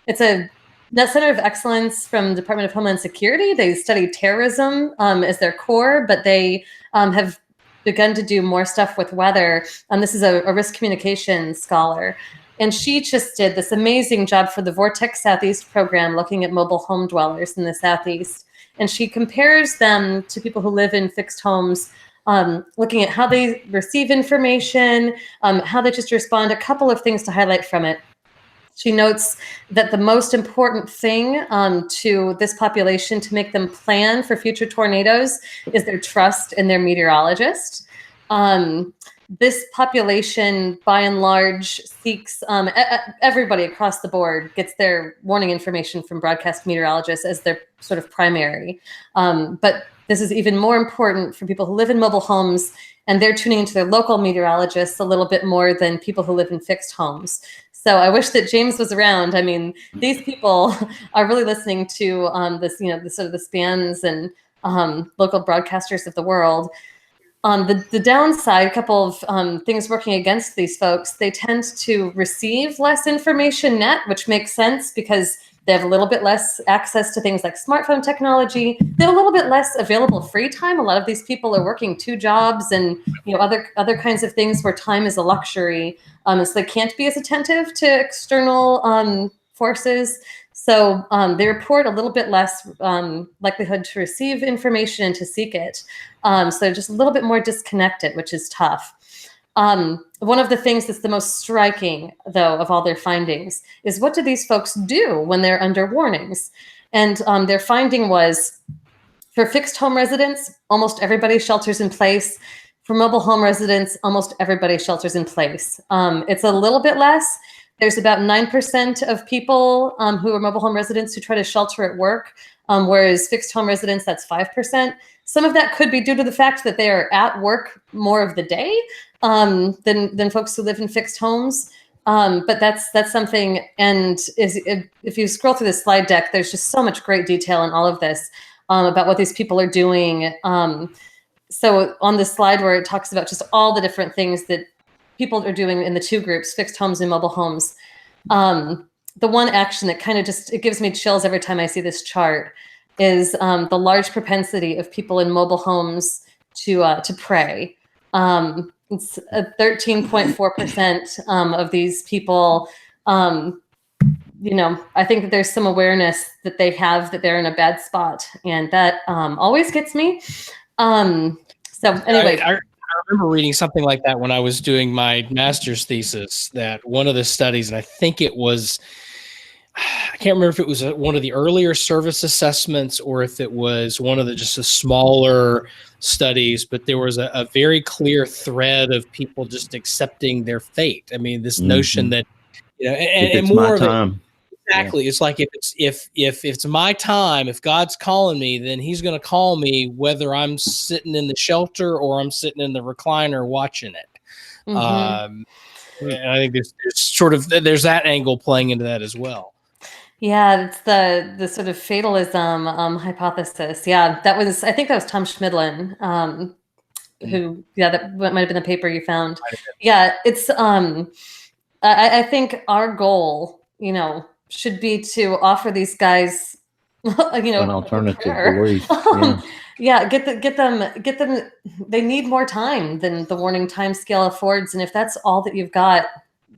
It's a Center of Excellence from the Department of Homeland Security. They study terrorism as their core, but they have begun to do more stuff with weather. This is a risk communications scholar. And she just did this amazing job for the Vortex Southeast program, looking at mobile home dwellers in the Southeast. And she compares them to people who live in fixed homes, looking at how they receive information, how they just respond. A couple of things to highlight from it. She notes that the most important thing to this population to make them plan for future tornadoes is their trust in their meteorologist. This population, by and large, seeks everybody across the board gets their warning information from broadcast meteorologists as their sort of primary. But this is even more important for people who live in mobile homes, and they're tuning into their local meteorologists a little bit more than people who live in fixed homes. So I wish that James was around. I mean, these people are really listening to this, the sort of the spans and local broadcasters of the world. The downside, a couple of things working against these folks, they tend to receive less information net, which makes sense because they have a little bit less access to things like smartphone technology. They have a little bit less available free time. A lot of these people are working 2 jobs and other kinds of things where time is a luxury. So they can't be as attentive to external forces. So they report a little bit less likelihood to receive information and to seek it. So they're just a little bit more disconnected, which is tough. One of the things that's the most striking, though, of all their findings is what do these folks do when they're under warnings? And their finding was for fixed home residents, almost everybody shelters in place. For mobile home residents, almost everybody shelters in place. It's a little bit less. There's about 9% of people who are mobile home residents who try to shelter at work, whereas fixed home residents, that's 5%. Some of that could be due to the fact that they are at work more of the day than folks who live in fixed homes. But that's something, and if you scroll through the slide deck, there's just so much great detail in all of this about what these people are doing. So on the slide where it talks about just all the different things that people are doing in the 2 groups, fixed homes and mobile homes. The one action that kind of it gives me chills every time I see this chart is the large propensity of people in mobile homes to pray. It's 13.4% of these people. I think that there's some awareness that they have that they're in a bad spot, and that always gets me. So anyway. I remember reading something like that when I was doing my master's thesis, that one of the studies, and I think it was, I can't remember if it was one of the earlier service assessments or if it was one of the just a smaller studies, but there was a very clear thread of people just accepting their fate. I mean, this notion that, and more of it. Exactly. Yeah. It's like if it's my time, if God's calling me, then He's going to call me whether I'm sitting in the shelter or I'm sitting in the recliner watching it. And I think there's that angle playing into that as well. Yeah, it's the sort of fatalism hypothesis. Yeah, I think that was Tom Schmidlin who, that might have been the paper you found. Yeah, it's, I think our goal, should be to offer these guys, an alternative belief. Yeah, get them. They need more time than the warning time scale affords, and if that's all that you've got,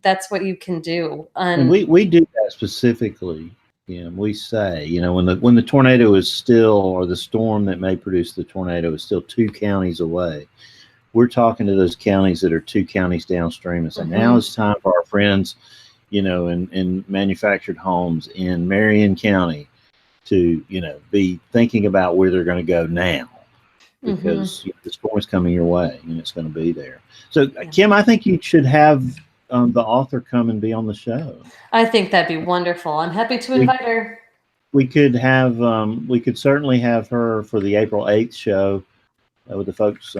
that's what you can do. And we do that specifically. We say, when the tornado is still, or the storm that may produce the tornado is still 2 counties away, we're talking to those counties that are 2 counties downstream and saying, now it's time for our friends, in manufactured homes in Marion County to, be thinking about where they're going to go now, because the storm is coming your way and it's going to be there. So, Kim, I think you should have the author come and be on the show. I think that'd be wonderful. I'm happy to invite her. We could have, we could certainly have her for the April 8th show with the folks,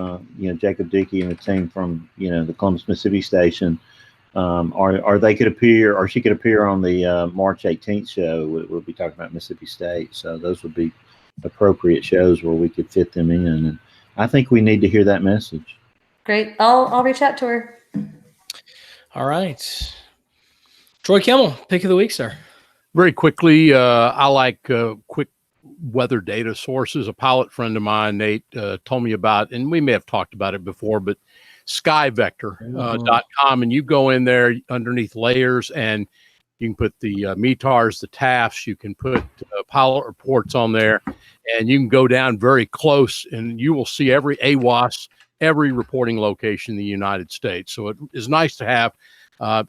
Jacob Dickey and the team from, the Columbus, Mississippi station. Or they could appear, or she could appear on the March 18th show. We'll be talking about Mississippi State. So those would be appropriate shows where we could fit them in. And I think we need to hear that message. Great. I'll reach out to her. All right. Troy Kimmel, pick of the week, sir. Very quickly, I like quick weather data sources. A pilot friend of mine, Nate, told me about, and we may have talked about it before, but skyvector.com, and you go in there underneath layers and you can put the METARs, the TAFs, you can put pilot reports on there, and you can go down very close and you will see every AWOS, every reporting location in the United States. So it is nice to have.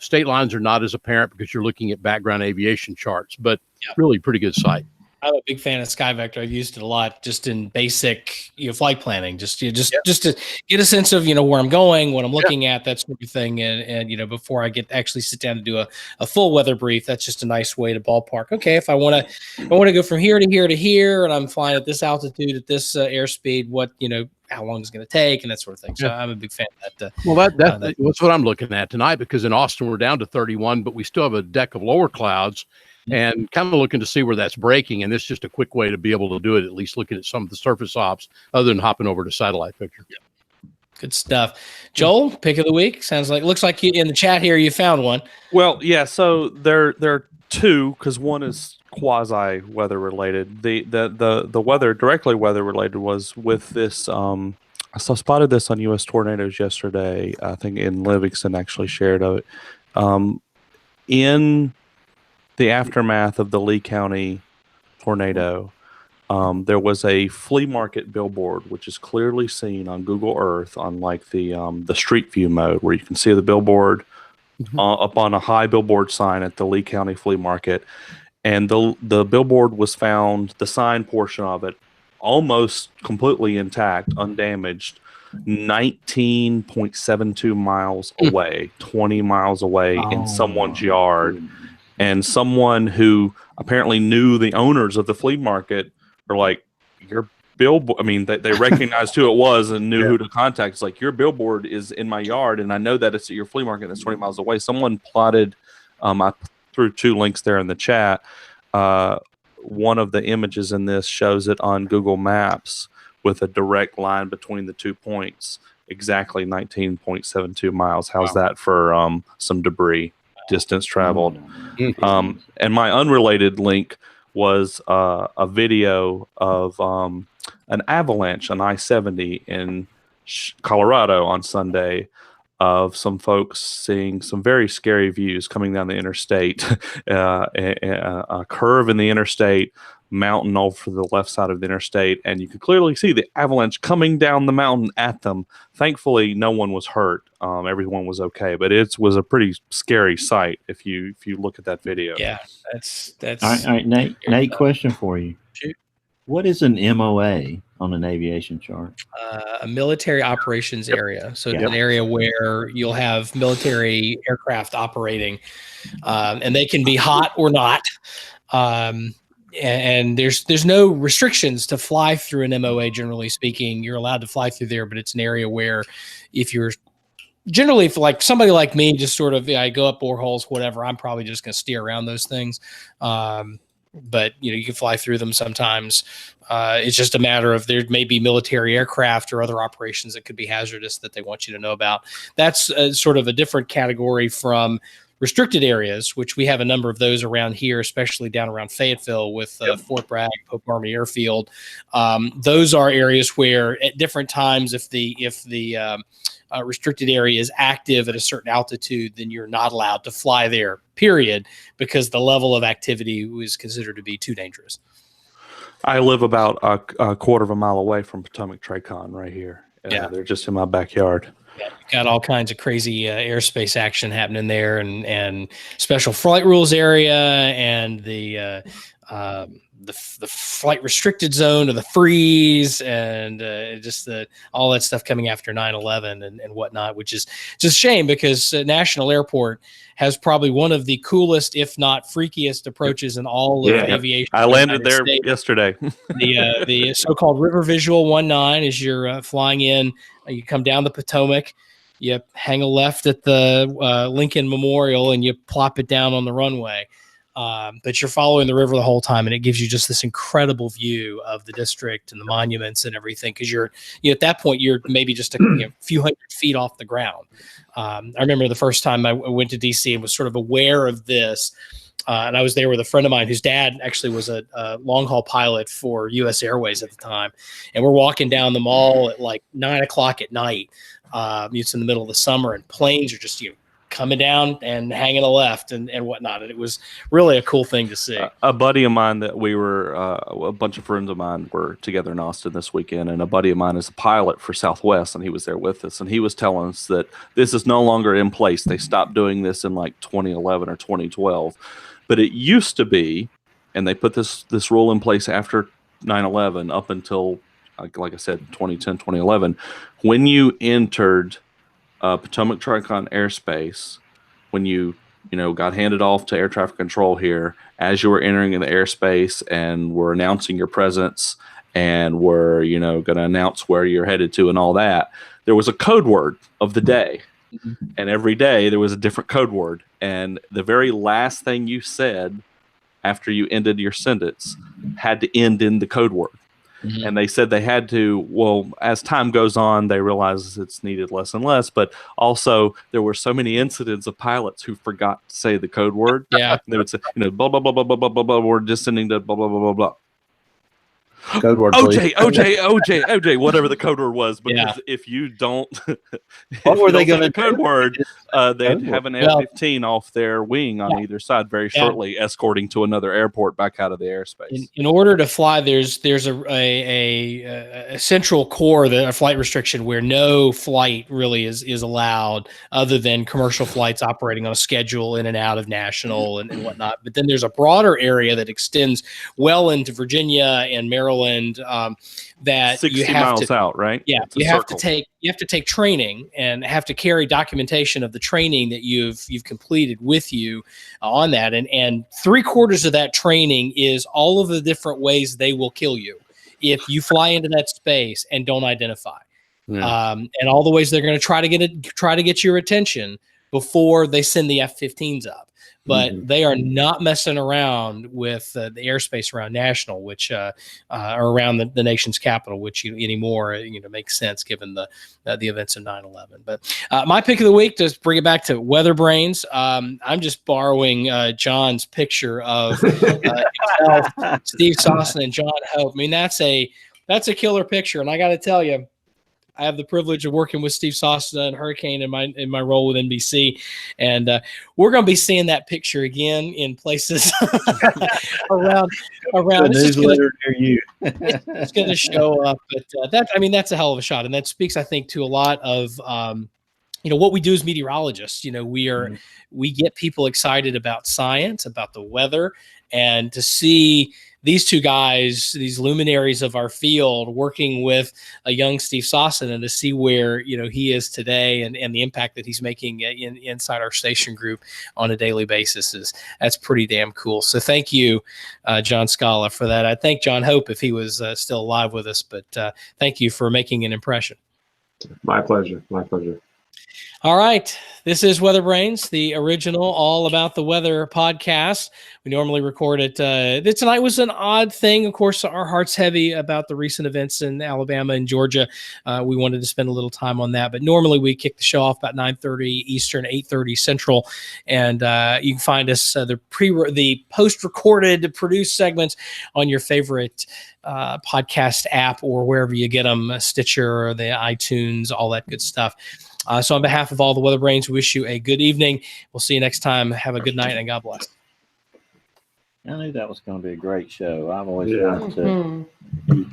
State lines are not as apparent because you're looking at background aviation charts, but really pretty good site. I'm a big fan of SkyVector. I've used it a lot just in basic flight planning, just to get a sense of where I'm going, what I'm looking at, that sort of thing. And before I actually sit down to do a full weather brief, that's just a nice way to ballpark. Okay, if I want to go from here to here to here, and I'm flying at this altitude at this airspeed, what how long it's going to take and that sort of thing. So I'm a big fan of that. That's what I'm looking at tonight, because in Austin we're down to 31, but we still have a deck of lower clouds. And kind of looking to see where that's breaking. And this is just a quick way to be able to do it, at least looking at some of the surface ops, other than hopping over to satellite picture. Good stuff. Joel, pick of the week. Looks like you in the chat here, you found one. Well, yeah, so there are 2, because one is quasi weather related. The weather, directly weather related, was with this. I spotted this on US Tornadoes yesterday. I think in Livingston actually shared of it. In the aftermath of the Lee County tornado, there was a flea market billboard, which is clearly seen on Google Earth on like the street view mode, where you can see the billboard up on a high billboard sign at the Lee County flea market. And the billboard was found, the sign portion of it, almost completely intact, undamaged, 19.72 miles away, 20 miles away in someone's yard. And someone who apparently knew the owners of the flea market are like, your billboard, I mean, they recognized who it was and knew who to contact. It's like, your billboard is in my yard, and I know that it's at your flea market that's 20 miles away. Someone plotted, I threw 2 links there in the chat. One of the images in this shows it on Google Maps with a direct line between the 2 points, exactly 19.72 miles. How's that for some debris? Distance traveled. And my unrelated link was a video of an avalanche on I-70 in Colorado on Sunday, of some folks seeing some very scary views coming down the interstate, a curve in the interstate, mountain over the left side of the interstate, and you could clearly see the avalanche coming down the mountain at them. Thankfully, no one was hurt. Everyone was okay, but it was a pretty scary sight if you look at that video. Yeah, that's all right, Nate, question for you. Shoot. What is an MOA on an aviation chart? A military operations area. So it's an area where you'll have military aircraft operating, and they can be hot or not. And there's no restrictions to fly through an MOA. Generally speaking, you're allowed to fly through there, but it's an area where if you're generally, for like somebody like me, just sort of, I go up boreholes, whatever, I'm probably just going to steer around those things. but you can fly through them sometimes. It's just a matter of there may be military aircraft or other operations that could be hazardous that they want you to know about. That's sort of a different category from restricted areas, which we have a number of those around here, especially down around Fayetteville with Fort Bragg, Pope Army Airfield. Those are areas where at different times, if the restricted area is active at a certain altitude, then you're not allowed to fly there, period, because the level of activity is considered to be too dangerous. I live about a quarter of a mile away from Potomac Tracon right here. They're just in my backyard. Yeah, you've got all kinds of crazy airspace action happening there, and special flight rules area, and the flight restricted zone, or the freeze, and just all that stuff coming after 9/11 and whatnot, which is just a shame because National Airport has probably one of the coolest, if not freakiest, approaches in all of aviation. I landed there yesterday. The so-called River Visual 19 as you're flying in. You come down the Potomac, you hang a left at the Lincoln Memorial, and you plop it down on the runway. But you're following the river the whole time, and it gives you just this incredible view of the district and the monuments and everything. Because you're at that point, you're maybe just a few hundred feet off the ground. I remember the first time I went to DC and was sort of aware of this. And I was there with a friend of mine whose dad actually was a long haul pilot for U.S. Airways at the time. And we're walking down the mall at like 9 o'clock at night. It's in the middle of the summer, and planes are just coming down and hanging a left and whatnot. And it was really a cool thing to see. A buddy of mine that we were, a bunch of friends of mine were together in Austin this weekend, and a buddy of mine is a pilot for Southwest, and he was there with us, and he was telling us that this is no longer in place. They stopped doing this in like 2011 or 2012, but it used to be, and they put this rule in place after 9/11 up until, like I said, 2010, 2011, when you entered Potomac Tricon airspace, when you got handed off to air traffic control here, as you were entering in the airspace and were announcing your presence and were going to announce where you're headed to and all that, there was a code word of the day. And every day there was a different code word, and the very last thing you said after you ended your sentence had to end in the code word. And they said they had to, well, as time goes on, they realize it's needed less and less. But also, there were so many incidents of pilots who forgot to say the code word. Yeah. They would say, blah, blah, blah, blah, blah, blah, blah, blah, we're descending to blah, blah, blah, blah, blah. Code word, OJ, whatever the code word was. Because if you don't, what were they going to code word? They'd have an F-15 off their wing on either side very shortly, escorting to another airport back out of the airspace. In order to fly, there's a central core, a flight restriction where no flight really is allowed other than commercial flights operating on a schedule in and out of national and whatnot. But then there's a broader area that extends well into Virginia and Maryland. That 60 you have miles out, right? Yeah, you have to take training and have to carry documentation of the training that you've completed with you on that. And 3/4 of that training is all of the different ways they will kill you if you fly into that space and don't identify. Yeah. And all the ways they're going to try to get your attention before they send the F-15s up. But they are not messing around with the airspace around National, which are around the nation's capital, which anymore makes sense given the events of 9/11. But my pick of the week, to bring it back to WeatherBrains, I'm just borrowing John's picture of himself, Steve Sasson, and John Hope. I mean, that's a killer picture, and I got to tell you, I have the privilege of working with Steve Sasson and Hurricane in my role with NBC, and we're going to be seeing that picture again in places around. Newsletter near you. It's going to show up, but that's a hell of a shot, and that speaks, I think, to a lot of what we do as meteorologists. We get people excited about science, about the weather, and to see these two guys, these luminaries of our field, working with a young Steve Sasson, and to see where he is today and the impact that he's making inside our station group on a daily basis that's pretty damn cool. So thank you, John Scala, for that. I thank John Hope if he was still alive with us, but thank you for making an impression. My pleasure. My pleasure. All right. This is WeatherBrains, the original all about the weather podcast. We normally record it. Tonight was an odd thing. Of course, our heart's heavy about the recent events in Alabama and Georgia. We wanted to spend a little time on that. But normally we kick the show off about 9:30 Eastern, 8:30 Central. And you can find us, the post-recorded, produced segments on your favorite podcast app or wherever you get them, Stitcher, or the iTunes, all that good stuff. So on behalf of all the WeatherBrains, we wish you a good evening. We'll see you next time. Have a good night and God bless. I knew that was going to be a great show. I've always wanted to.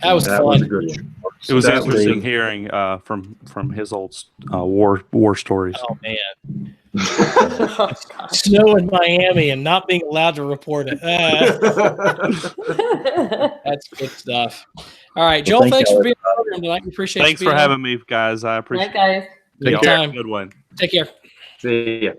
That was That fun. was a good one. It was That was interesting a- hearing from his old war stories. Oh man, snow in Miami and not being allowed to report it. That's good stuff. All right, Joel, thank thanks y'all. for being on the program tonight. We appreciate Thanks you for being having on. me, guys. I appreciate Night, guys. it. Take care. Good one. Take care. See ya.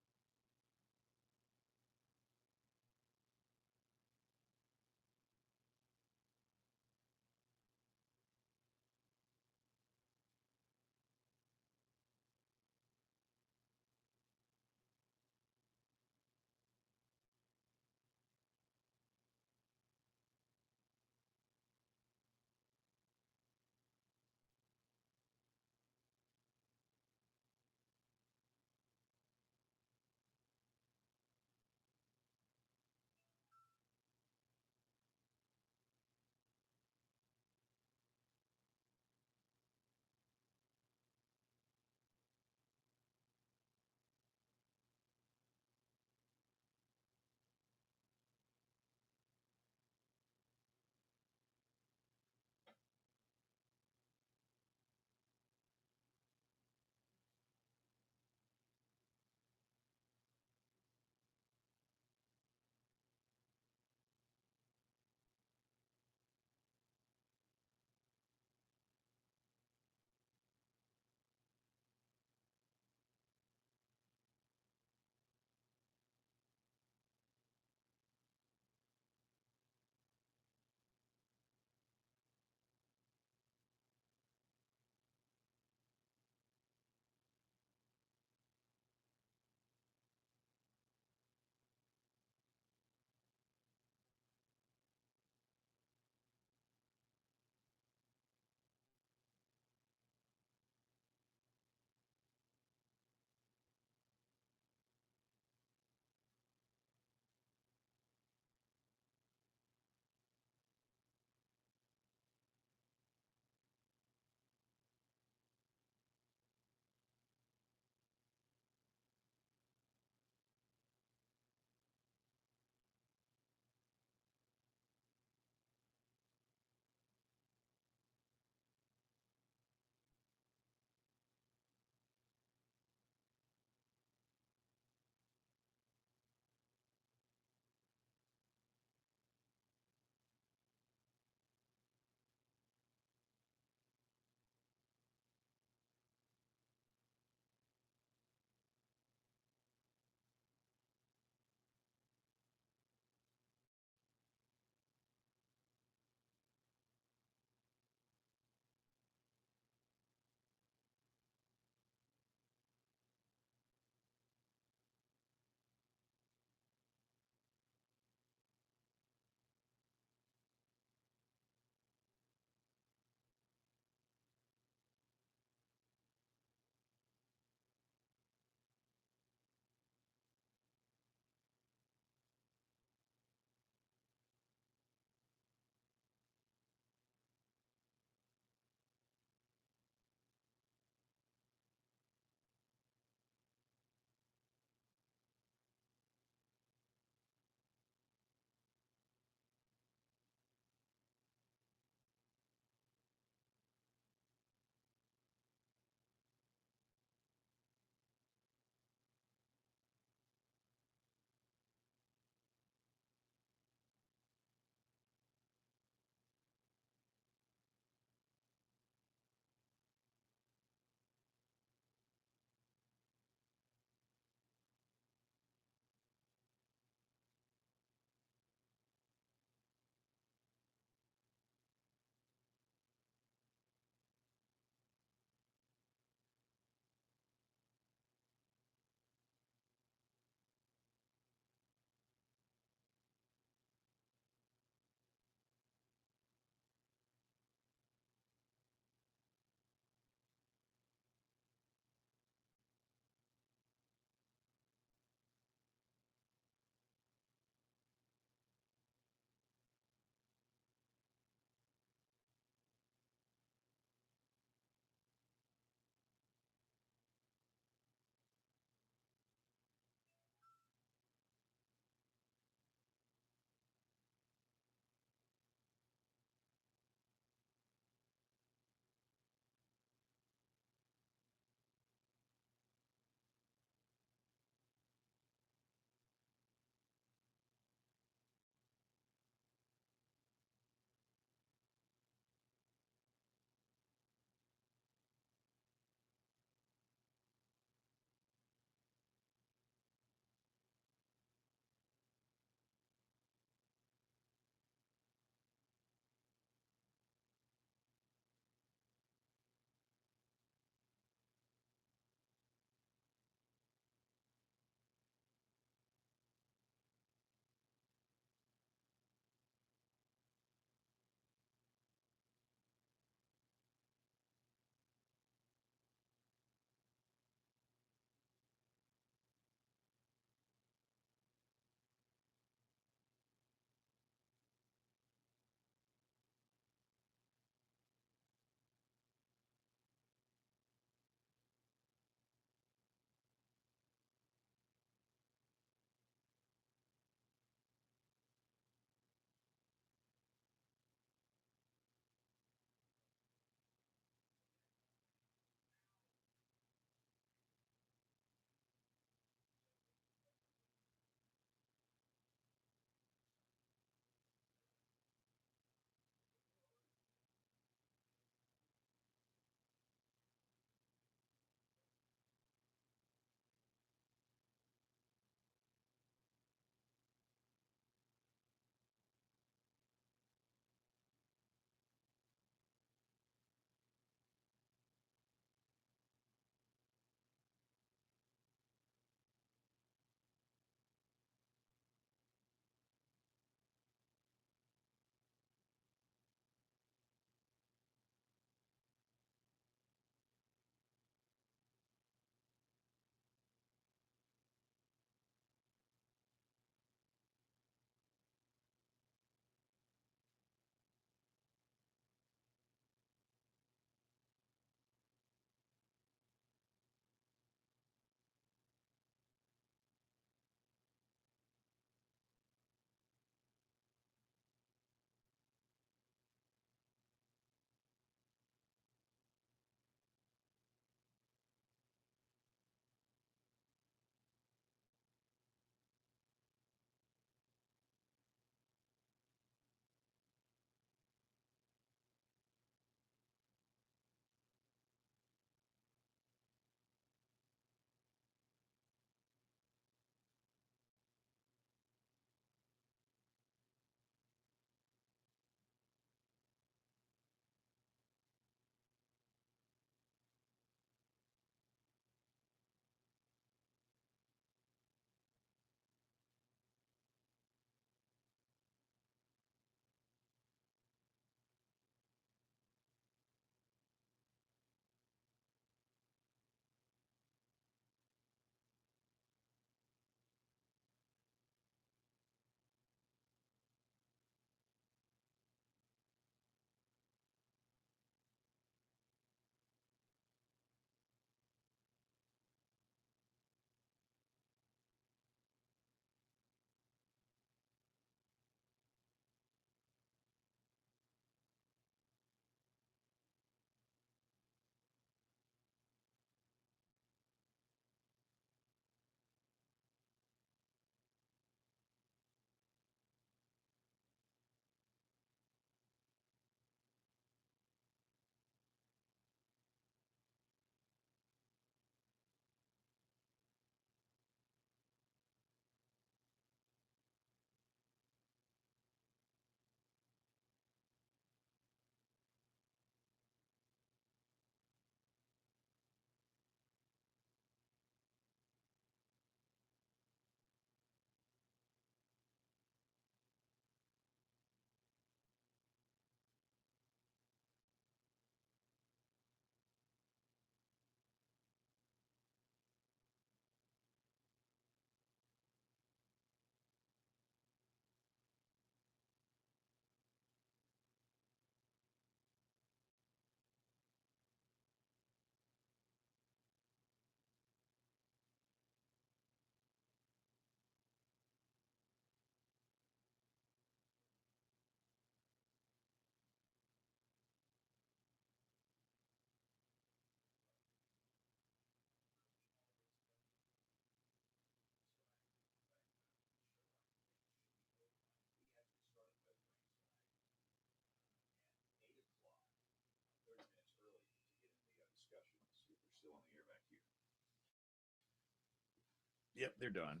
Yep, they're done.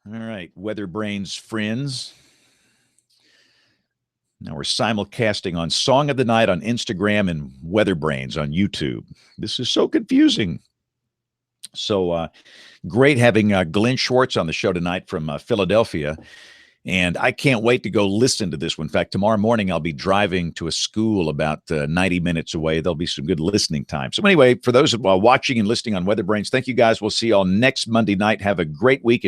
All right, WeatherBrains friends. Now we're simulcasting on Song of the Night on Instagram and WeatherBrains on YouTube. This is so confusing. So great having Glen Schwartz on the show tonight from Philadelphia. And I can't wait to go listen to this one. In fact, tomorrow morning, I'll be driving to a school about 90 minutes away. There'll be some good listening time. So anyway, for those watching and listening on WeatherBrains, thank you guys. We'll see you all next Monday night. Have a great week.